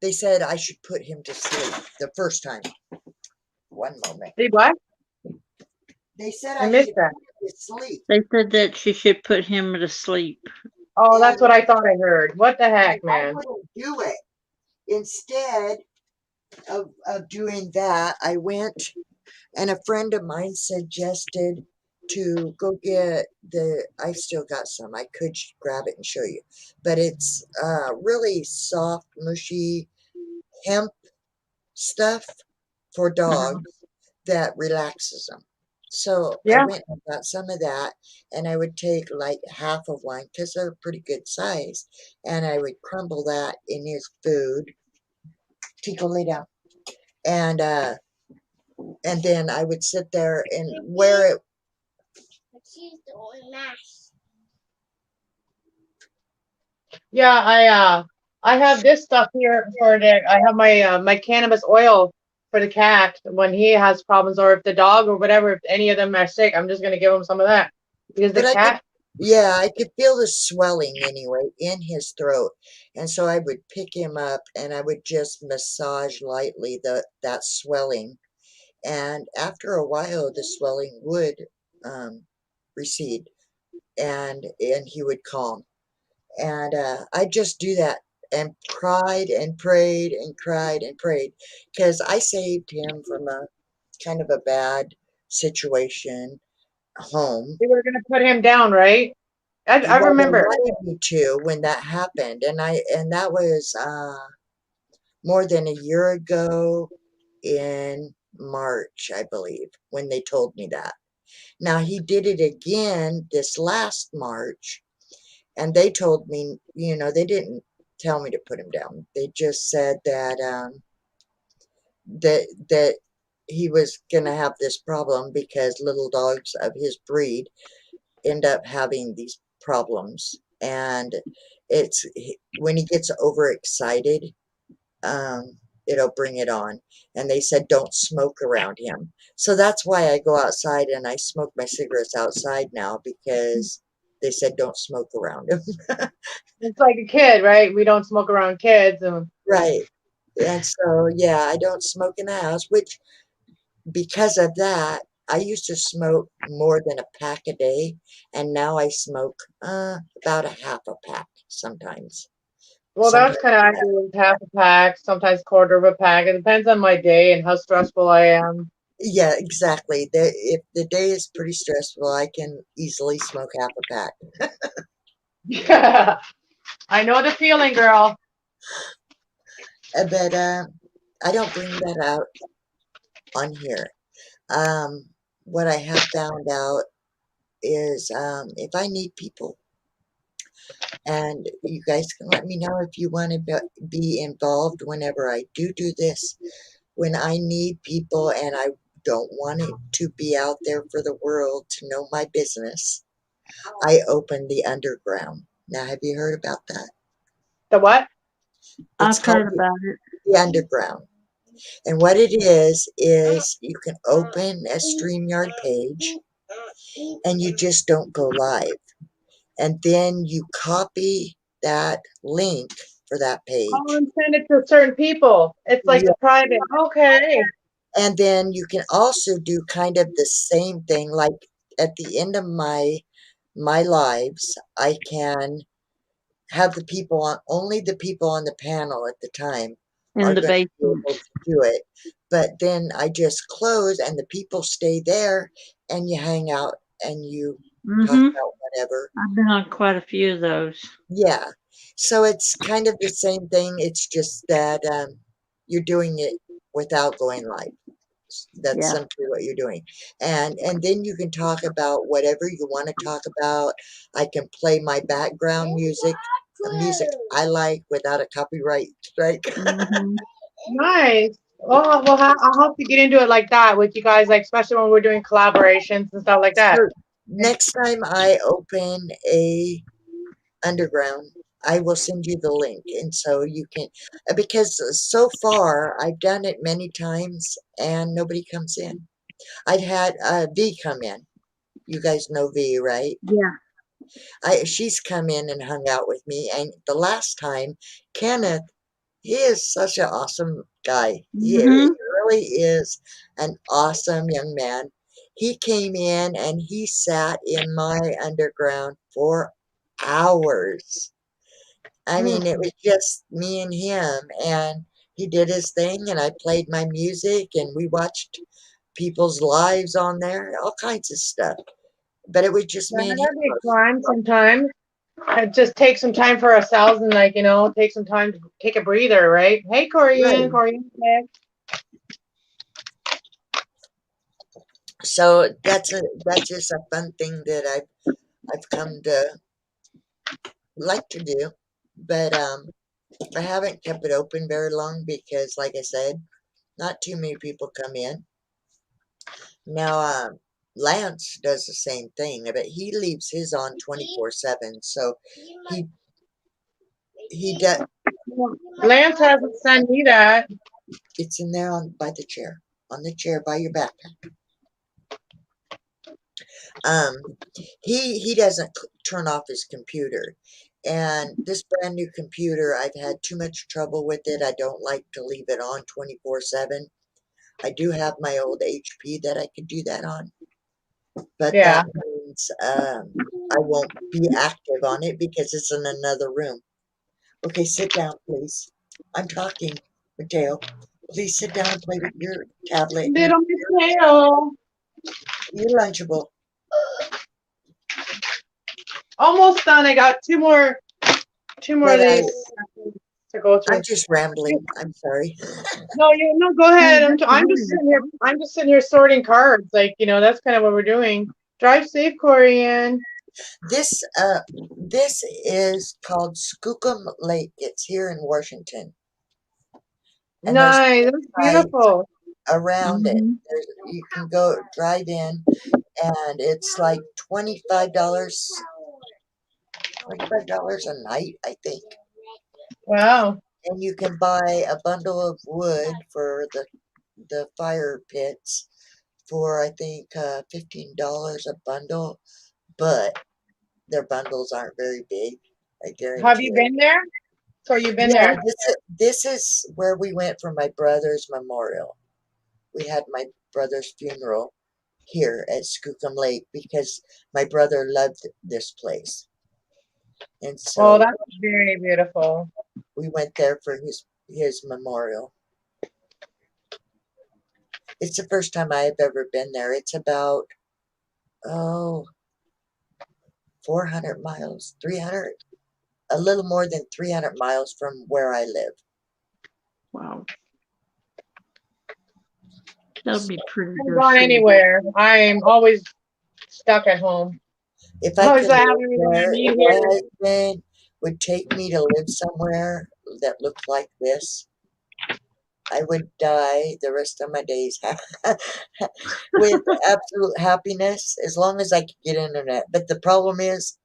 they said I should put him to sleep the first time. One moment. See what? They said I I missed should that. put him to sleep, They said that she should put him to sleep. Oh, and that's what I thought I heard. What the I heck, man? wouldn't do it. Instead of doing that, I went, and a friend of mine suggested to go get I've still got some. I could grab it and show you, but it's really soft, mushy hemp stuff for Uh-huh. dogs that relaxes them. So I Yeah. went and got some of that, and I would take like half of one because they're pretty good size, and I would crumble that in his food. Tico, lay down, and then I would sit there and wear it. She's doing mash. Yeah, I have this stuff here for the I have my cannabis oil for the cat when he has problems, or if the dog or whatever, if any of them are sick, I'm just gonna give him some of that. Because the But I could, cat, yeah, I could feel the swelling anyway in his throat, and so I would pick him up and I would just massage lightly that swelling, and after a while the swelling would recede, and he would calm, and I just do that and cried and prayed and cried and prayed because I saved him from a kind of a bad situation home. they were gonna put him down, right? I Well, they remember. wanted me to when that happened, and that was more than a year ago in March, I believe, when they told me that. Now he did it again this last March, and they told me, they didn't tell me to put him down. They just said that that he was gonna have this problem because little dogs of his breed end up having these problems, and it's when he gets overexcited, it'll bring it on. And they said don't smoke around him, so that's why I go outside and I smoke my cigarettes outside now, because they said don't smoke around him. It's like a kid, right? We don't smoke around kids, and Right. And so yeah, I don't smoke in the house, which because of that, I used to smoke more than a pack a day, and now I smoke about a half a pack sometimes. well, that's Sometimes, kind of accurate. Half a pack, sometimes quarter of a pack. It depends on my day and how stressful I am. yeah, exactly. If the day is pretty stressful, I can easily smoke half a pack. Yeah, I know the feeling, girl. But I don't bring that out on here. What I have found out is if I need people, and you guys can let me know if you want to be involved whenever I do this. When I need people and I don't want it to be out there for the world to know my business, I open the underground. Now, have you heard about that? The what? It's I've called heard about it. the underground. And what it is you can open a StreamYard page and you just don't go live. And then you copy that link for that Oh, page. and send it to certain people. It's like Yeah. the private. Okay. And then you can also do kind of the same thing, like at the end of my lives, I can have the people on, only the people on the panel at the time In are the going to be basement. able to do it. But then I just close and the people stay there, and you hang out and you talk Mm-hmm. about whatever. I've been on quite a few of those. Yeah. So it's kind of the same thing. It's just that you're doing it without going live. That's Yeah. simply what you're doing. And then you can talk about whatever you want to talk about. I can play my background music, the music I like, without a copyright strike. Mm-hmm. Nice. Well, I'll have to get into it like that with you guys, like especially when we're doing collaborations and stuff like that. So next time I open a underground, I will send you the link, and so you can, because so far I've done it many times and nobody comes in. I've had V come in. You guys know V, right? Yeah. She's come in and hung out with me, and the last time, Kenneth, he is such an awesome guy. He Mm-hmm. really is an awesome young man. He came in and he sat in my underground for hours. I mean, it was just me and him, and he did his thing, and I played my music, and we watched people's lives on there, all kinds of stuff. But it was just Yeah, me and him. that'd be fun sometimes. Just take some time for ourselves and like, take some time to take a breather, right? Hey, Right. Corian. So that's just a fun thing that I've come to like to do. But I haven't kept it open very long because, like I said, not too many people come in. Now, Lance does the same thing, but he leaves his on 24/7. So he he does. Lance hasn't sent me that. It's in there on by the chair, on the chair by your back. Um, he doesn't turn off his computer, and this brand new computer, I've had too much trouble with it. I don't like to leave it on 24/7. I do have my old HP that I could do that on, but Yeah. that means I won't be active on it because it's in another room. Okay, sit down, please. I'm talking, Mateo. Please sit down and play with your tablet and Little Mateo. your Lunchable. Almost done. I got two more But of these to go I'm through. just rambling. I'm sorry. No, go ahead. that's I'm just sitting here. I'm just sitting here sorting cards. Like, that's kind of what we're doing. Drive safe, Corian. This is called Skookum Lake. It's here in Washington, and there's Nice. That's sites beautiful. around it. Mm-hmm. You can go drive in, and it's like $25, $25 a night, I think. Wow. And you can buy a bundle of wood for the fire pits for I think $15 a bundle, but their bundles aren't very big. I Have guarantee you it. been there? So you've been Yeah, there? this is where we went for my brother's memorial. We had my brother's funeral here at Skookum Lake because my brother loved this place, and Oh, so that's very beautiful. we went there for his memorial. It's the first time I've ever been there. It's about oh 400 miles, 300, a little more than 300 miles from where I live. Wow. That'll be pretty I haven't to gone see. anywhere. I'm always stuck at home. If I Always could I have live everything I there, need if my here. husband would take me to live somewhere that looked like this, I would die the rest of my days with absolute happiness as long as I could get internet. But the problem is,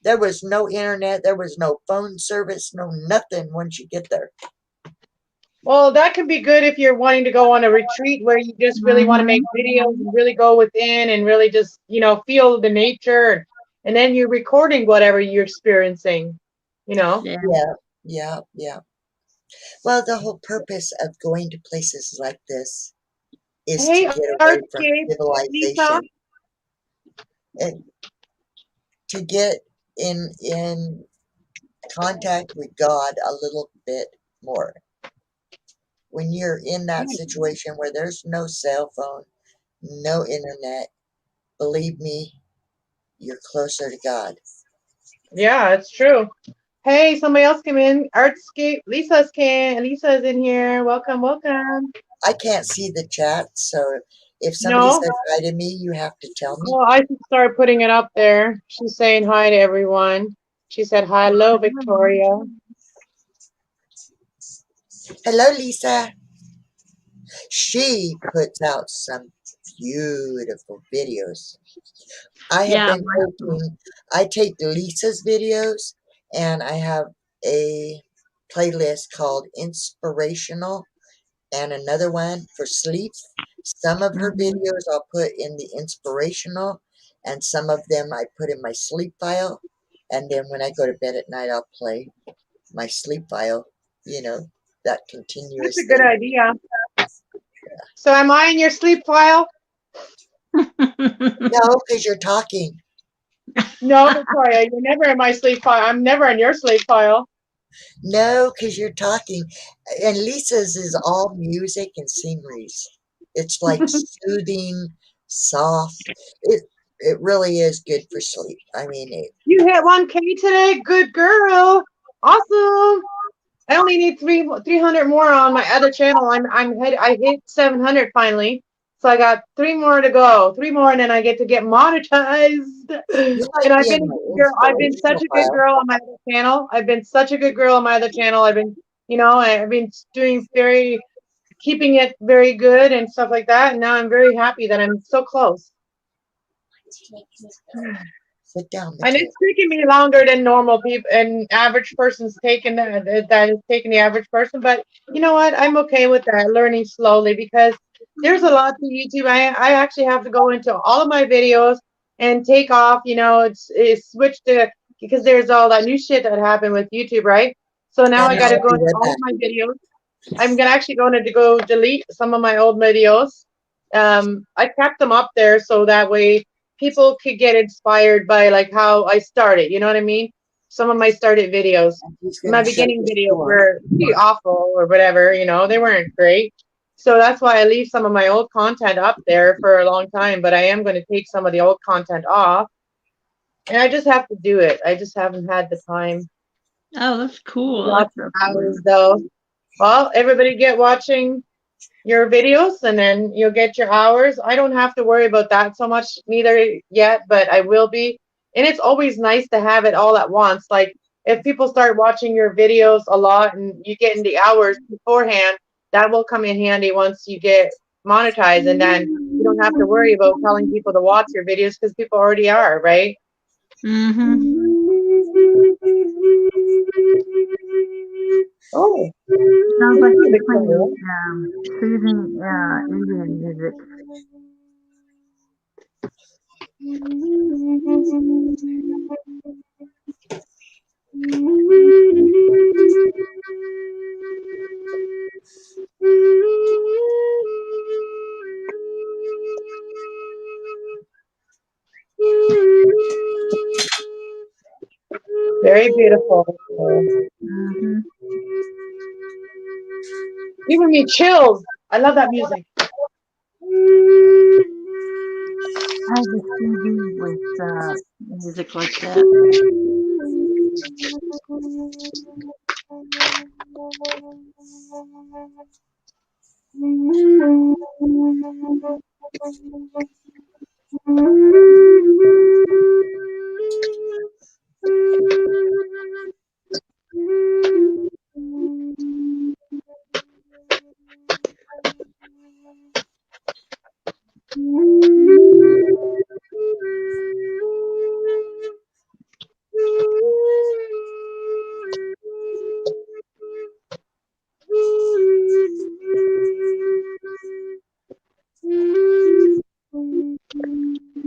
there was no internet, there was no phone service, no nothing once you get there. Well, that can be good if you're wanting to go on a retreat where you just really want to make videos and really go within and really just, feel the nature. And then you're recording whatever you're experiencing, you know? Yeah. Yeah. Well, the whole purpose of going to places like this is to Hey, get away from Artscape, Lisa. civilization and to get in contact with God a little bit more. When you're in that situation where there's no cell phone, no internet, believe me, you're closer to God. Yeah, it's true. Hey, somebody else came in. Artscape. Lisa's in here. Welcome, welcome. I can't see the chat, so if somebody No? says hi to me, you have to tell me. Well, I should start putting it up there. She's saying hi to everyone. She said, hello, Victoria. Hello, Lisa. She puts out some beautiful videos. I have Yeah. been I take Lisa's videos and I have a playlist called Inspirational and another one for sleep. Some of her videos I'll put in the inspirational and some of them I put in my sleep file. And then when I go to bed at night, I'll play my sleep file, that That's a continuous good thing. idea. So am I in your sleep file? No, because you're talking. No, Victoria, you're never in my sleep file. I'm never in your sleep file. No, because you're talking. And Lisa's is all music and sceneries. It's like soothing, soft. It really is good for sleep. I mean, You hit 1K today. Good girl. Awesome. I only need 300 more on my other channel. I hit 700 finally. So I got 3 more to go. 3 more and then I get to get monetized. you might And I've be in been a my good girl. I've been such inspirational a good file. girl on my other channel. I've been such a good girl on my other channel. I've been doing keeping it very good and stuff like that. And now I'm very happy that I'm so close. Sit down, And Matilda. it's taking me longer than normal people and average person's taking that is taking the average person. But you know what? I'm okay with that, learning slowly because there's a lot to YouTube. I actually have to go into all of my videos and take off, it's switched to because there's all that new shit that happened with YouTube, right? So now I And got to I'll go be into right all of back. my videos. I'm gonna actually going to go delete some of my old videos. I kept them up there so that way people could get inspired by like how I started. You know what I mean? Some of my started videos, He's going my to shut beginning the videos store. were pretty awful or whatever. They weren't great. So that's why I leave some of my old content up there for a long time. But I am going to take some of the old content off And I just have to do it. I just haven't had the time. Oh, that's cool. I like Lots of that hours for though. Well, everybody get watching your videos and then you'll get your hours. I don't have to worry about that so much neither yet, but I will be. And it's always nice to have it all at once. Like if people start watching your videos a lot and you get in the hours beforehand, that will come in handy once you get monetized and then you don't have to worry about telling people to watch your videos because people already are, right? Mm-hmm. Oh, Sounds like you're Victoria. playing soothing Indian music. Very beautiful. Mm-hmm. Giving me chills. I love that music. I have a CD with music like that.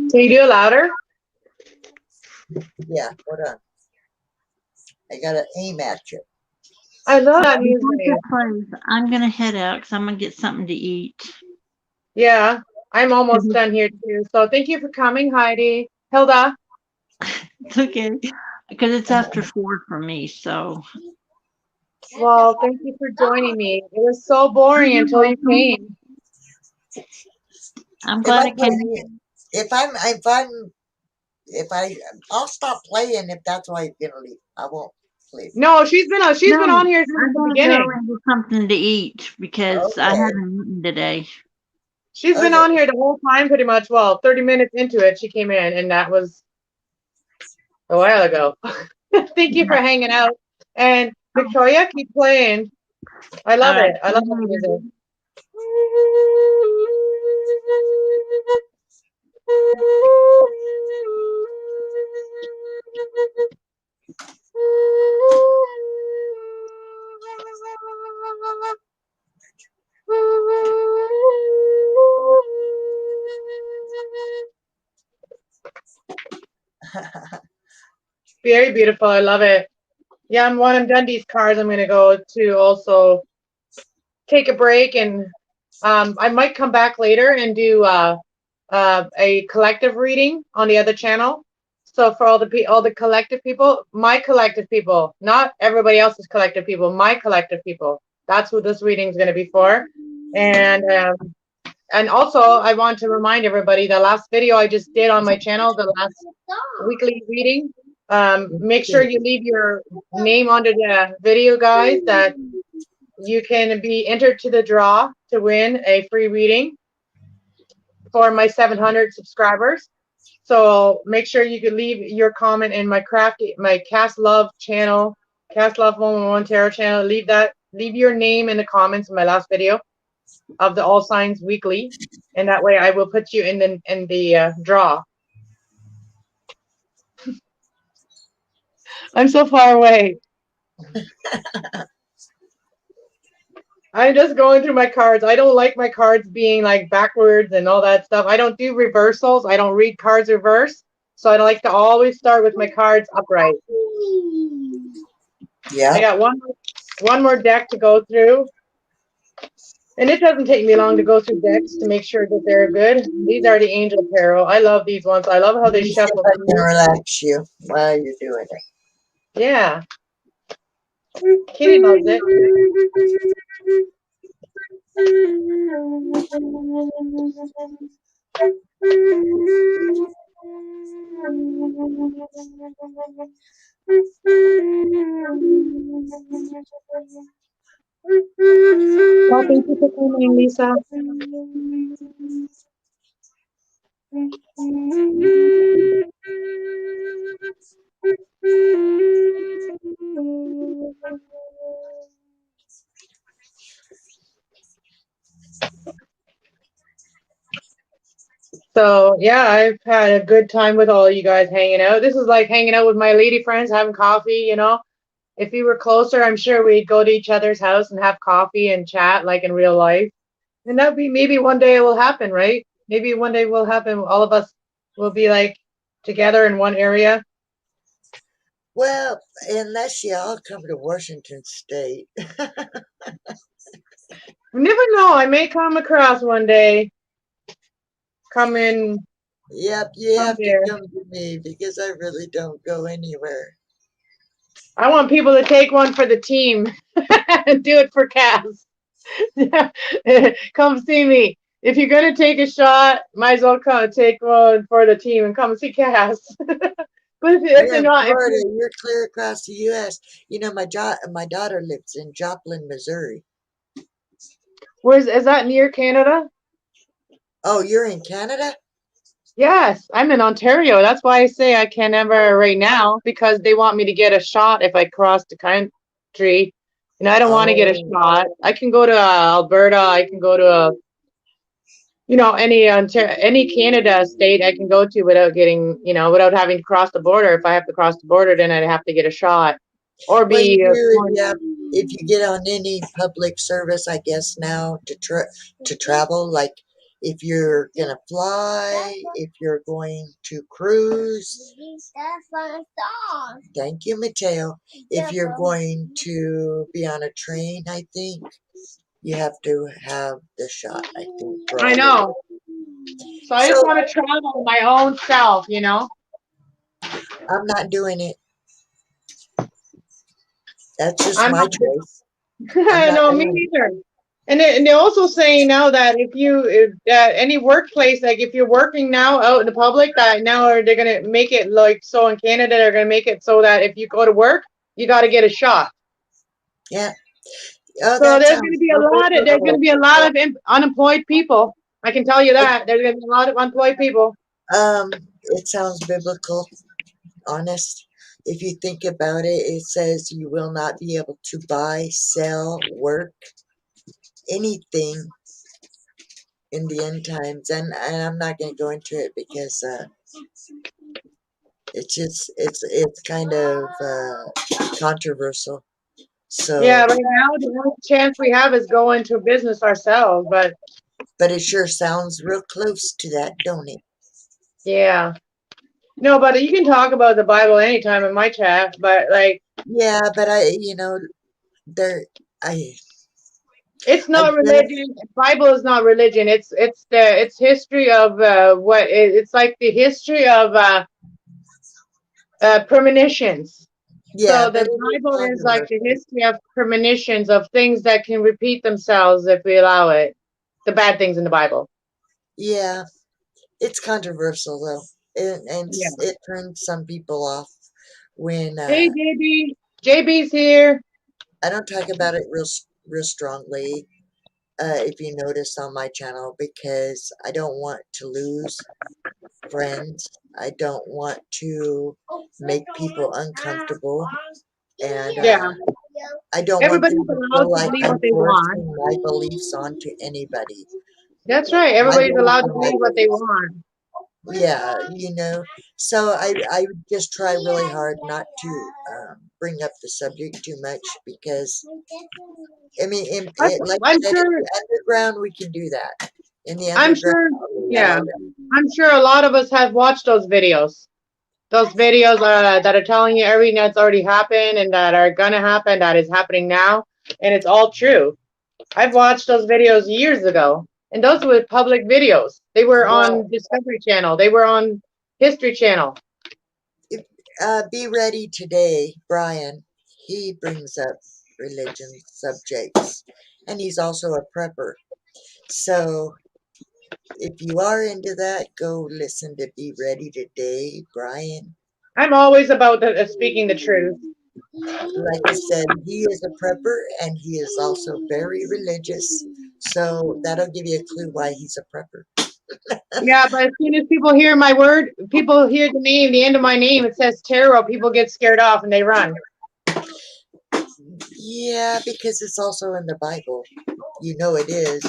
Can you do it louder? Yeah, hold on. I gotta aim at you. I love that Before music. that plays, I'm gonna head out because I'm gonna get something to eat. Yeah, I'm almost done here too. So thank you for coming, Heidi. Hilda. It's okay because it's after 4 for me. So Well, thank you for joining me. It was so boring you're until you welcome. came. I'm If glad I I play, came. if I, I'll stop playing if that's why you're gonna leave. I won't leave. No, she's been No, on here since I'm the gonna go beginning. and get something to eat because I Okay, haven't eaten today. She's been okay. on here the whole time, pretty much. Well, 30 minutes into it, she came in, and that was a while ago. Thank you for Yeah. hanging out. And Victoria, keep playing. I All love right. it. I See love you that later. music. Very beautiful. I love it. Yeah, when I'm done these cards, I'm gonna go to also take a break and I might come back later and do a collective reading on the other channel. So for all the collective people, my collective people, not everybody else's collective people, my collective people. That's what this reading is going to be for. And also I want to remind everybody the last video I just did on my channel, the last weekly reading. Make sure you leave your name under the video, guys, that you can be entered to the draw to win a free reading for my 700 subscribers. So make sure you can leave your comment in my Cast Love channel, Cast Love 111 Tarot channel. Leave your name in the comments in my last video of the All Signs Weekly, and that way I will put you in the draw. I'm so far away. I'm just going through my cards. I don't like my cards being like backwards and all that stuff. I don't do reversals. I don't read cards reverse. So I like to always start with my cards upright. Yeah. I got one more deck to go through. And it doesn't take me long to go through decks to make sure that they're good. These are the Angel Tarot. I love these ones. I love how Let they me see if shuffle I can through. relax you while you're doing it. Yeah. Kitty loves it. Well, thank you for coming, Lisa. So yeah, I've had a good time with all you guys hanging out. This is like hanging out with my lady friends, having coffee, you know. If we were closer, I'm sure we'd go to each other's house and have coffee and chat like in real life. And that'd be maybe one day it will happen, right? Maybe one day will happen. All of us will be like together in one area. Well, unless y'all come to Washington State. You never know. I may come across one day. Come in, Yep, you come have to there. come to me because I really don't go anywhere. I want people to take one for the team and do it for Cass. Come see me. If you're gonna take a shot, might as well come take one for the team and come see Cass. But if You're you're in not, if Florida. you, You're clear across the U.S. You know, my daughter lives in Joplin, Missouri. where's is that near Canada? Oh, you're in Canada? Yes, I'm in Ontario. That's why I say I can't ever right now because they want me to get a shot if I cross the country. I don't want to get a Oh, shot. I can go to Alberta. I can go to any Canada state I can go to without getting, without having to cross the border. If I have to cross the border, then I'd have to get a shot or well, you be do if you get on any public service, I guess now to travel. Like if you're gonna fly, if you're going to cruise. Thank you, Mateo. If you're going to be on a train, I think you have to have the shot. I think for I all of know. it. So I just So want to travel my own self. I'm not doing it. That's just I'm my not. choice. I'm not No, me doing it. neither. And they're also saying now that if any workplace, like if you're working now out in the public, that now they're gonna make it like so in Canada, they're gonna make it so that if you go to work, you got to get a shot. Yeah. Oh, So that there's gonna sounds be a so lot of there's gonna biblical. be a lot of unemployed people. I can tell you that there's gonna be a lot of unemployed people. It sounds biblical, honest. If you think about it, it says you will not be able to buy, sell, work, anything in the end times. And I'm not going to go into it because it's kind of controversial. Yeah, So, right now the only chance we have is go into business ourselves. But but it sure sounds real close to that, don't it? yeah, no, but you can talk about the Bible anytime in my chat. But like. Yeah, but there, I, It's I not guess, religion. Bible is not religion. It's history of it's like the history of premonitions. yeah, So the but it is Bible is like the controversial. history of premonitions of things that can repeat themselves if we allow it. The bad things in the Bible. Yeah, it's controversial though, and Yeah. it turns some people off when Hey JB. JB's here. I don't talk about it real strongly. If you notice on my channel, because I don't want to lose friends. I don't want to make people uncomfortable, and Yeah. I don't want them Everybody's to allowed feel to like believe I'm what they want. forcing my beliefs onto anybody. That's right. My Everybody's beliefs allowed to are my believe what they beliefs. want. Yeah, so I just try really hard not to bring up the subject too much because I mean like I'm I said, in sure. the underground we can do that. In the I'm underground sure. I'll leave that Yeah. alone. I'm sure a lot of us have watched those videos. Those videos that are telling you everything that's already happened and that are gonna happen, that is happening now, and it's all true. I've watched those videos years ago, and those were public videos. They were Well, on Discovery Channel. They were on History Channel. if, be ready today, Brian. He brings up religion subjects, and he's also a prepper. So if you are into that, go listen to Be Ready Today, Brian. I'm always about speaking the truth. Like I said, he is a prepper and he is also very religious. So that'll give you a clue why he's a prepper. Yeah, but as soon as people hear my word, people hear the name, the end of my name, it says tarot, people get scared off and they run. Yeah, because it's also in the Bible. You know it is.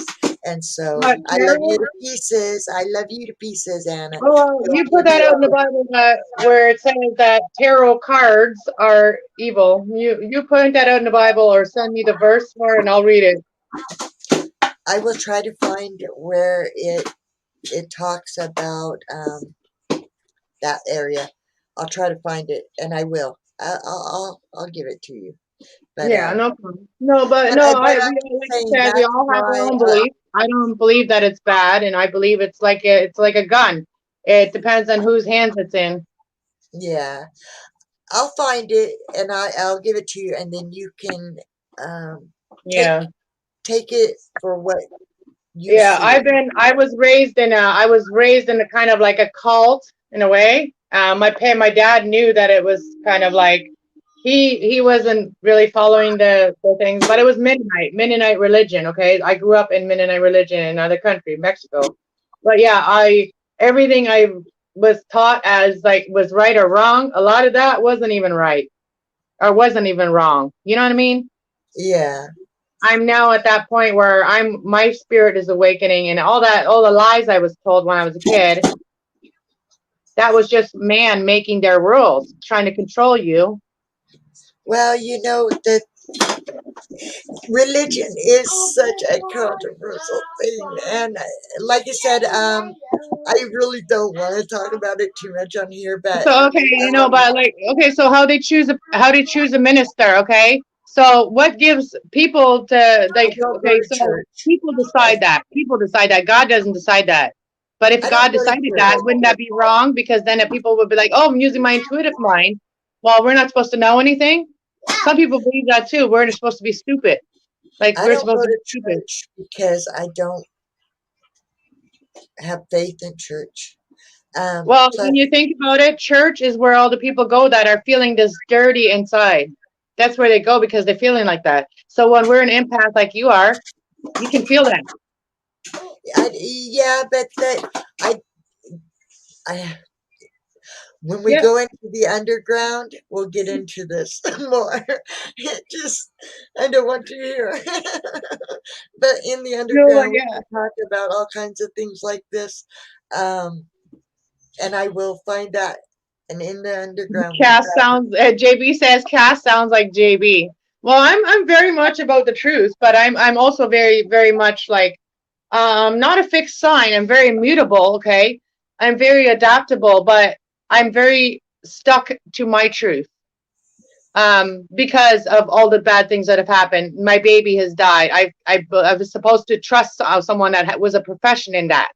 And so But I love you tarot, to pieces. I love you to pieces, Anna. well, Don't you give put that me out in the up. Bible that where it says that tarot cards are evil. You put that out in the Bible or send me the verse for it and I'll read it. I will try to find where it talks about that area. I'll try to find it, and I will. I'll give it to you. But Yeah, no problem. No, but no, but we I'm like saying I said, we that's all have our why. own beliefs. I don't believe that it's bad, and I believe it's like a gun. It depends on whose hands it's in. Yeah, I'll find it, and I'll give it to you, and then you can um, take Yeah. take it for what you Yeah, see. I was raised in a kind of like a cult in a way. My dad knew that it was kind of like he wasn't really following the things, but it was Mennonite religion. Okay, I grew up in Mennonite religion in another country, Mexico. But yeah, I everything I was taught as like was right or wrong. A lot of that wasn't even right or wasn't even wrong. You know what I mean? Yeah, I'm now at that point where my spirit is awakening and all the lies I was told when I was a kid, that was just man making their rules, trying to control you. well, you know that religion is such a controversial thing, and like I said, I really don't want to talk about it too much on here, but So okay, but like okay, so how they choose a minister, okay? So what gives people to I like don't go okay, to so church. people decide that. People decide that. God doesn't decide that. But if I don't God go to decided church. that, wouldn't that be wrong? Because then if people would be like, "Oh, I'm using my intuitive mind." Well, we're not supposed to know anything. Some people believe that too. We're supposed to be stupid. Like I we're don't supposed go to be to stupid. church because I don't have faith in church. Well, Plus, when you think about it, church is where all the people go that are feeling this dirty inside. That's where they go because they're feeling like that. So when we're an empath like you are, you can feel that. yeah, but I when we Yeah. go into the underground, we'll get into this more. It just, I don't want to hear. But in the No, underground, we yeah. can talk about all kinds of things like this. Um, and I will find that. And in the underground, we Cass sounds. JB says Cass sounds like JB. Well, I'm very much about the truth, but I'm also very much like not a fixed sign. I'm very mutable. Okay, I'm very adaptable, but I'm very stuck to my truth. Because of all the bad things that have happened. My baby has died. I was supposed to trust someone that was a profession in that,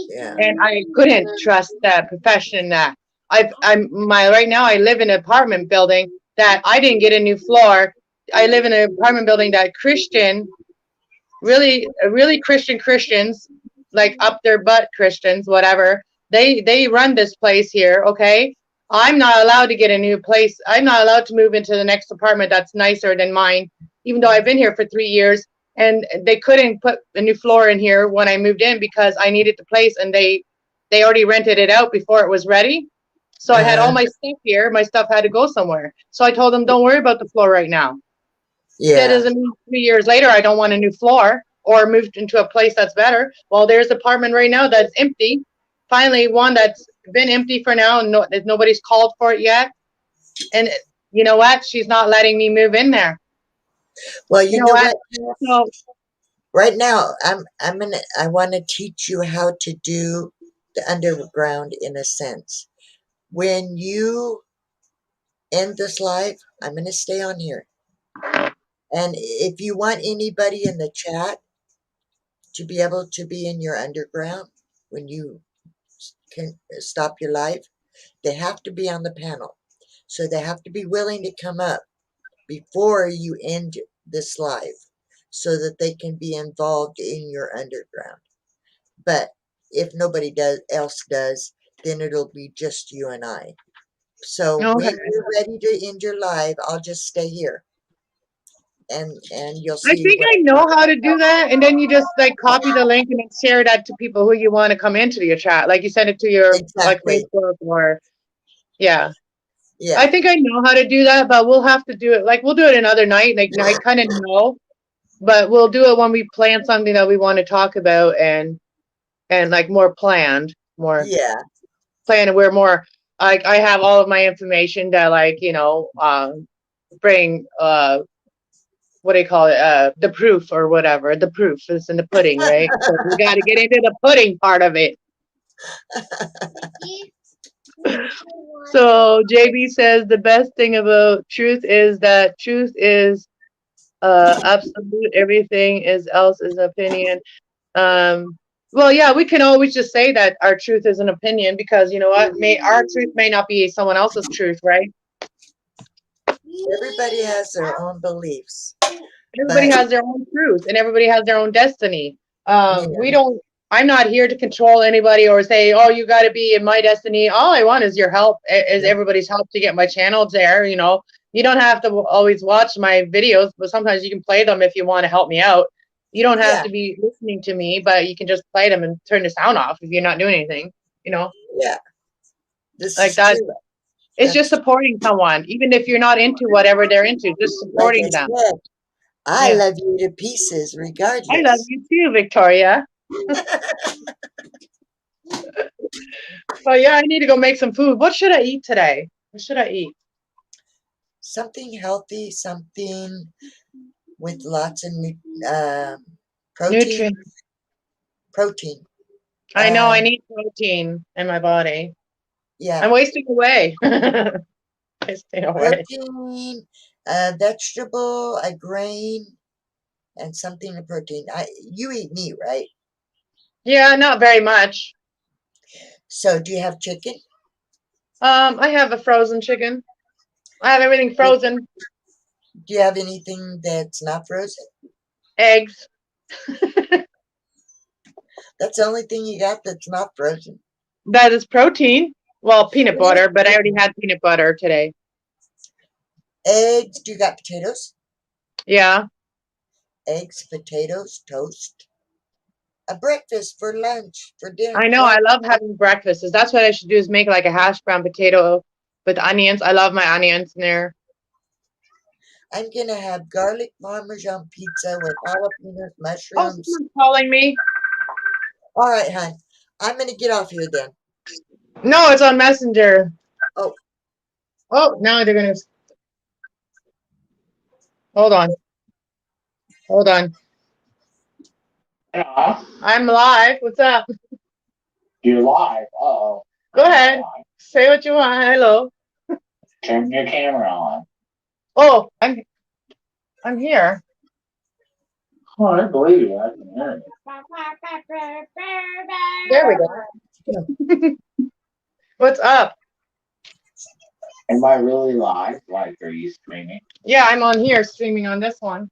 yeah. and I couldn't trust that profession. That right now I live in an apartment building that I didn't get a new floor. I live in an apartment building that really Christians, like up their butt Christians, whatever. They run this place here, okay? I'm not allowed to get a new place. I'm not allowed to move into the next apartment that's nicer than mine, even though I've been here for 3 years. And they couldn't put a new floor in here when I moved in because I needed the place, and they already rented it out before it was ready. So I had Uh, all my stuff here. My stuff had to go somewhere. So I told them, don't worry about the floor right now. That yeah. doesn't mean 3 years later I don't want a new floor or moved into a place that's better. Well, there's an apartment right now that's empty. Finally, one that's been empty for now, and nobody's called for it yet. And you know what? She's not letting me move in there. Well, You you know know what? what? So Right now, I want to teach you how to do the underground in a sense. When you end this live, I'm going to stay on here. And if you want anybody in the chat to be able to be in your underground when you can stop your live, they have to be on the panel. So they have to be willing to come up before you end this live so that they can be involved in your underground. But if nobody else does, then it'll be just you and I. So Okay. when you're ready to end your live, I'll just stay here, and you'll I see think what I I'm know talking how to do that, and then you just like copy the link and then share that to people who you want to come into your chat. Like you send it to your like exactly. Facebook or yeah. Yeah, I think I know how to do that, but we'll have to do it. Like we'll do it another night. Like I kind of know, but we'll do it when we plan something that we want to talk about and like more planned, more yeah. planned. We're more like I have all of my information to like bring what do you call it? The proof or whatever. The proof is in the pudding, right? So we got to get into the pudding part of it. So JB says the best thing about truth is that truth is absolute. Everything is else is opinion. Um, well, yeah, we can always just say that our truth is an opinion because you know what? Our truth may not be someone else's truth, right? Everybody has their own beliefs, Everybody but has their own truth and everybody has their own destiny. yeah, We don't, I'm not here to control anybody or say, oh, you got to be in my destiny. All I want is your help, is yep, everybody's help to get my channel there. You know, you don't have to always watch my videos, but sometimes you can play them if you want to help me out. You don't have yeah, to be listening to me, but you can just play them and turn the sound off if you're not doing anything, you know, yeah. This like is that. true. It's just That's supporting someone, even if you're not into whatever they're into, just like I supporting them. said. I Yeah. love you to pieces, I love regardless. you too, Victoria. Oh yeah, I need to go make some food. What should I eat today? What should I eat? Something healthy, something with lots of protein. Nutrients. Protein. I know I need protein in my body. Yeah, I'm wasting away. Wasting away. protein, a vegetable, a grain, and something of protein. You eat meat, right? Yeah, not very much. So do you have chicken? I have a frozen chicken. I have everything Do frozen. you have anything that's not frozen? Eggs. That's the only thing you got that's not frozen. That is protein. Well, peanut It is butter, but I already protein. had peanut butter today. Eggs. Do you got potatoes? Yeah. Eggs, potatoes, toast. A breakfast for lunch, for dinner, I know. I lunch. love having breakfast. That's what I should do is make like a hash brown potato with onions. I love my onions in there. I'm gonna have garlic parmesan pizza with jalapenos, Oh, mushrooms. someone's calling me. All right, hon. I'm gonna get off here then. No, it's on Messenger. Oh, Oh, now they're gonna. Hold on. Hold on. Yeah, I'm live. What's up? you're live. Uh-oh. Go ahead. Say what you want. Hello. Turn your camera on. Oh, I'm here. Oh, I believe you. I can hear There we go. What's up? you. Am I really live? Like, are you streaming? Yeah, I'm on here streaming on this one.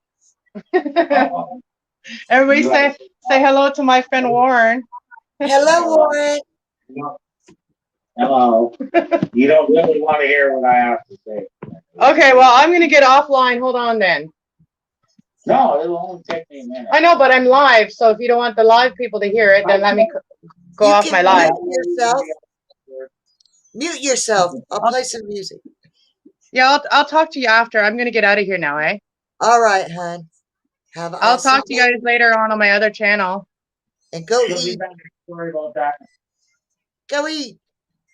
Uh-oh. Everybody You have- say hello to my friend Warren. hello, Warren. Hello. You don't really want to hear what I have to say. Okay, well, I'm gonna get offline. Hold on then. No, it'll only take me a minute. I know, but I'm live, so if you don't want the live people to hear it, then let me go You off can my live. mute yourself. Mute yourself. I'll play some music. Yeah, I'll talk to you after. I'm gonna get out of here now, eh? All right, hon. Have an I'll awesome talk to you day. guys later on my other channel. And go She'll be eat. back. Sorry about that. Go eat.